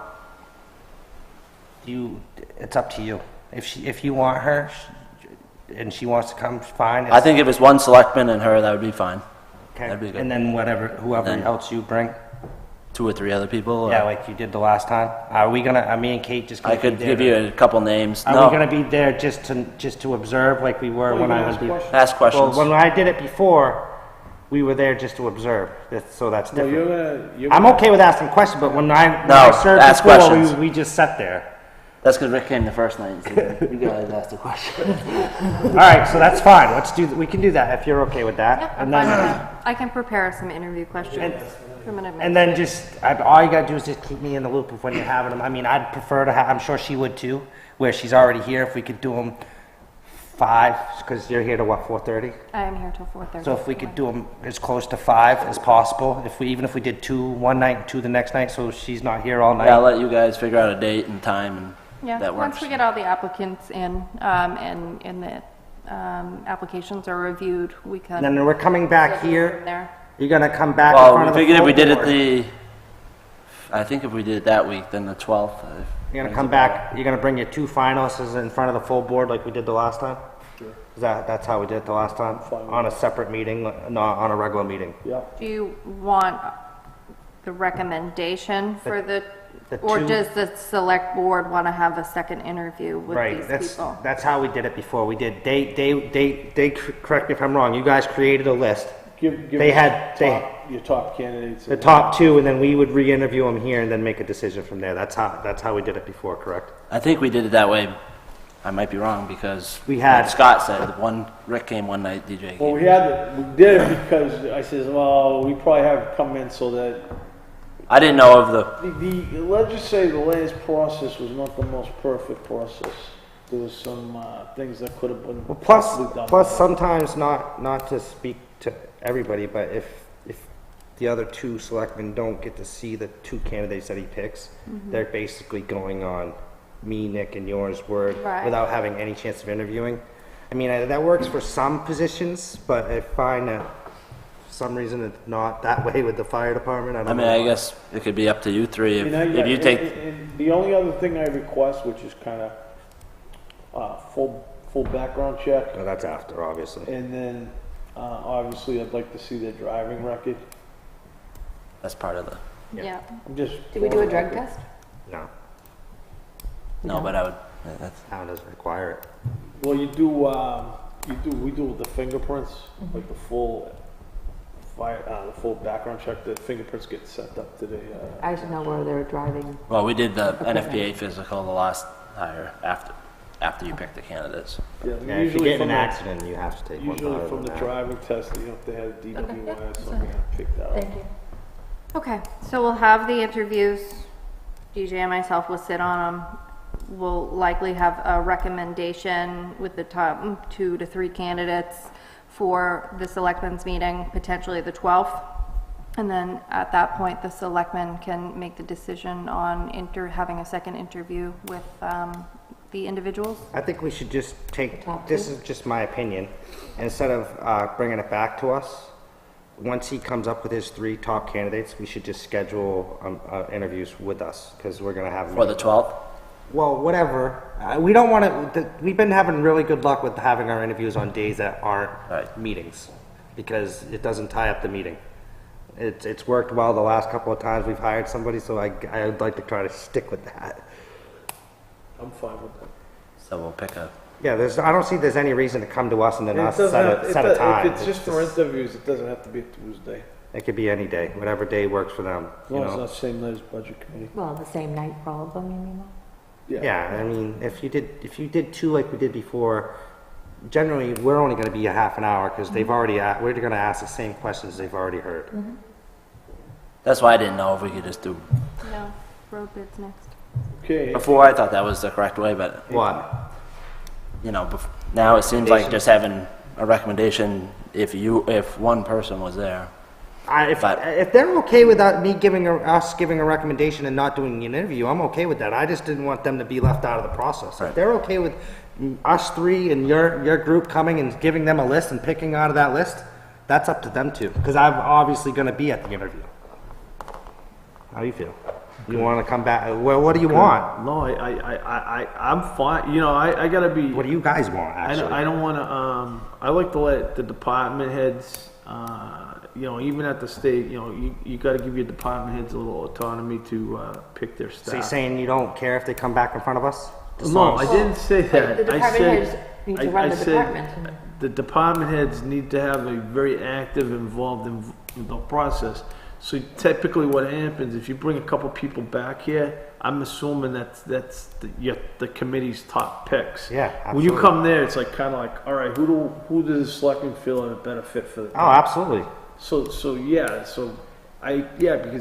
It's up to you. If you want her, and she wants to come, fine. I think if it's one selectman and her, that would be fine. Okay. that'd be good. And then whoever Then- else you bring. 2 or 3 other people. Or Yeah, like you did the last time. Are we gonna? Me and Kate just. I gonna could be there give you a couple names. Are No, we gonna be there just to observe like we were Well, when you I can was? ask questions. ask questions. Well, when I did it before, we were there just to observe. So that's No, different. you're I'm gonna, okay with asking questions, but when I No, served ask before, questions. we just sat there. That's because Rick came the first night. So you guys asked a question. All right, so that's fine. We can do that if you're okay with that. Yeah, I'm and fine then, with that. I can prepare some interview questions from an and then all you gotta do is just keep me in the loop of when you're having them. I mean, I'd prefer to have. I'm sure she would too. Where she's already here, if we could do them 5, because you're here to what 4:30. I am here till 4:30. So if we could do them as close to 5 as possible, even if we did 2 one night and 2 the next night, so she's not here all night. Yeah, I'll let you guys figure out a date and time, and Yeah, that works. once we get all the applicants in, and the applications are reviewed, we can. And then we're coming back schedule here. from there. You're gonna come back in Well, front we of the figured if full we did board. I think if we did it that week, then the 12th. You're gonna come back, you're gonna bring your 2 finalists in front of the full board like we did the last time? Sure. That's how we did it the last time? Fine. On a separate meeting, not on a regular meeting? Yeah. Do you want the recommendation for The or two- does the select board want to have a second interview with Right, these people? that's how we did it before. We did, correct me if I'm wrong, you guys created a list. Give They us had- your top candidates. The top 2, and then we would re-interview them here and then make a decision from there. That's how we did it before, correct? I think we did it that way. I might be wrong because We had- like Scott said, Rick came one night, DJ Well, came. we did it because I says, well, we probably have it come in so that I didn't know of the, let's just say the last process was not the most perfect process. There was some things that could have been Well, possibly done. plus sometimes not to speak to everybody, but if the other 2 selectmen don't get to see the 2 candidates that he picks, they're basically going on me, Nick, and yours word Right. without having any chance of interviewing. I mean, that works for some positions, but I find that for some reason it's not that way with the fire department. I don't know I why. guess it could be up to you 3 You know, if you take, and the only other thing I request, which is kind of full background check, Well, that's after, obviously. and then obviously I'd like to see their driving record. that's part of the, Yeah. I'm just. Did we do a drug test? No, no, but I would, that's, town doesn't require it. Well, we do with the fingerprints, like the full background check. The fingerprints get sent up to the. I should know where they're driving. well, we did the NFPA physical the last hire after you picked the candidates. Yeah, Yeah, if you usually get in from an the- accident, you have to take one. Usually other from than the that. driving test, you know, if they had DWI or something, I picked that up. Thank you. Okay, so we'll have the interviews. DJ and myself will sit on them. We'll likely have a recommendation with the top 2 to 3 candidates for the selectmen's meeting, potentially the 12th. And then at that point, the selectmen can make the decision on having a second interview with the individuals. I think we should just take, this is just my opinion, instead of bringing it back to us, once he comes up with his 3 top candidates, we should just schedule interviews with us, because we're gonna have. For the 12th? Well, whatever. We don't want to, we've been having really good luck with having our interviews on days that aren't Right. meetings, because it doesn't tie up the meeting. It's worked well the last couple of times we've hired somebody, so I'd like to try to stick with that. I'm fine with that. So we'll pick a, Yeah, I don't see there's any reason to come to us and then And us it doesn't set have- a, it set does- a time. If it's just for interviews, it doesn't have to be a Tuesday. It could be any day, whatever day works for them, As you long as it's know? not the same night as budget committee. Well, the same night for all of them, you mean? Yeah, I mean, if you did 2 like we did before, generally, we're only gonna be a half an hour, because they've already, we're gonna ask the same questions they've already heard. that's why I didn't know if we could just do, No, road bids next. Okay, before I thought that was the correct way, but, What? you know, now it seems like just having a recommendation if one person was there. If they're okay with that, us giving a recommendation and not doing an interview, I'm okay with that. I just didn't want them to be left out of the process. If Right. they're okay with us 3 and your group coming and giving them a list and picking out of that list, that's up to them too, because I'm obviously gonna be at the interview. How do you feel? You wanna come back, well, what do you want? no, I'm fine, you know, I gotta be. What do you guys want, actually? I don't wanna, I like to let the department heads, you know, even at the state, you know, you gotta give your department heads a little autonomy to, pick their So you're staff. saying you don't care if they come back in front of us? As No, long I as- didn't say that. The I department said- heads need to I- run I the said department. The department heads need to have a very active, involved in the process. So typically what happens, if you bring a couple people back here, I'm assuming that's the committee's top picks. Yeah, When you absolutely. come there, it's like, kinda like, all right, who does the selectmen feel are a better fit for the Oh, absolutely. because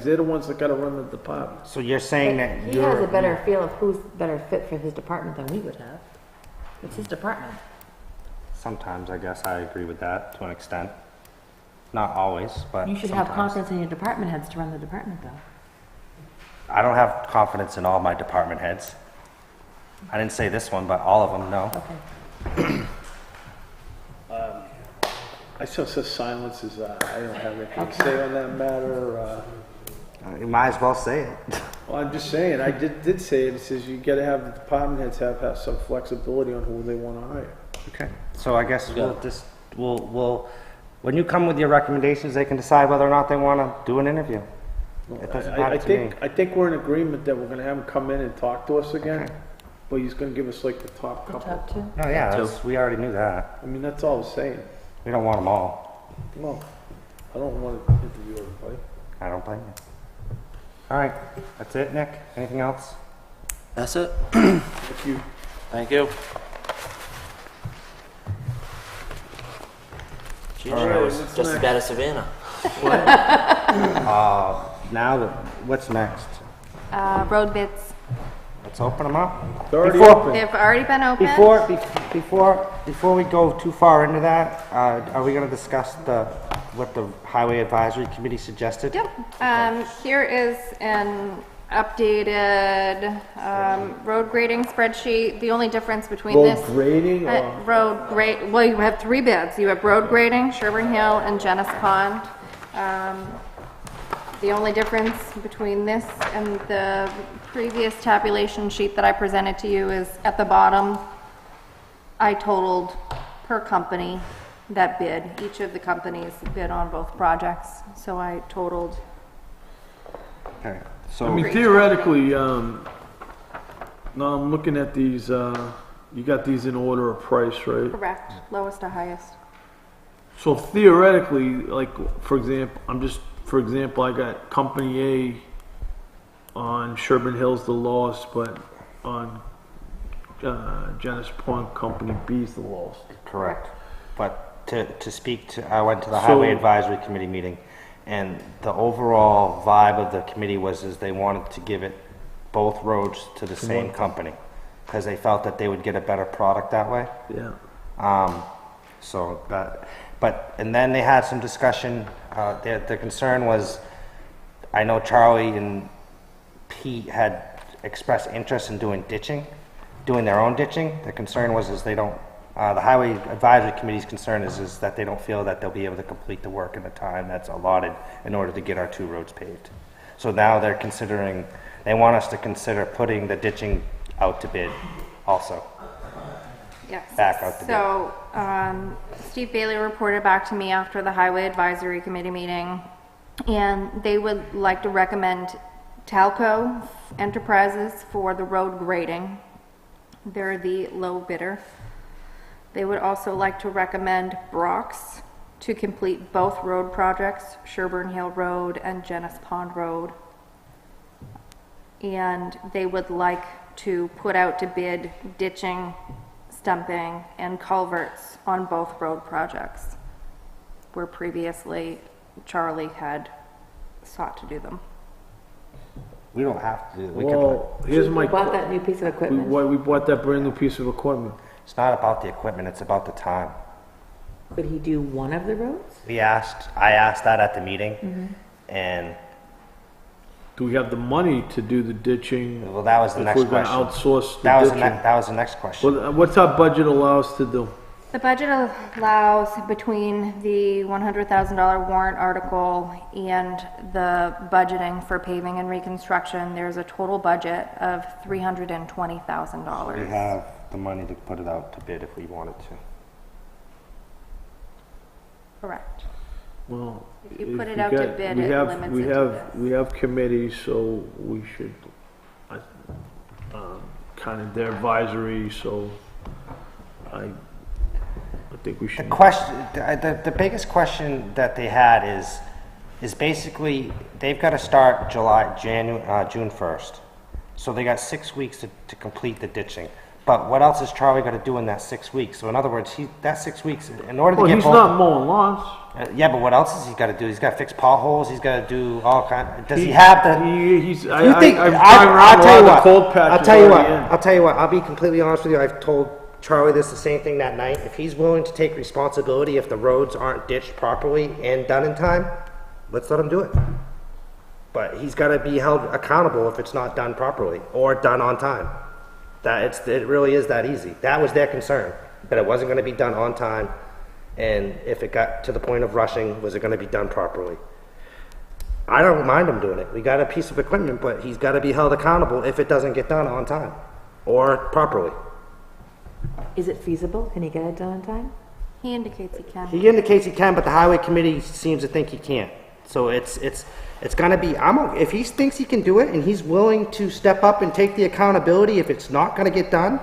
they're the ones that gotta run the department. So you're saying that He has a you're, better feel of who's better fit for his department than we would have. It's his department. sometimes I guess I agree with that to an extent. Not always, but You should have sometimes. confidence in your department heads to run the department, though. I don't have confidence in all my department heads. I didn't say this one, but all of them, no. Okay. I saw such silence as, I don't have anything to say on that matter. You might as well say it. Well, I'm just saying, I did say it. It says you gotta have the department heads have some flexibility on who they wanna hire. Okay. So I guess we'll, when you come with your recommendations, they can decide whether or not they want to do an interview. It doesn't matter to me. I think we're in agreement that we're gonna have him come in and talk to us again, Okay. but he's gonna give us like the top couple. Top two. Oh, yeah, we already knew that. I mean, that's all I was saying. We don't want them all. No, I don't wanna interview everybody. I don't blame you. All right, that's it, Nick? Anything else? That's it. Thank you. Thank you. Gee, All right, it was what's just as next? bad as Savannah. What's next? Road bids. Let's open them up. It's already Before- open. They've already been opened. Before we go too far into that, are we gonna discuss what the Highway Advisory Committee suggested? Yep. Here is an updated road grading spreadsheet. The only difference between Road this... grading or? Road grade, well, you have three bids. You have road grading, Sherburne Hill, and Genis Pond. The only difference between this and the previous tabulation sheet that I presented to you is at the bottom, I totaled per company that bid. Each of the companies bid on both projects, so I totaled. Okay, I so, mean, theoretically, now I'm looking at these, you got these in order of price, right? Correct, lowest to highest. So theoretically, like, for example, I got Company A on Sherburne Hill's the lowest, but on Genis Pond, Company B is the lowest. correct. But to speak to, I went to the So- Highway Advisory Committee meeting, and the overall vibe of the committee is they wanted to give it both roads to the same company, because they felt that they would get a better product that way. Yeah. So that, and then they had some discussion, their concern was, I know Charlie and Pete had expressed interest in doing their own ditching. The concern was they don't, the Highway Advisory Committee's concern is that they don't feel that they'll be able to complete the work in the time that's allotted in order to get our two roads paved. So now they're considering, they want us to consider putting the ditching out to bid also. Yes. Back out the So, Steve Bailey reported back to me after the Highway Advisory Committee meeting, and they would like to recommend Talco Enterprises for the road grading. They're the low bidder. They would also like to recommend Brock's to complete both road projects, Sherburne Hill Road and Genis Pond Road. And they would like to put out to bid ditching, stumping, and culverts on both road projects, where previously Charlie had sought to do them. We don't have to do it. Well, here's my, Bought that new piece of equipment. we bought that brand new piece of equipment. It's not about the equipment, it's about the time. Could he do one of the roads? I asked that at the meeting, and, Do we have the money to do the ditching? well, that was the next If we're question. gonna outsource the That was ditching? that was the next question. Well, what's our budget allow us to do? The budget allows between the $100,000 warrant article and the budgeting for paving and reconstruction, there's a total budget of We $320,000. have the money to put it out to bid if we wanted to. Correct. Well, You if put it we out to got- bid, we it have- limits we it to have this. We have committees, so we should, kind of their advisory, so I think we The should. question, the biggest question that they had is basically, they've got to start June 1st. So they got 6 weeks to complete the ditching. But what else is Charlie got to do in that 6 weeks? So in other words, that 6 weeks, in order to Well, get he's both. not mowing lawns. Yeah, but what else has he got to do? He's got to fix potholes, he's got to do all kind, does he have the? He's, You think, I've I'll gone around a tell lot you of the what, cold patches I'll tell you what, already in. I'll tell you what, I'll be completely honest with you, I've told Charlie this the same thing that night. If he's willing to take responsibility if the roads aren't ditched properly and done in time, let's let him do it. But he's got to be held accountable if it's not done properly or done on time. It really is that easy. That was their concern, that it wasn't going to be done on time And if it got to the point of rushing, was it gonna be done properly? I don't mind him doing it. We got a piece of equipment, but he's gotta be held accountable if it doesn't get done on time or properly. Is it feasible? Can he get it done in time? He indicates he can. He indicates he can, but the highway committee seems to think he can't. So it's gonna be, if he thinks he can do it and he's willing to step up and take the accountability if it's not gonna get done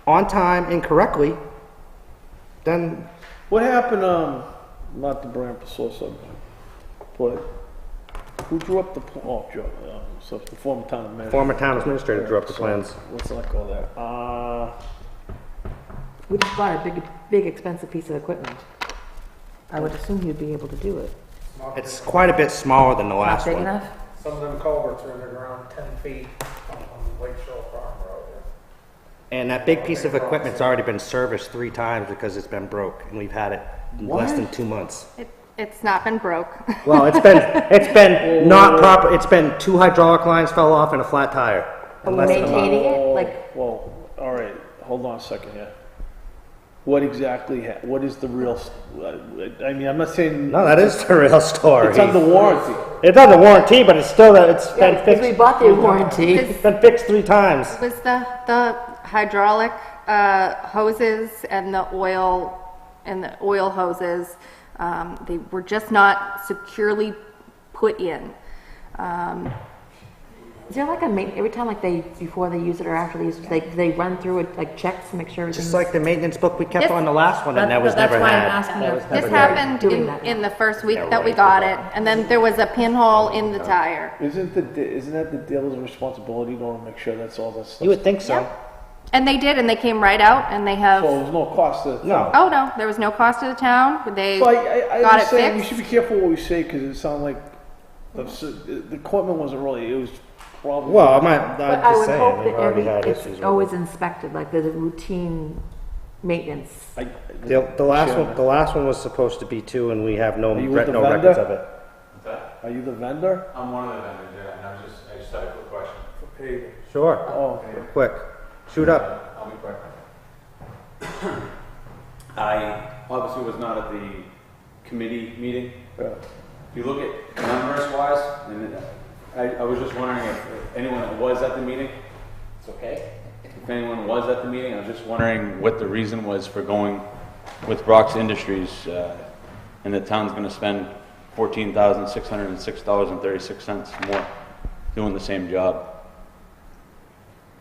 on time and correctly, then What happened, not to bring up a sore subject, but who drew up the, so the former town administrator? former town administrator drew up the plans. Let's not go there. We just bought a big expensive piece of equipment. I would assume you'd be able to do it. It's quite a bit smaller than the Not last big one. enough? Some of them culverts are in the ground 10 feet on Lake Shore Farm Road. And that big piece of equipment's already been serviced 3 times because it's been broke, and we've had it less than 2 months. It's not been broke. Well, it's been not proper, it's been 2 hydraulic lines fell off and a flat tire. Are in we less than a month. maintaining it? Like, Well, all right, hold on a second here. What exactly, what is the real, I mean, I'm not saying. No, that is the real story. It's under warranty. It's under warranty, but it's still, it's been because we fixed, bought the warranty. it's been fixed 3 times. It was the hydraulic hoses and the oil hoses. They were just not securely put in. Is there like every time before they use it or after they use it, they run through it, like checks to make sure everything's... Just like the maintenance book we kept This- on the last one and that was That's never why I'm had. asking That if- was This This never had. happened doing that in the first week that we got it, and then there was a pinhole in the tire. Isn't that the dealer's responsibility to make sure that's all that stuff? You would think so. Yeah. And they did, and they came right out, and they have... So there's no cost to the town? No. Oh, no, there was no cost to the town. They So I got it understand, we fixed. should be careful what we say, because it sounds like the equipment wasn't really, it was probably. Well, I'm But I just would saying, hope we've that already had issues it's with always it. inspected, like there's a routine maintenance. The last one was supposed to be too, and we have no Are you with the records vendor? of it. Are you the vendor? I'm one of the vendors, yeah, and I just had a quick question. For paving. Sure, Oh, quick, shoot up. I'll be quick. I obviously was not at the committee meeting. yeah. If you look at numbers wise, and I was just wondering if anyone that was at the meeting, it's okay. If anyone was at the meeting, I was just wondering what the reason was for going with Brock's Industries, and the town's gonna spend $14,606.36 more doing the same job.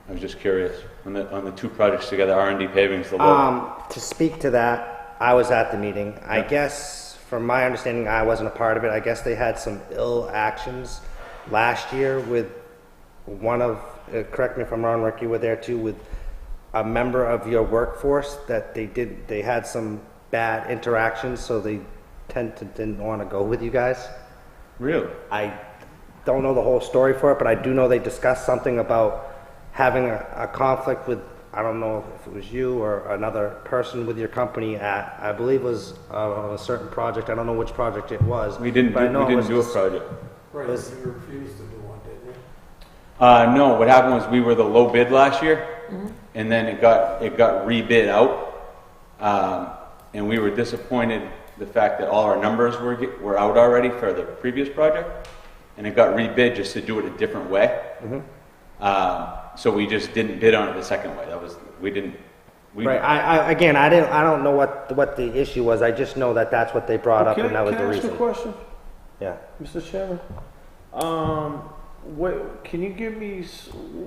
I was just curious, on the 2 projects together, R&D paving is the low. To speak to that, I was at the meeting. I guess, from my understanding, I wasn't a part of it. I guess they had some ill actions last year with one of, correct me if I'm wrong, Rick, you were there too, with a member of your workforce that they had some bad interactions, so they didn't want to go with you guys. Really? I don't know the whole story for it, but I do know they discussed something about having a conflict with, I don't know if it was you or another person with your company at, I believe it was a certain project. I don't know which project it was. We didn't but I know it do a was- project. Right, Was- you refused to do one, didn't you? No, what happened was we were the low bid last year, and then it got rebid out, and we were disappointed the fact that all our numbers were out already for the previous project, and it got rebid just to do it a different way. So we just didn't bid on it the second way. Right. I don't know what the issue was. I just know that that's what they brought up, and that was the Can I ask reason. a question, Yeah. Mr. Chairman? Can you give me,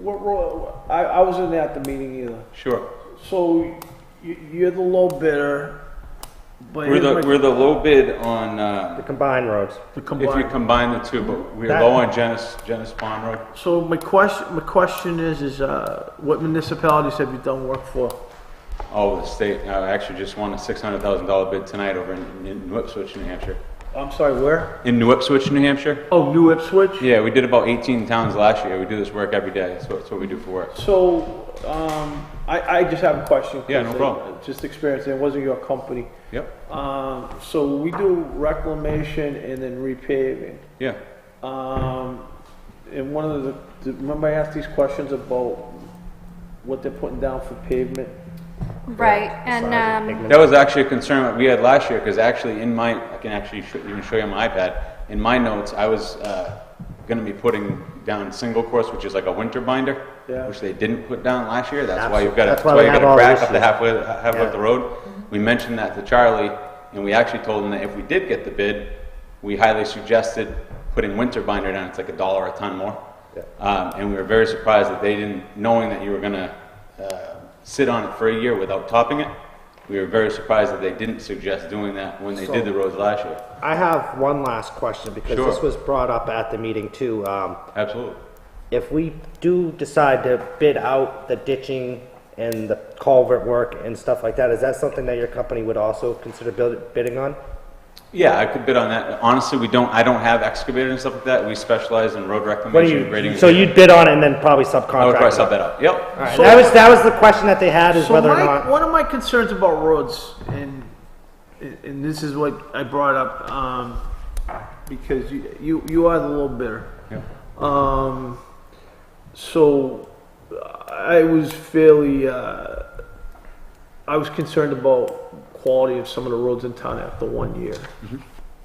what role, I wasn't at the meeting either. Sure. So you're the low bidder, but. We're the low bid on, The combined roads. The if you combined. combine the two, but we're That- low on Genesis Pond Road. So my question is what municipalities have you done work for? Oh, the state, I actually just won a $600,000 bid tonight over in New Ipswich, New Hampshire. I'm sorry, where? In New Ipswich, New Hampshire? Oh, New Ipswich? Yeah, we did about 18 towns last year. We do this work every day. That's what we do for work. So, I just have a question. Yeah, no problem. Just experience, it wasn't your company. Yep. So we do reclamation and then repaving. Yeah. And one of remember I asked these questions about what they're putting down for pavement? Right, and, That was actually a concern that we had last year, because actually I can actually even show you on my iPad. In my notes, I was going to be putting down single course, which is like a winter binder, which they didn't put down last year. That's why you've got That's a why we have all the crack up the issues. halfway up the road. We mentioned that to Charlie, and we actually told him that if we did get the bid, we highly suggested putting winter binder down. It's like $1 a ton more. And we were very surprised that they didn't, knowing that you were going to sit on it for a year without topping it. We were very surprised that they didn't suggest doing that when they did the roads last year. I have one last question, because Sure. this was brought up at the meeting too. Absolutely. If we do decide to bid out the ditching and the culvert work and stuff like that, is that something that your company would also consider bidding on? Yeah, I could bid on that. Honestly, I don't have excavators and stuff like that. We specialize in road reclamation, grading. So you'd bid on it and then probably subcontract? I would probably it sub out. that out. Yep. All right, that was the question that they had, is So whether or not. one of my concerns about roads, and this is what I brought up, because you are the little bidder. Yep. So I was fairly, I was concerned about quality of some of the roads in town after 1 year.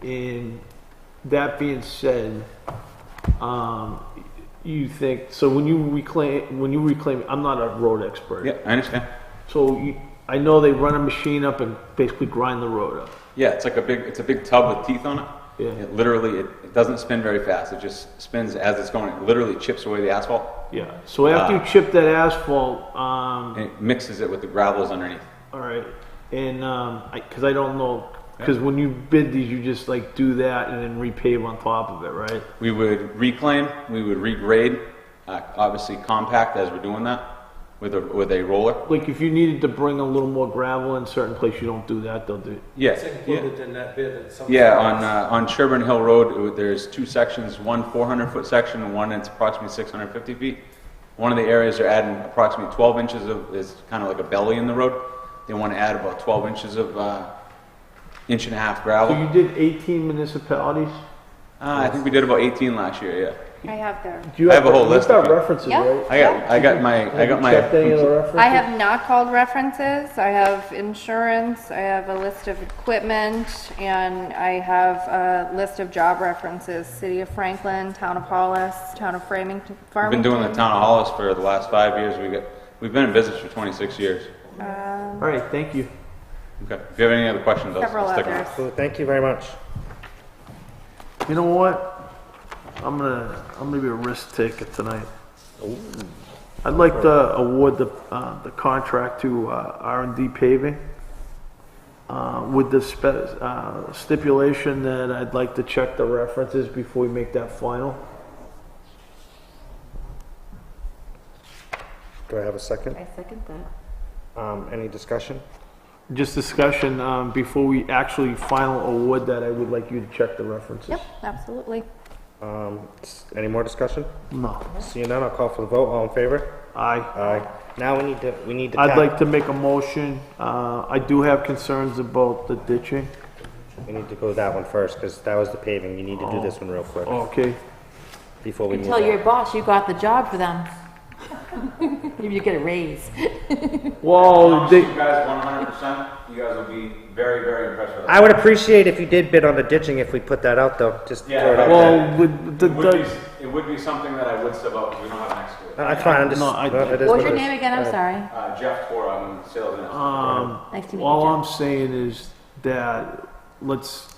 And that being said, you think, so when you reclaim, I'm not a road expert. Yeah, I understand. So I know they run a machine up and basically grind the road up. Yeah, it's a big tub with teeth on it. Yeah. It literally, it doesn't spin very fast. It just spins as it's going. It literally chips away the asphalt. Yeah. So after you chip that asphalt, And it mixes it with the gravels underneath. all right, and because I don't know, because when you bid these, you just like do that and then repave on top of it, right? We would reclaim, we would regrade, obviously compact as we're doing that with a roller. Like if you needed to bring a little more gravel in certain place, you don't do that. They'll do. Yeah, It's included in that bid at some. yeah. On Sherburne Hill Road, there's two sections, one 400-foot section and one that's approximately 650 feet. One of the areas they're adding approximately 12 inches of, is kind of like a belly in the road. They want to add about 12 inches of inch and a half gravel. So you did 18 municipalities. I think we did about 18 last year. Yeah. I have there. Do you I have a whole list You've got of it. references, Yeah. right? I got my Checked any of the references? I have not called references. I have insurance, I have a list of equipment, and I have a list of job references. City of Franklin, Town of Hollis, Town of Farmington. We've been doing the town of Hollis for the last 5 years. We've been in business for 26 years. All right, thank you. Okay. If you have any other questions, Several I'll stick others. around. Cool, thank you very much. You know what? I'm gonna be a risk taker tonight. I'd like to award the contract to R&D Paving with the stipulation that I'd like to check the references before we make that final. Do I have a second? I second that. Any discussion? Just discussion, before we actually final award that, I would like you to check the references. Yep, absolutely. Any more discussion? No. Seeing none, I'll call for the vote. All in favor? Aye. Aye. Now we need to. I'd like to make a motion. I do have concerns about the ditching. We need to go with that one first, because that was the paving. You need to do this one real quick Okay. before we move Tell your on. boss you got the job for them. Maybe you get a raise. Well, You guys 100%. You guys will be very, very impressed with that. I would appreciate if you did bid on the ditching if we put that out, though. Just Yeah, throw it out well, there. well, with the, It would be something that I would sub out because we don't have an excavator. No, that's fine. I'm just. No, I- it is What what was your it is. name again? I'm sorry. Jeff Tor, I'm sales and Nice to meet you, all Jeff. I'm saying is that let's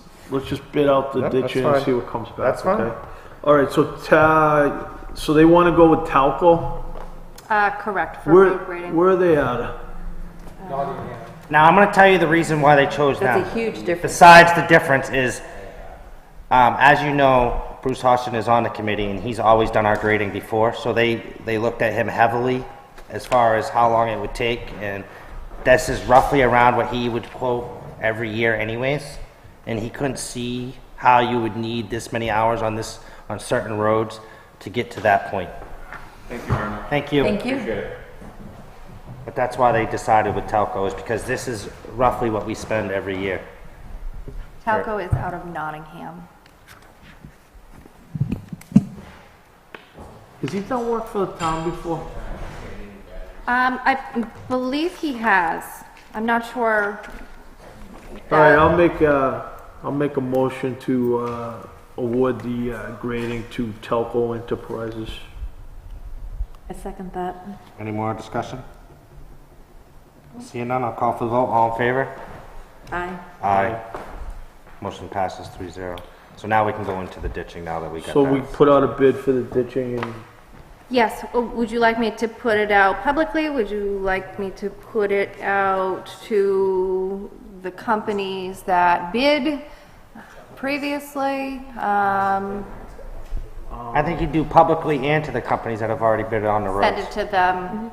just bid out the No, that's ditching and fine. see what comes back. That's fine. Okay? All right, so they want to go with Talco. Correct, for road grading. Where are they at? Nottingham. Now, I'm going to tell you the reason why they chose that. That's a huge difference. Besides the difference is, as you know, Bruce Hodgson is on the committee, and he's always done our grading before, so they looked at him heavily as far as how long it would take, and this is roughly around what he would quote every year anyways, and he couldn't see how you would need this many hours on certain roads to get to that point. Thank you very much. Thank you. Thank you. Appreciate it. But that's why they decided with Telco, is because this is roughly what we spend every year. Talco is out of Nottingham. Has he done work for the town before? I believe he has. I'm not sure. All right, I'll make a motion to award the grading to Telco Enterprises. I second that. Any more discussion? Seeing none, I'll call for the vote. All in favor? Aye. Aye. Motion passes 3-0. So now we can go into the ditching now that we got So we that. put out a bid for the ditching and Yes, would you like me to put it out publicly? Would you like me to put it out to the companies that bid previously? I think you do publicly and to the companies that have already bid on the roads. Send it to them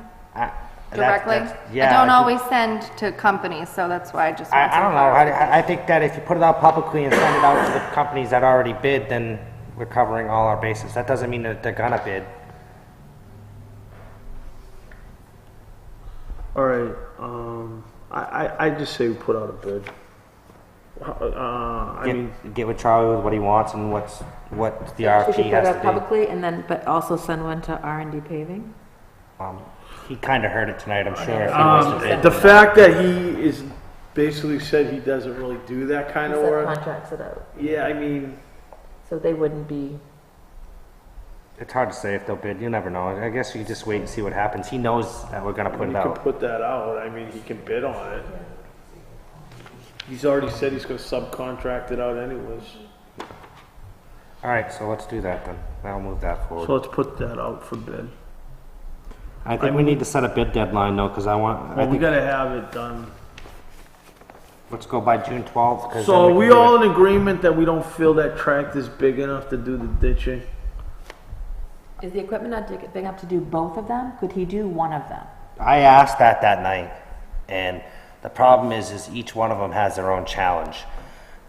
Directly? directly? Yeah. I don't always send to companies, so that's why I just want I don't some know. clarification. I think that if you put it out publicly and send it out to the companies that already bid, then we're covering all our bases. That doesn't mean that they're gonna bid. all right. I just say we put out a bid. I mean, Get with Charlie with what he wants and what the We should RFP put it has out to publicly and then, but also send one to R&D paving? be. He kinda heard it tonight, I'm sure. If he wants to bid. the fact that he is basically said he doesn't really do that kind of work. Contracts it out, Yeah, I mean, so they wouldn't be. It's hard to say if they'll bid. You never know. I guess you just wait and see what happens. He knows that we're gonna put he it can out. put that out. I mean, he can bid on it. He's already said he's gonna subcontract it out anyways. Alright, so let's do that then. I'll move that forward. So let's put that out for bid. I think we need to set a bid deadline though, cause I Well, we gotta have it done. let's go by June 12th. 'Cause So then are we can do all it. in agreement that we don't feel that tract is big enough to do the ditching? Is the equipment not big enough to do both of them? Could he do one of them? I asked that night, and the problem is each one of them has their own challenge.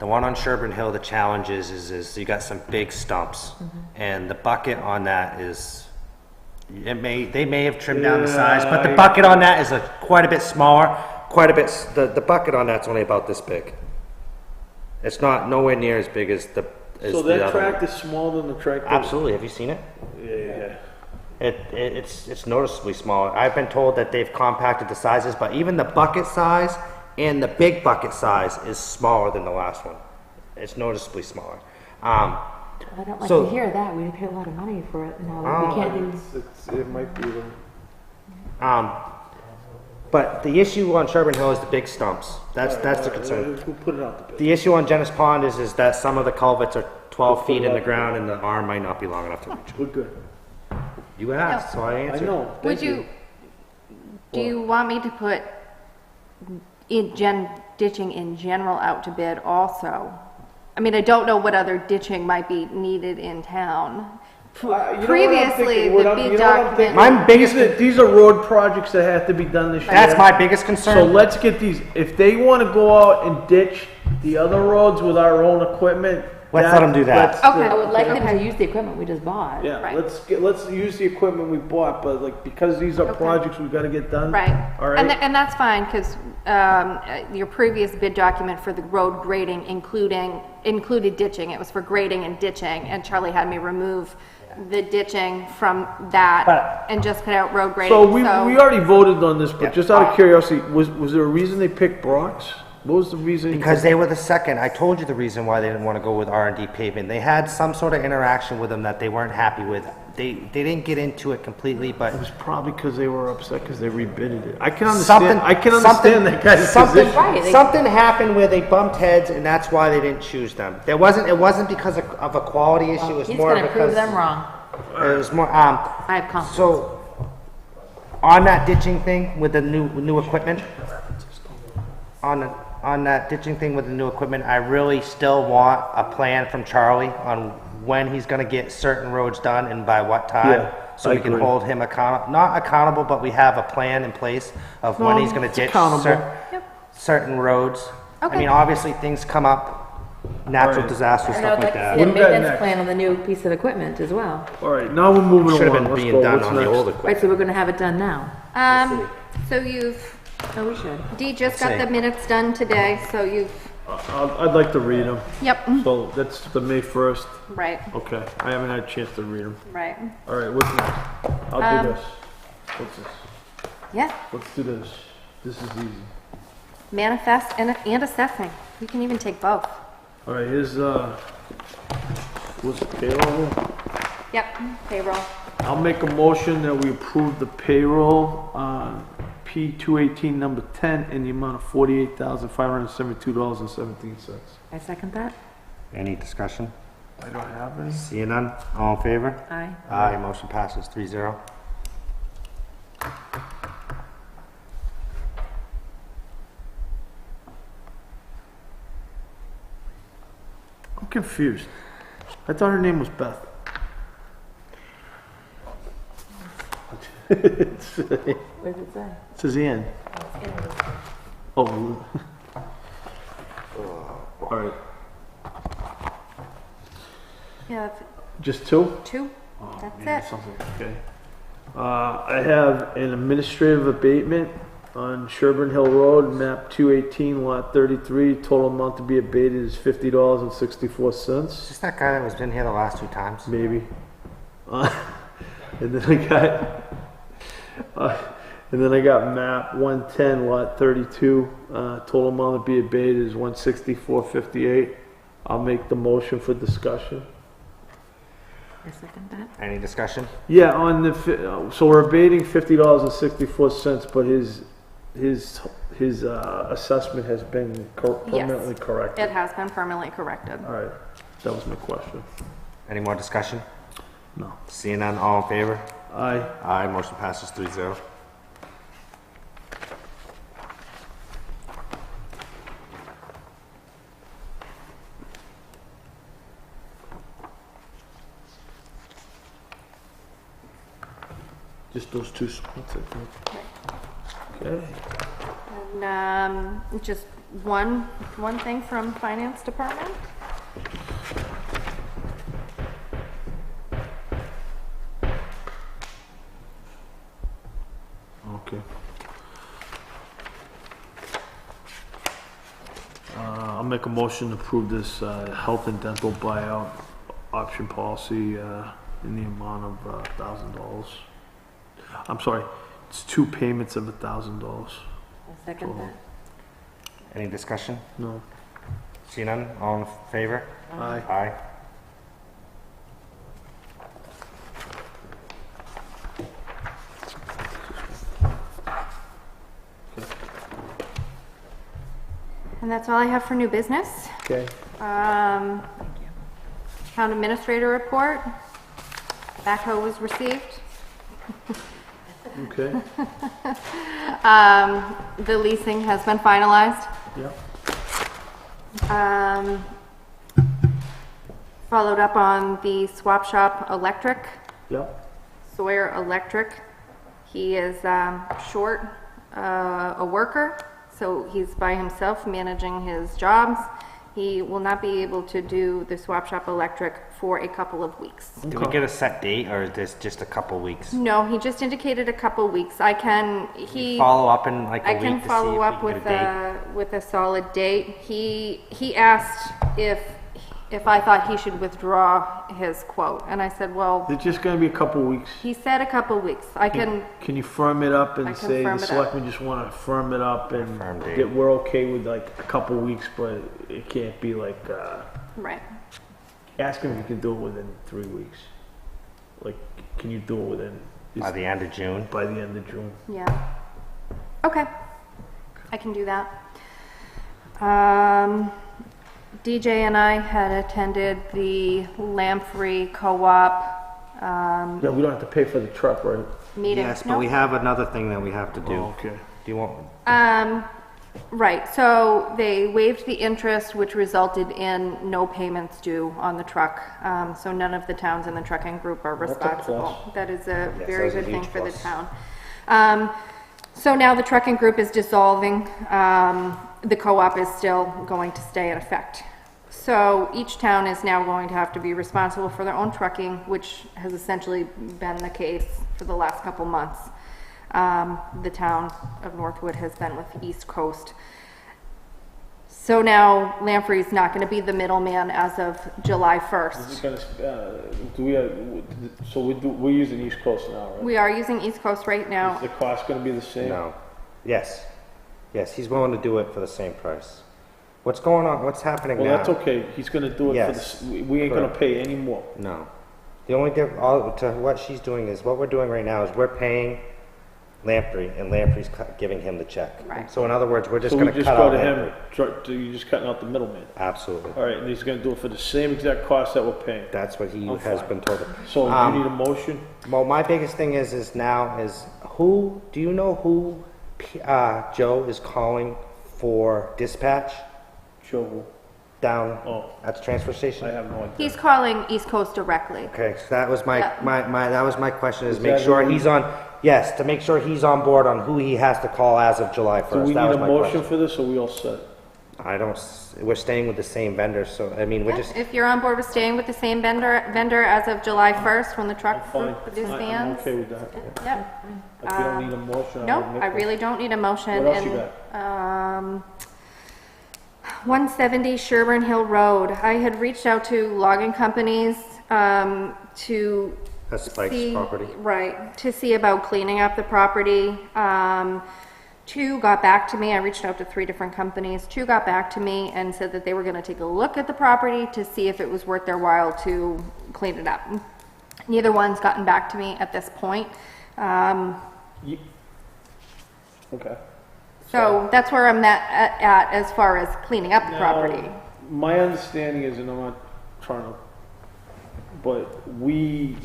The one on Sherburne Hill, the challenge is you got some big stumps, and the bucket on that is, they may have trimmed down the size, but the bucket on that is quite a bit smaller, the bucket on that's only about this big. It's not nowhere near as big as the So the that other tract one. is smaller than the tract? Absolutely, have you seen it? Yeah. It's noticeably smaller. I've been told that they've compacted the sizes, but even the bucket size and the big bucket size is smaller than the last one. It's noticeably smaller. I don't like So- to hear that. We pay a lot of money for it. No, Oh. we can't use. It might be the... But the issue on Sherburne Hill is the big stumps. That's the concern. We'll put it out the bid. The issue on Genesee Pond is that some of the culverts are 12 feet in the ground and the arm might not be long enough to reach. We're good. You asked, so I I answered. know. Would Thank you, do you want me to put ditching in general out to bid also? I mean, I don't know what other ditching might be needed in town. You know what I'm Previously, thinking? the What I'm- big you know what I'm document. thinking? My biggest, These are road projects that have to be done this year. that's my biggest So concern. let's get these, if they want to go out and ditch the other roads with our own equipment. Let's let 'em do that. that's Okay. the- I would like them to use the equipment we just bought. Yeah, Right. let's use the equipment we bought, but like, because these are projects we've got to get done. Right. All right. And that's fine, because your previous bid document for the road grading included ditching. It was for grading and ditching, and Charlie had me remove the ditching from that But- and just cut out road grading. So we already voted on this, but just out of curiosity, was there a reason they picked Brock's? What was the reason? Because they were the second. I told you the reason why they didn't want to go with R&D pavement. They had some sort of interaction with them that they weren't happy with. They didn't get into it completely, but It was probably because they were upset because they rebidded it. I can understand that guy's something, position. something happened where they bumped heads, and that's why they didn't choose them. It wasn't because of a quality issue. It was He's more gonna prove because them wrong. it was more. I have confidence. So on that ditching thing with the new equipment, on that ditching thing with the new equipment, I really still want a plan from Charlie on when he's going to get certain roads done and by what time, Yeah, so I we can agree. hold him not accountable, but we have a plan in place of when he's going to ditch accountable. certain roads. I Okay. mean, obviously things come up, natural Right. disasters, And stuff I would like like to that. see a What do we got maintenance next? plan on the new piece of equipment as well. All right, now we're moving Should have along. been Let's being go. done What's on the next? old Right, equipment. so we're gonna have it done now. So you've, Oh, we should. Dee just Let's got see. the minutes done today, so you've, I'd like to read them. yep, So that's the May 1st. right, Okay, I haven't had a chance to read them. right. All right, what's next? I'll do this. What's this? Yeah, Let's do this. This is easy. Manifest and assessing. You can even take both. All right, here's, what's the payroll? Yep, payroll. I'll make a motion that we approve the payroll, P218 number 10 in the amount of $48,572.17. I second that. Any discussion? I don't have any. Seeing none, all in favor? Aye. Aye, motion passes 3-0. I'm confused. I thought her name was Beth. What does it say? It says Ann. Oh. All right. Yeah, Just two? 2. Oh, That's man, it. sounds like- Okay. I have an administrative abatement on Sherburne Hill Road, map 218, lot 33. Total amount to be abated is $50.64. Is this that guy that was in here the last 2 times? Maybe. And then I got map 110, lot 32. Total amount to be abated is $164.58. I'll make the motion for discussion. I second that. Any discussion? Yeah, on the so we're abating $50.64, but his assessment has been permanently corrected. It has been permanently corrected. All right, that was my question. Any more discussion? No. Seeing none, all in favor? Aye. Aye, motion passes 3-0. Just those 2 spots, I think. Okay. And just one thing from Finance Department. Okay. I'll make a motion to approve this health and dental buyout option policy in the amount of $1,000. I'm sorry, it's 2 payments of $1,000. I second that. Any discussion? No. Seeing none, all in favor? Aye. Aye. And that's all I have for new business. Okay. Town administrator report. Backhoe was received. Okay. The leasing has been finalized. Yep. Followed up on the swap shop electric, Yep. Sawyer Electric. He is short a worker, so he's by himself managing his jobs. He will not be able to do the swap shop electric for a couple of weeks. Did we get a set date, or is this just a couple weeks? No, he just indicated a couple weeks. I can, Follow up in like a I week can to see follow if up we with can get a date. with a solid date. He asked if I thought he should withdraw his quote, and I said, well, It's just gonna be a couple weeks. he said a couple weeks. I can, Can you firm it up I and can say firm the it up. selectmen just wanna firm it up and Firm date. that we're okay with like a couple weeks, but it can't be like, right. ask him if you can do it within 3 weeks. Like, can you do it within, By the end of June? by the end of June? Yeah. Okay. I can do that. DJ and I had attended the Lamprey Co-op Yeah, we don't have to pay for the truck, right? meeting. Yes, but Nope. we have another thing that we have to do. Oh, okay. Do you want, Right, so they waived the interest, which resulted in no payments due on the truck. So none of the towns in the trucking group are That's a responsible. plus. That is a Yes, very that was a good thing huge for the plus. town. So now the trucking group is dissolving. The co-op is still going to stay in effect. So each town is now going to have to be responsible for their own trucking, which has essentially been the case for the last couple months. The town of Northwood has been with East Coast. So now Lamprey's not going to be the middleman as of July 1st. Is it gonna, do we have, so we're using East Coast now, right? We are using East Coast right now. Is the cost gonna be the same? no. Yes. Yes, he's willing to do it for the same price. What's going on, what's happening now? Well, that's okay, he's gonna do it for Yes. the, we ain't gonna Correct. pay any more. No. The only to what she's doing is, what we're doing right now is we're paying Lamprey, and Lamprey's giving him the check. Right. So in other words, we're just So we gonna just cut go out to Lamprey. him, you're just cutting out the middleman. Absolutely. All right, and he's gonna do it for the same exact cost that we're paying. That's what he I'm has fine. been told. So do you need a motion? Well, my biggest thing is who, do you know who Joe is calling for dispatch Joe, down oh, at the transfer station? I have no idea. He's calling East Coast directly. Okay, so that was Yeah. that was my question, is Is make that sure who- he's on, yes, to make sure he's on board on who he has to call as of July 1st. Do we That need was a my motion question. for this, or we all set? We're staying with the same vendor, so, I mean, we're Yeah, just, If you're on board with staying with the same vendor as of July 1st, when the truck I'm fine. I'm disbands. okay with that. Yep. If you don't need a motion, No, I'll make I one. really don't need a motion. What else you And, 170 Sherburne Hill Road. I had reached out to logging companies to that's Spike's see, property. right, to see about cleaning up the property. Two got back to me. I reached out to 3 different companies. 2 got back to me and said that they were going to take a look at the property to see if it was worth their while to clean it up. Neither one's gotten back to me at this point. Okay. So that's where I'm at as far as cleaning up the Now, property. my understanding is, and I'm not trying to, but when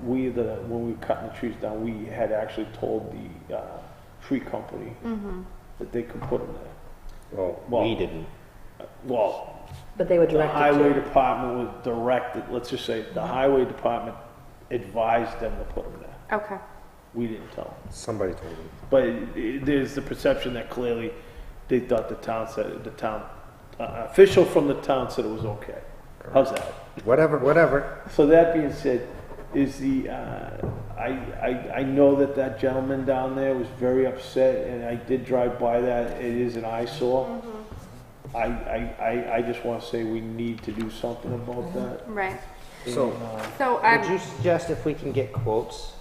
we were cutting the trees down, we had actually told the tree company that they could put them there. Well, we didn't. Well, But they were the directed highway to. department was directed, let's just say, the highway department advised them to put them there. Okay. We didn't tell them. Somebody told me. But there's the perception that clearly they thought the town official from the town said it was okay. How's that? Whatever. So that being said, is I know that gentleman down there was very upset, and I did drive by that. It is an eyesore. I just want to say we need to do something about that. Right. So, So would you suggest if we can get quotes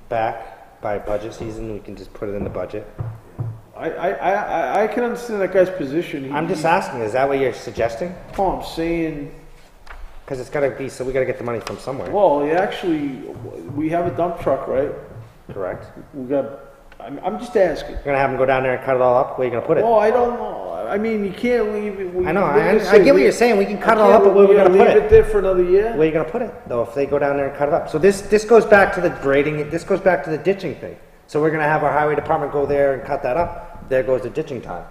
back by budget season, we can just put it in the budget? I can understand that guy's position. I'm just asking, is that what you're suggesting? Oh, I'm saying, Because it's gotta be, so we gotta get the money from somewhere, well, we have a dump truck, right? correct? We got, I'm just asking. You're gonna have them go down there and cut it all up? Where are you gonna put it? Well, I don't know. I mean, you can't leave it. I know, I get what you're saying, we can cut it all up, but where are we gonna put Leave it it? there for another year? Where are you gonna put it, though, if they go down there and cut it up? So this goes back to the grading, this goes back to the ditching thing. So we're gonna have our highway department go there and cut that up, there goes the ditching time.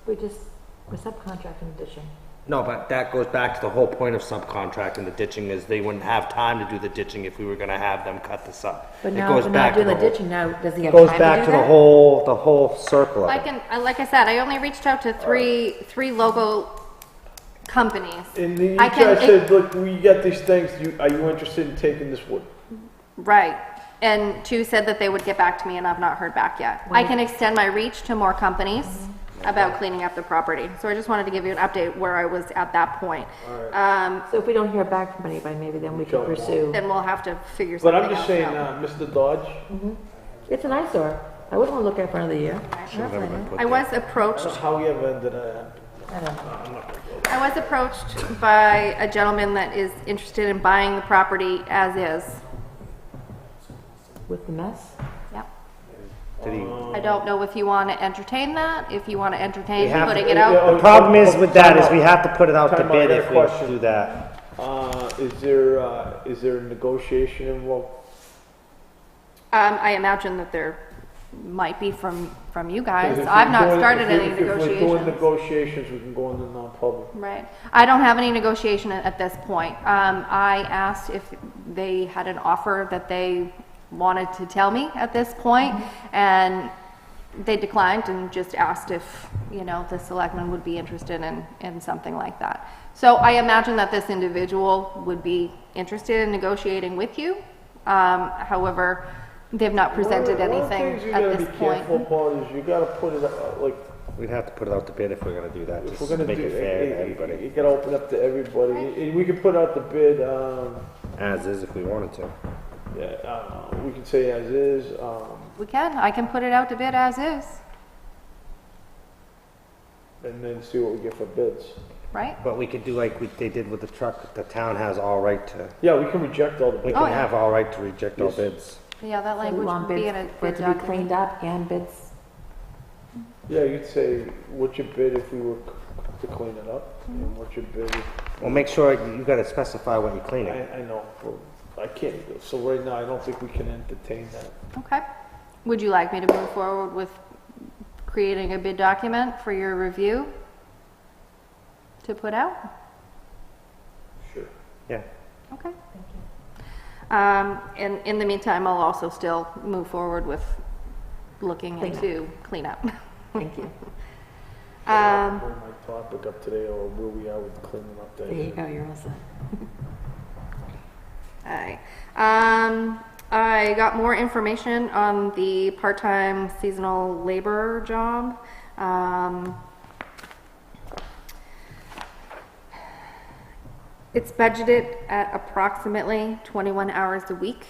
We're subcontracting the ditching. No, but that goes back to the whole point of subcontracting the ditching, is they wouldn't have time to do the ditching if we were gonna have them cut this up. But It now, goes but back now to doing the whole- ditching now, does he have Goes time back to to do the that? whole circle of like it. like I said, I only reached out to three local companies. And then you I can- guys said, look, we got these things, are you interested in taking this wood? Right. And 2 said that they would get back to me, and I've not heard back yet. I can extend my reach to more companies about cleaning up the property. So I just wanted to give you an update where I was at that point. So if we don't hear back from anybody, maybe then we can pursue. Then we'll have to figure But something I'm just else saying, out. Mr. Dodge, It's an eyesore. I wouldn't want to look at it for another year. I was approached how we ever ended up. I don't know. I was approached by a gentleman that is interested in buying the property as is. With the mess? Yep. Did he- I don't know if you want to entertain that, if you want to entertain We have putting to- it out. The problem is with that is we have to put it out to Time out, I bid got a if we question. do that. Is there a negotiation involved? I imagine that there might be from you guys. 'Cause if I've we're not doing- started any If we're doing negotiations. negotiations, we can go into non-public. Right. I don't have any negotiation at this point. I asked if they had an offer that they wanted to tell me at this point, and they declined and just asked if, the selectmen would be interested in something like that. So I imagine that this individual would be interested in negotiating with you. However, they've not presented anything at this point. One of the things you gotta be careful about is you gotta put it, like, We'd have to put it out to bid if we're gonna do that, if just we're to gonna make do, it fair to you everybody. gotta open up to everybody. And we can put out the bid, As is if we wanted to. we can say as is, We can. I can put it out to bid as is. and then see what we get for bids. right? But we could do like they did with the truck, the town has all right to, Yeah, we can reject all the we bids. can yeah. have all right to reject all Yes. bids. Yeah, that So we language want would be bids in a for it bid to be document. cleaned up and bids. Yeah, you'd say, what's your bid if we were to clean it up? And what's your bid if... Well, make sure you gotta specify what you're cleaning. I know, but I can't, so right now, I don't think we can entertain that. Okay. Would you like me to move forward with creating a bid document for your review to put out? Sure. Yeah. Okay. And in the meantime, I'll also still move forward with looking into cleanup. Thank you. Bring my topic up today, or where we are with cleaning up that. There you go, you're all set. Alright. I got more information on the part-time seasonal labor job. It's budgeted at approximately 21 hours a week,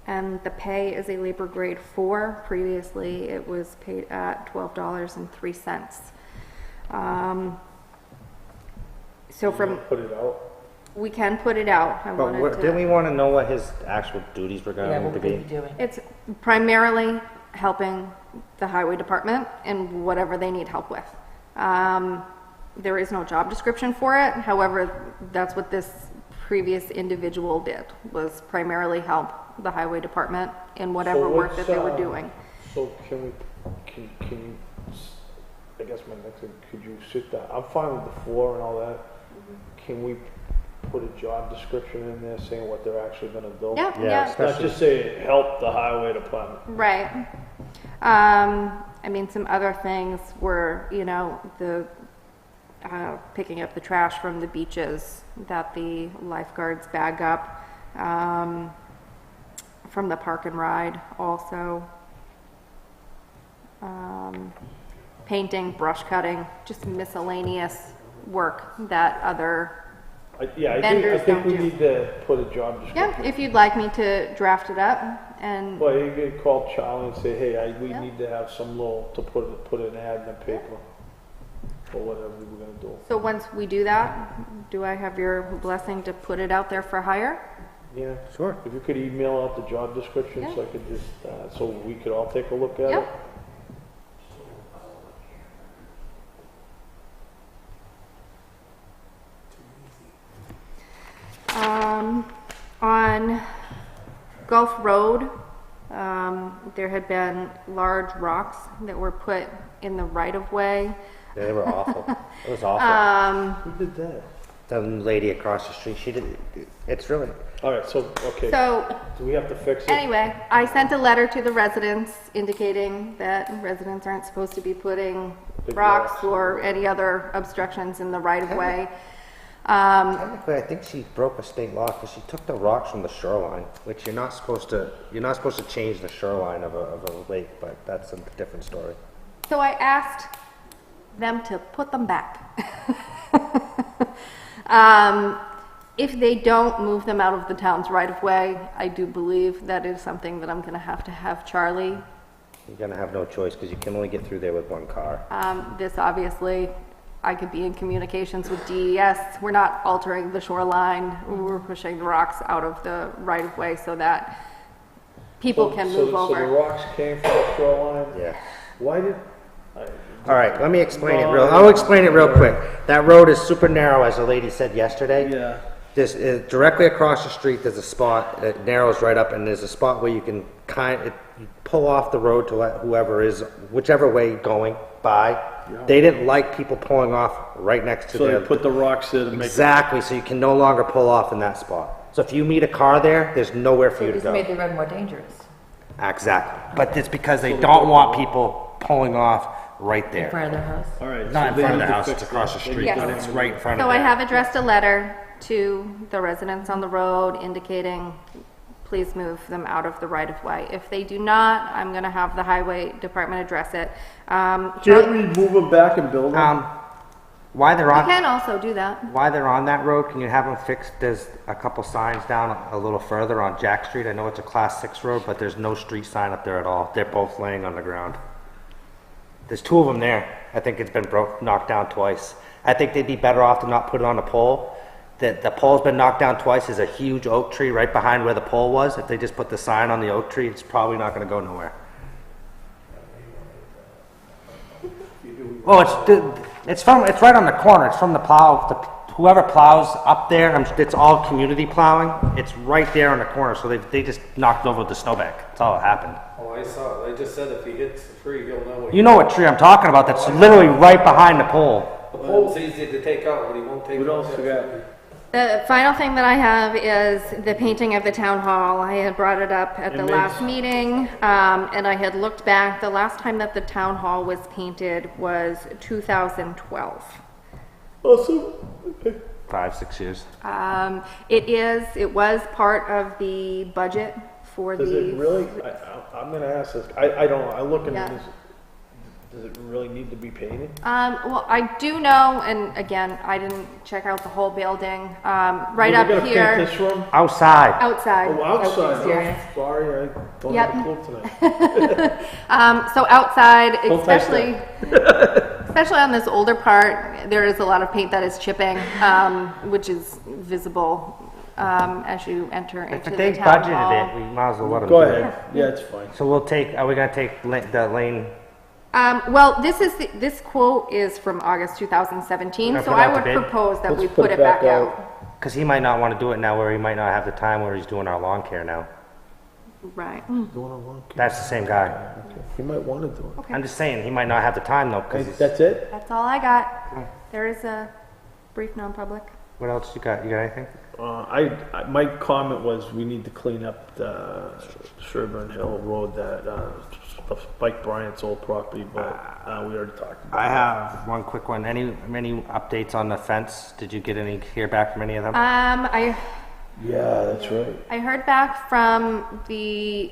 and the pay is a labor grade 4. Previously, it was paid at $12.03. So from, Put it out. we can put it out. I But wanted to. didn't we wanna know what his actual duties were Yeah, going what to would we be? be doing? It's primarily helping the highway department in whatever they need help with. There is no job description for it. However, that's what this previous individual did, was primarily help the highway department in whatever So work that they were what's, doing. So can you, I guess my next thing, could you sit down, I'm fine with the floor and all that. Can we put a job description in there saying what they're actually gonna do? Yeah, Yeah, yeah, Not just say, help the highway department. right. I mean, some other things were, you know, the picking up the trash from the beaches that the lifeguards bag up, from the park and ride also. Painting, brush cutting, just miscellaneous work that other, Yeah, I Vendors think don't we do. need to put a job description. yeah, if you'd like me to draft it up and, Well, you could call Charlie and say, hey, we Yeah. need to have some little, to put an ad in the paper, or whatever we're gonna do. so once we do that, do I have your blessing to put it out there for hire? Yeah, Sure. if you could email out the job description, so I could just, so we could all take a look at Yeah. it. On Gulf Road, there had been large rocks that were put in the right-of-way. Yeah, they were awful. It was awful. Who did that? The lady across the street, she did, it's really, All right, so, okay, So, do we have to fix it? anyway, I sent a letter to the residents indicating that residents aren't supposed to be putting Big rocks rocks. or any other obstructions in the right-of-way. technically, I think she broke a state law because she took the rocks from the shoreline, which you're not supposed to change the shoreline of a lake, but that's a different story. So I asked them to put them back. If they don't move them out of the town's right-of-way, I do believe that is something that I'm going to have Charlie. You're gonna have no choice because you can only get through there with one car. This obviously, I could be in communications with DES. We're not altering the shoreline. We're pushing the rocks out of the right-of-way so that people can move So the over. rocks came from the shoreline? Yeah. Why did? All right, let me explain it I'll explain it real quick. That road is super narrow, as the lady said yesterday. Yeah. This is directly across the street, there's a spot, it narrows right up, and there's a spot where you can you pull off the road to let whoever is, whichever way going by. They didn't like people pulling off right next to So their. they put the rocks there to make. Exactly, so you can no longer pull off in that spot. So if you meet a car there, there's nowhere for So you it to just go. made the road more dangerous Exactly, but it's because they don't want people pulling off right In there. front of their house. All right. Not so in they front of need the to house, fix it's across the that. street, Yes. but it's right in front of So I there. have addressed a letter to the residents on the road indicating, please move them out of the right-of-way. If they do not, I'm going to have the highway department address it. Can't we move them back and build them? Why they're You on, can also do that. while they're on that road, can you have them fixed? There's a couple signs down a little further on Jack Street. I know it's a class 6 road, but there's no street sign up there at all. They're both laying on the ground. There's 2 of them there. I think it's been knocked down twice. I think they'd be better off to not put it on a pole. The pole's been knocked down twice. There's a huge oak tree right behind where the pole was. If they just put the sign on the oak tree, it's probably not gonna go nowhere. Oh, it's right on the corner. It's from the plow. Whoever plows up there, it's all community plowing. It's right there on the corner. So they just knocked over the snowbank. That's all that happened. Oh, I saw it. They just said if he hits the tree, he'll know what. You know what tree I'm talking about? That's literally right behind the pole. The pole's easy to take out, but he won't take it. What else you got? The final thing that I have is the painting of the town hall. I had brought it up at the last meeting, and I had looked back. The last time that the town hall was painted was 2012. Awesome. 5-6 years. It was part of the budget for Does the. it really, I'm gonna ask this, I don't know, I look into Yeah. this, does it really need to be painted? Well, I do know, and again, I didn't check out the whole building. Right We're up gonna here. paint this room? Outside. Outside. Oh, outside, exterior. oh, sorry, I don't Yep. have a clue tonight. So outside, Don't touch especially on this older part, there is a lot of paint that is chipping, which is visible as you enter into If the they town hall. budgeted it, we might as well let them Go do ahead, it. yeah, it's fine. So are we gonna take the lane? Well, this quote is from August 2017, Gonna so put I out would the bid? propose that Let's we put put it it back back out. Because he might not want to do it now where he might not have the time where he's doing our lawn care now. Right. Doing a long key. That's the same guy. Okay. He might wanna do it. I'm just saying, he might not have the time though, because That's it? That's all I got. There is a brief non-public. what else you got? You got anything? My comment was we need to clean up the Sherburne Hill Road, that, Spike Bryant's old property, but, we already talked about I it. have one quick one. Any updates on the fence? Did you hear back from any of them? Yeah, that's right. I heard back from the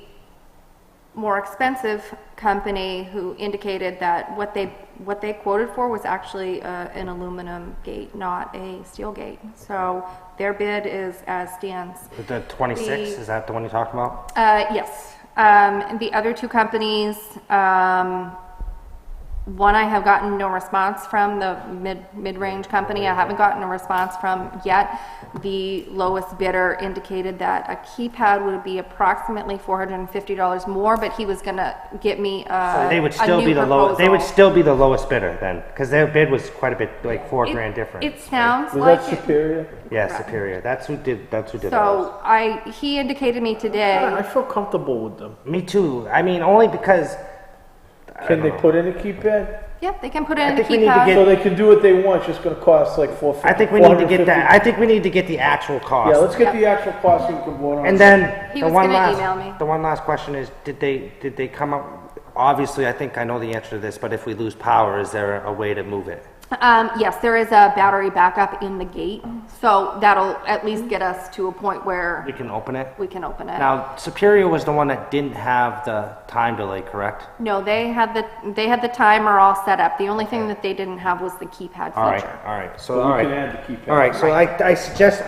more expensive company who indicated that what they quoted for was actually an aluminum gate, not a steel gate. So their bid is as stands. The 26, is that the one you talked about? Yes. The other 2 companies, one I have gotten no response from, the mid-range company I haven't gotten a response from yet. The lowest bidder indicated that a keypad would be approximately $450 more, but he was gonna get me So they would a still new be the proposal. they would still be the lowest bidder then, because their bid was quite a bit, like $4,000 different. It sounds Was like that it. Superior? Yeah, Superior. That's who did ours. So he indicated to me today. I feel comfortable with them. Me too. I mean, only because. Can they put in a keypad? Yep, they can put it I in the think we need to keypad. get- So they can do what they want, it's just gonna cost like $450. I think we need to get that. I think we need to get the actual cost. Yeah, let's get the actual cost so we can vote on it. And then He the was one gonna last, email me. the one last question is, did they come up? Obviously, I think I know the answer to this, but if we lose power, is there a way to move it? Yes, there is a battery backup in the gate, so that'll at least get us to a point where We can open it. we can open it. Now, Superior was the one that didn't have the time delay, correct? No, they had the timer all set up. The only thing that they didn't have was the keypad All right, feature. all right. So, So all we can right. add the keypad. All right, so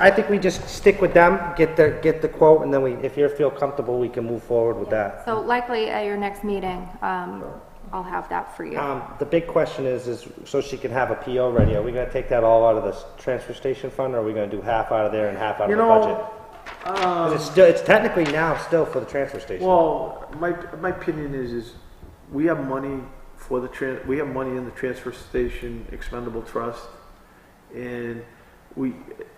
I think we just stick with them, get the quote, and then if you feel comfortable, we can move forward with that. So likely at your next meeting, I'll have that for you. The big question is so she can have a PO ready, are we gonna take that all out of the transfer station fund, or are we gonna do half out of there and half out of the budget? 'Cause it's technically now still for the transfer station. Well, my opinion is we have money for we have money in the transfer station expendable trust, and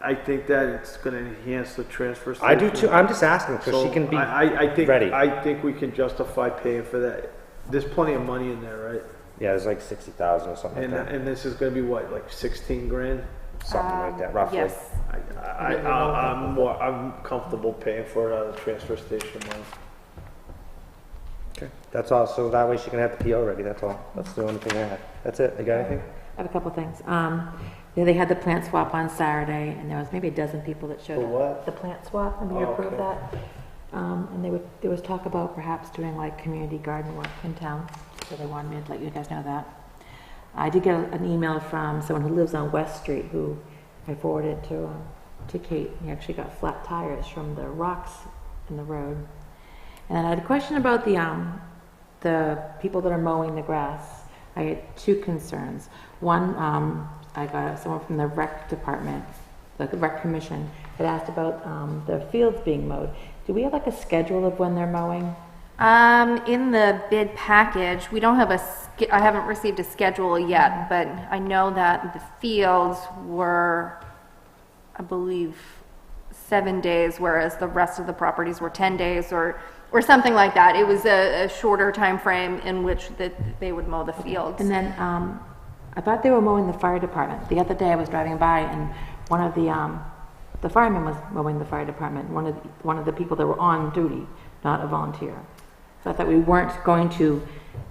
I think that it's gonna enhance the transfer station. I do too, I'm just asking, so she can be I think, ready. I think we can justify paying for that. There's plenty of money in there, right? Yeah, there's like 60,000 or something And, like that, and this is gonna be what, like 16 grand? something like that, roughly. Yes. I'm comfortable paying for it out of the transfer station money. Okay, that's all, so that way she can have the PO ready, that's all. That's the only thing I have. That's it, you got anything? I have a couple things. Yeah, they had the plant swap on Saturday, and there was maybe a dozen people that showed The up. what? The plant swap, and we Oh, approved okay. that. And there was talk about perhaps doing like community garden work in town, so they wanted me to let you guys know that. I did get an email from someone who lives on West Street, who I forwarded to Kate. He actually got flat tires from the rocks in the road. And I had a question about the people that are mowing the grass. I had two concerns. One, I got someone from the rec department, the rec commission, had asked about the fields being mowed. Do we have like a schedule of when they're mowing? In the bid package, we don't have I haven't received a schedule yet, but I know that the fields were, I believe, 7 days, whereas the rest of the properties were 10 days or something like that. It was a shorter time frame in which they would mow the fields. And then I thought they were mowing the fire department. The other day I was driving by and one of the firemen was mowing the fire department. One of the people that were on duty, not a volunteer. So I thought we weren't going to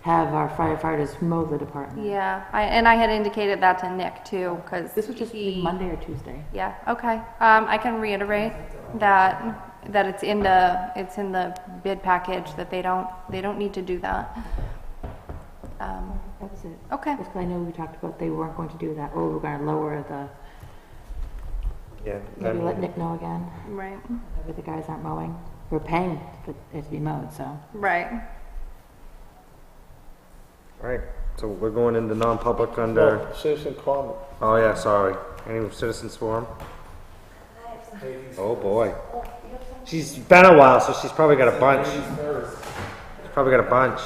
have our firefighters mow the department. Yeah, I had indicated that to Nick too, because This was just Monday or Tuesday. Yeah, okay. I can reiterate that it's in the bid package that they don't need to do that. That was it. Okay. Just 'cause I know we talked about they weren't going to do that, or we're going to lower the, Yeah. maybe let Nick know again. Right. Maybe the guys aren't mowing. We're paying for it to be mowed, so. Right. All right, so we're going into non-public under, No, citizen comment. oh yeah, sorry. Any citizens forum? Oh, boy. She's been a while, so she's probably got a bunch. She's probably got a bunch.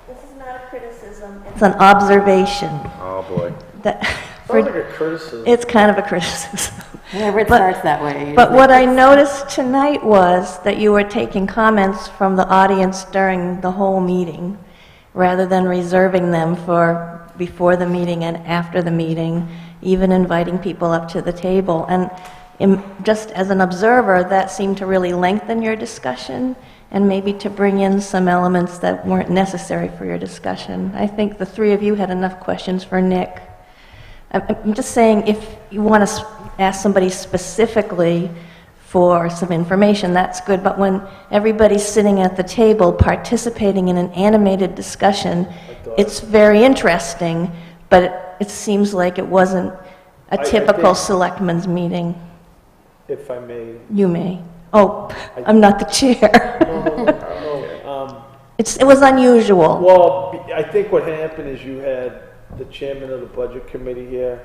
This is not a criticism, it's an observation. Oh, boy. That, Sounds like a criticism. it's kind of a criticism. Whenever it But- starts that way. But what I noticed tonight was that you were taking comments from the audience during the whole meeting, rather than reserving them for before the meeting and after the meeting, even inviting people up to the table. And just as an observer, that seemed to really lengthen your discussion and maybe to bring in some elements that weren't necessary for your discussion. I think the three of you had enough questions for Nick. I'm just saying, if you want to ask somebody specifically for some information, that's good, but when everybody's sitting at the table participating in an animated discussion, it's very interesting, but it seems like it wasn't a I typical think- selectmen's meeting. If I may. You may. Oh, I'm not the chair. No, It was unusual. well, I think what happened is you had the chairman of the budget committee here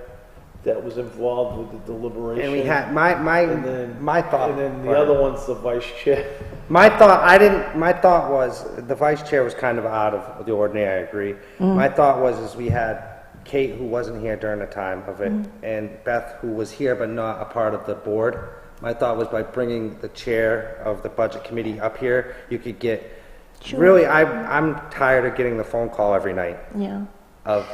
that was involved with the deliberation. And we had, and then, my thought. and then the other one's the vice chair. My thought was, the vice chair was kind of out of the ordinary, I agree. My thought was we had Kate, who wasn't here during the time of it, and Beth, who was here but not a part of the board. My thought was by bringing the chair of the budget committee up here, you could get, really, I'm tired of getting the phone call every night Yeah. of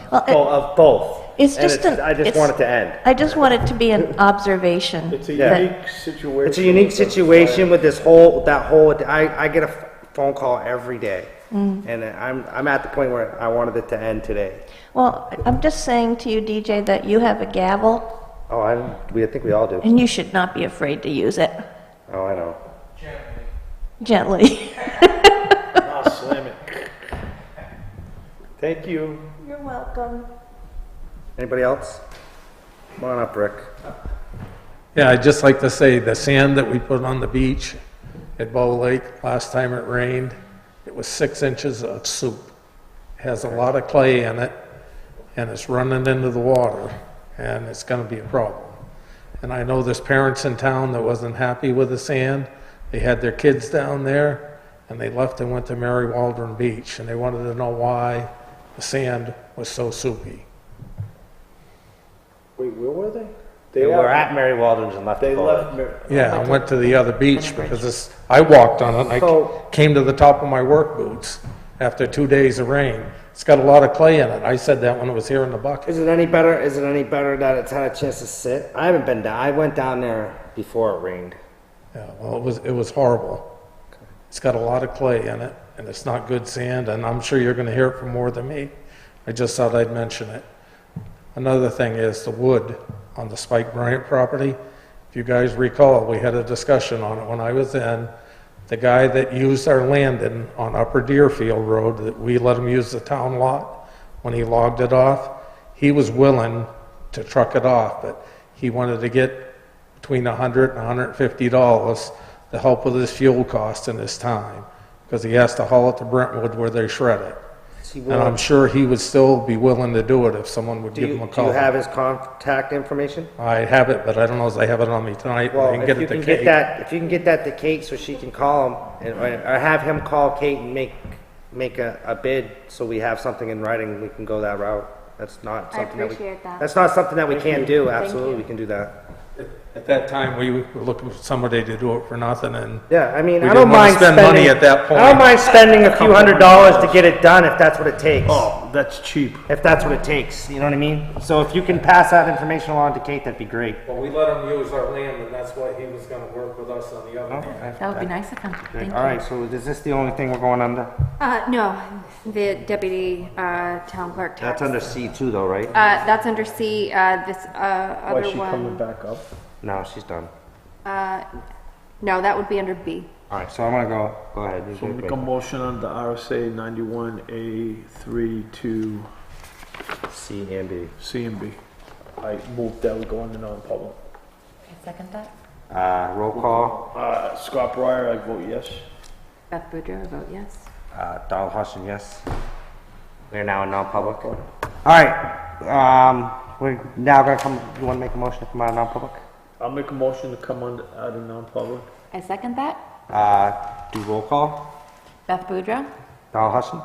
both. It's And just I just want it to end. I just want it to be an observation. It's a Yeah. unique situation. It's a unique situation with this I get a phone call every day. And I'm at the point where I wanted it to end today. Well, I'm just saying to you, DJ, that you have a gavel, Oh, I think we all do. and you should not be afraid to use it. Oh, I know. Gently. I'll slam it. Thank you. You're welcome. Anybody else? Come on up, Rick. Yeah, I'd just like to say the sand that we put on the beach at Bow Lake last time it rained, it was 6 inches of soup. It has a lot of clay in it, and it's running into the water, and it's going to be a problem. And I know there's parents in town that wasn't happy with the sand. They had their kids down there, and they left and went to Mary Waldron Beach, and they wanted to know why the sand was so soupy. Wait, where were they? They were at Mary Waldron's and left. They the left. boat. Yeah, I went to the other beach because I walked on it, and I So- came to the top of my work boots after 2 days of rain. It's got a lot of clay in it. I said that when it was here in the bucket. Is it any better? Is it any better that it's had a chance to sit? I haven't been down. I went down there before it rained. Yeah, well, it was horrible. It's got a lot of clay in it, and it's not good sand, and I'm sure you're gonna hear it from more than me. I just thought I'd mention it. Another thing is the wood on the Spike Bryant property. If you guys recall, we had a discussion on it when I was in. The guy that used our landing on Upper Deerfield Road, that we let him use the town lot, when he logged it off, he was willing to truck it off, but he wanted to get between $100 and $150 to help with his fuel cost and his time, because he has to haul it to Brentwood where they shred it. Is he And willing- I'm sure he would still be willing to do it if someone would Do give you, him a do call. you have his contact information? I have it, but I don't know if I have it on me tonight. Well, I can if get you it to can get Kate. that, if you can get that to Kate so she can call him, or have him call Kate and make a bid, so we have something in writing, we can go that route. That's not I something that we. appreciate that. That's not something that we can't do, absolutely, we can do that. At that time, we were looking for somebody to do it for nothing, and Yeah, I mean, We I didn't don't wanna mind spend spending. money at that point. I don't mind spending a few $100s to get it done if that's what it takes. Oh, that's cheap. If that's what it takes, you know what I mean? So if you can pass that information along to Kate, that'd be great. well, we let him use our land, and that's why he was gonna work with us on the other hand. That would be nice of him. Thank you. All right, so is this the only thing we're going under? No, the deputy town clerk tax. That's under C2 though, right? That's under C, this Why other is she coming one. back up? No, she's done. No, that would be under B. All right, so I'm gonna go ahead. You So do make it. a motion under RSA 91A3 to C and B. C and B. I move that we go into non-public. I second that. Roll call, Scott Breyer, I vote yes. Beth Boudreau, I vote yes. Donald Huston, yes. We're now in non-public. All right, we're now gonna come, you wanna make a motion to come out of non-public? I'll make a motion to come out of non-public. I second that. Do roll call, Beth Boudreau? Donald Huston.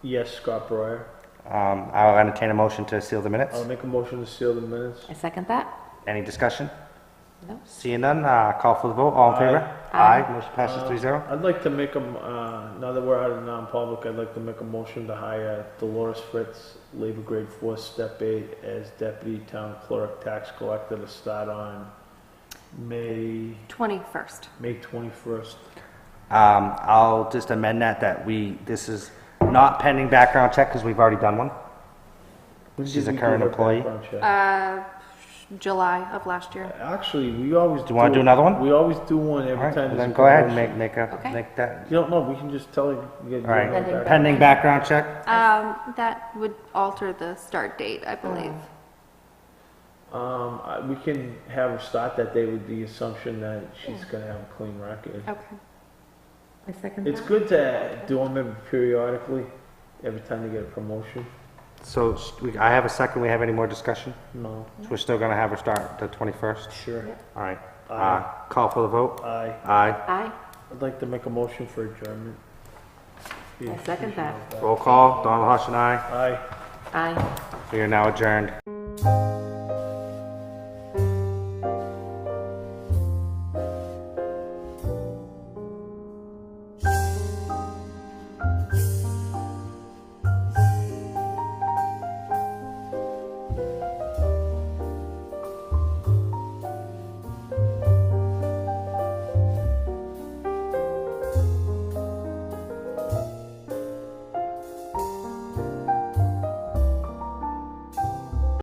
Yes, Scott Breyer. I'll entertain a motion to seal the minutes. I'll make a motion to seal the minutes. I second that. Any discussion? No. Seeing none, call for the vote, all in favor? Aye. Motion passes 3-0. I'd like to make a, now that we're out of non-public, I'd like to make a motion to hire Dolores Fritz, labor grade 4, step 8, as deputy town clerk tax collector to start on May 21st. 21st. I'll just amend that this is not pending background check because we've already done one. She's a current employee. July of last year. Actually, we always Do you want to do another one? We always do one All every right, time. well, there's then a go ahead and promotion. make that. You don't know, we can just tell you. You All right, pending background check. That would alter the start date, I believe. We can have her start that day with the assumption that she's gonna have a clean record. Okay. I second It's that. good to do them periodically, every time you get a promotion. So I have a second. We have any more discussion? No. So we're still going to have her start the 21st? Sure. All right. Aye. Call for the vote. Aye. Aye. Aye. I'd like to make a motion for adjournment. I second that. Roll call. Donald Hush and I. Aye. Aye. We are now adjourned.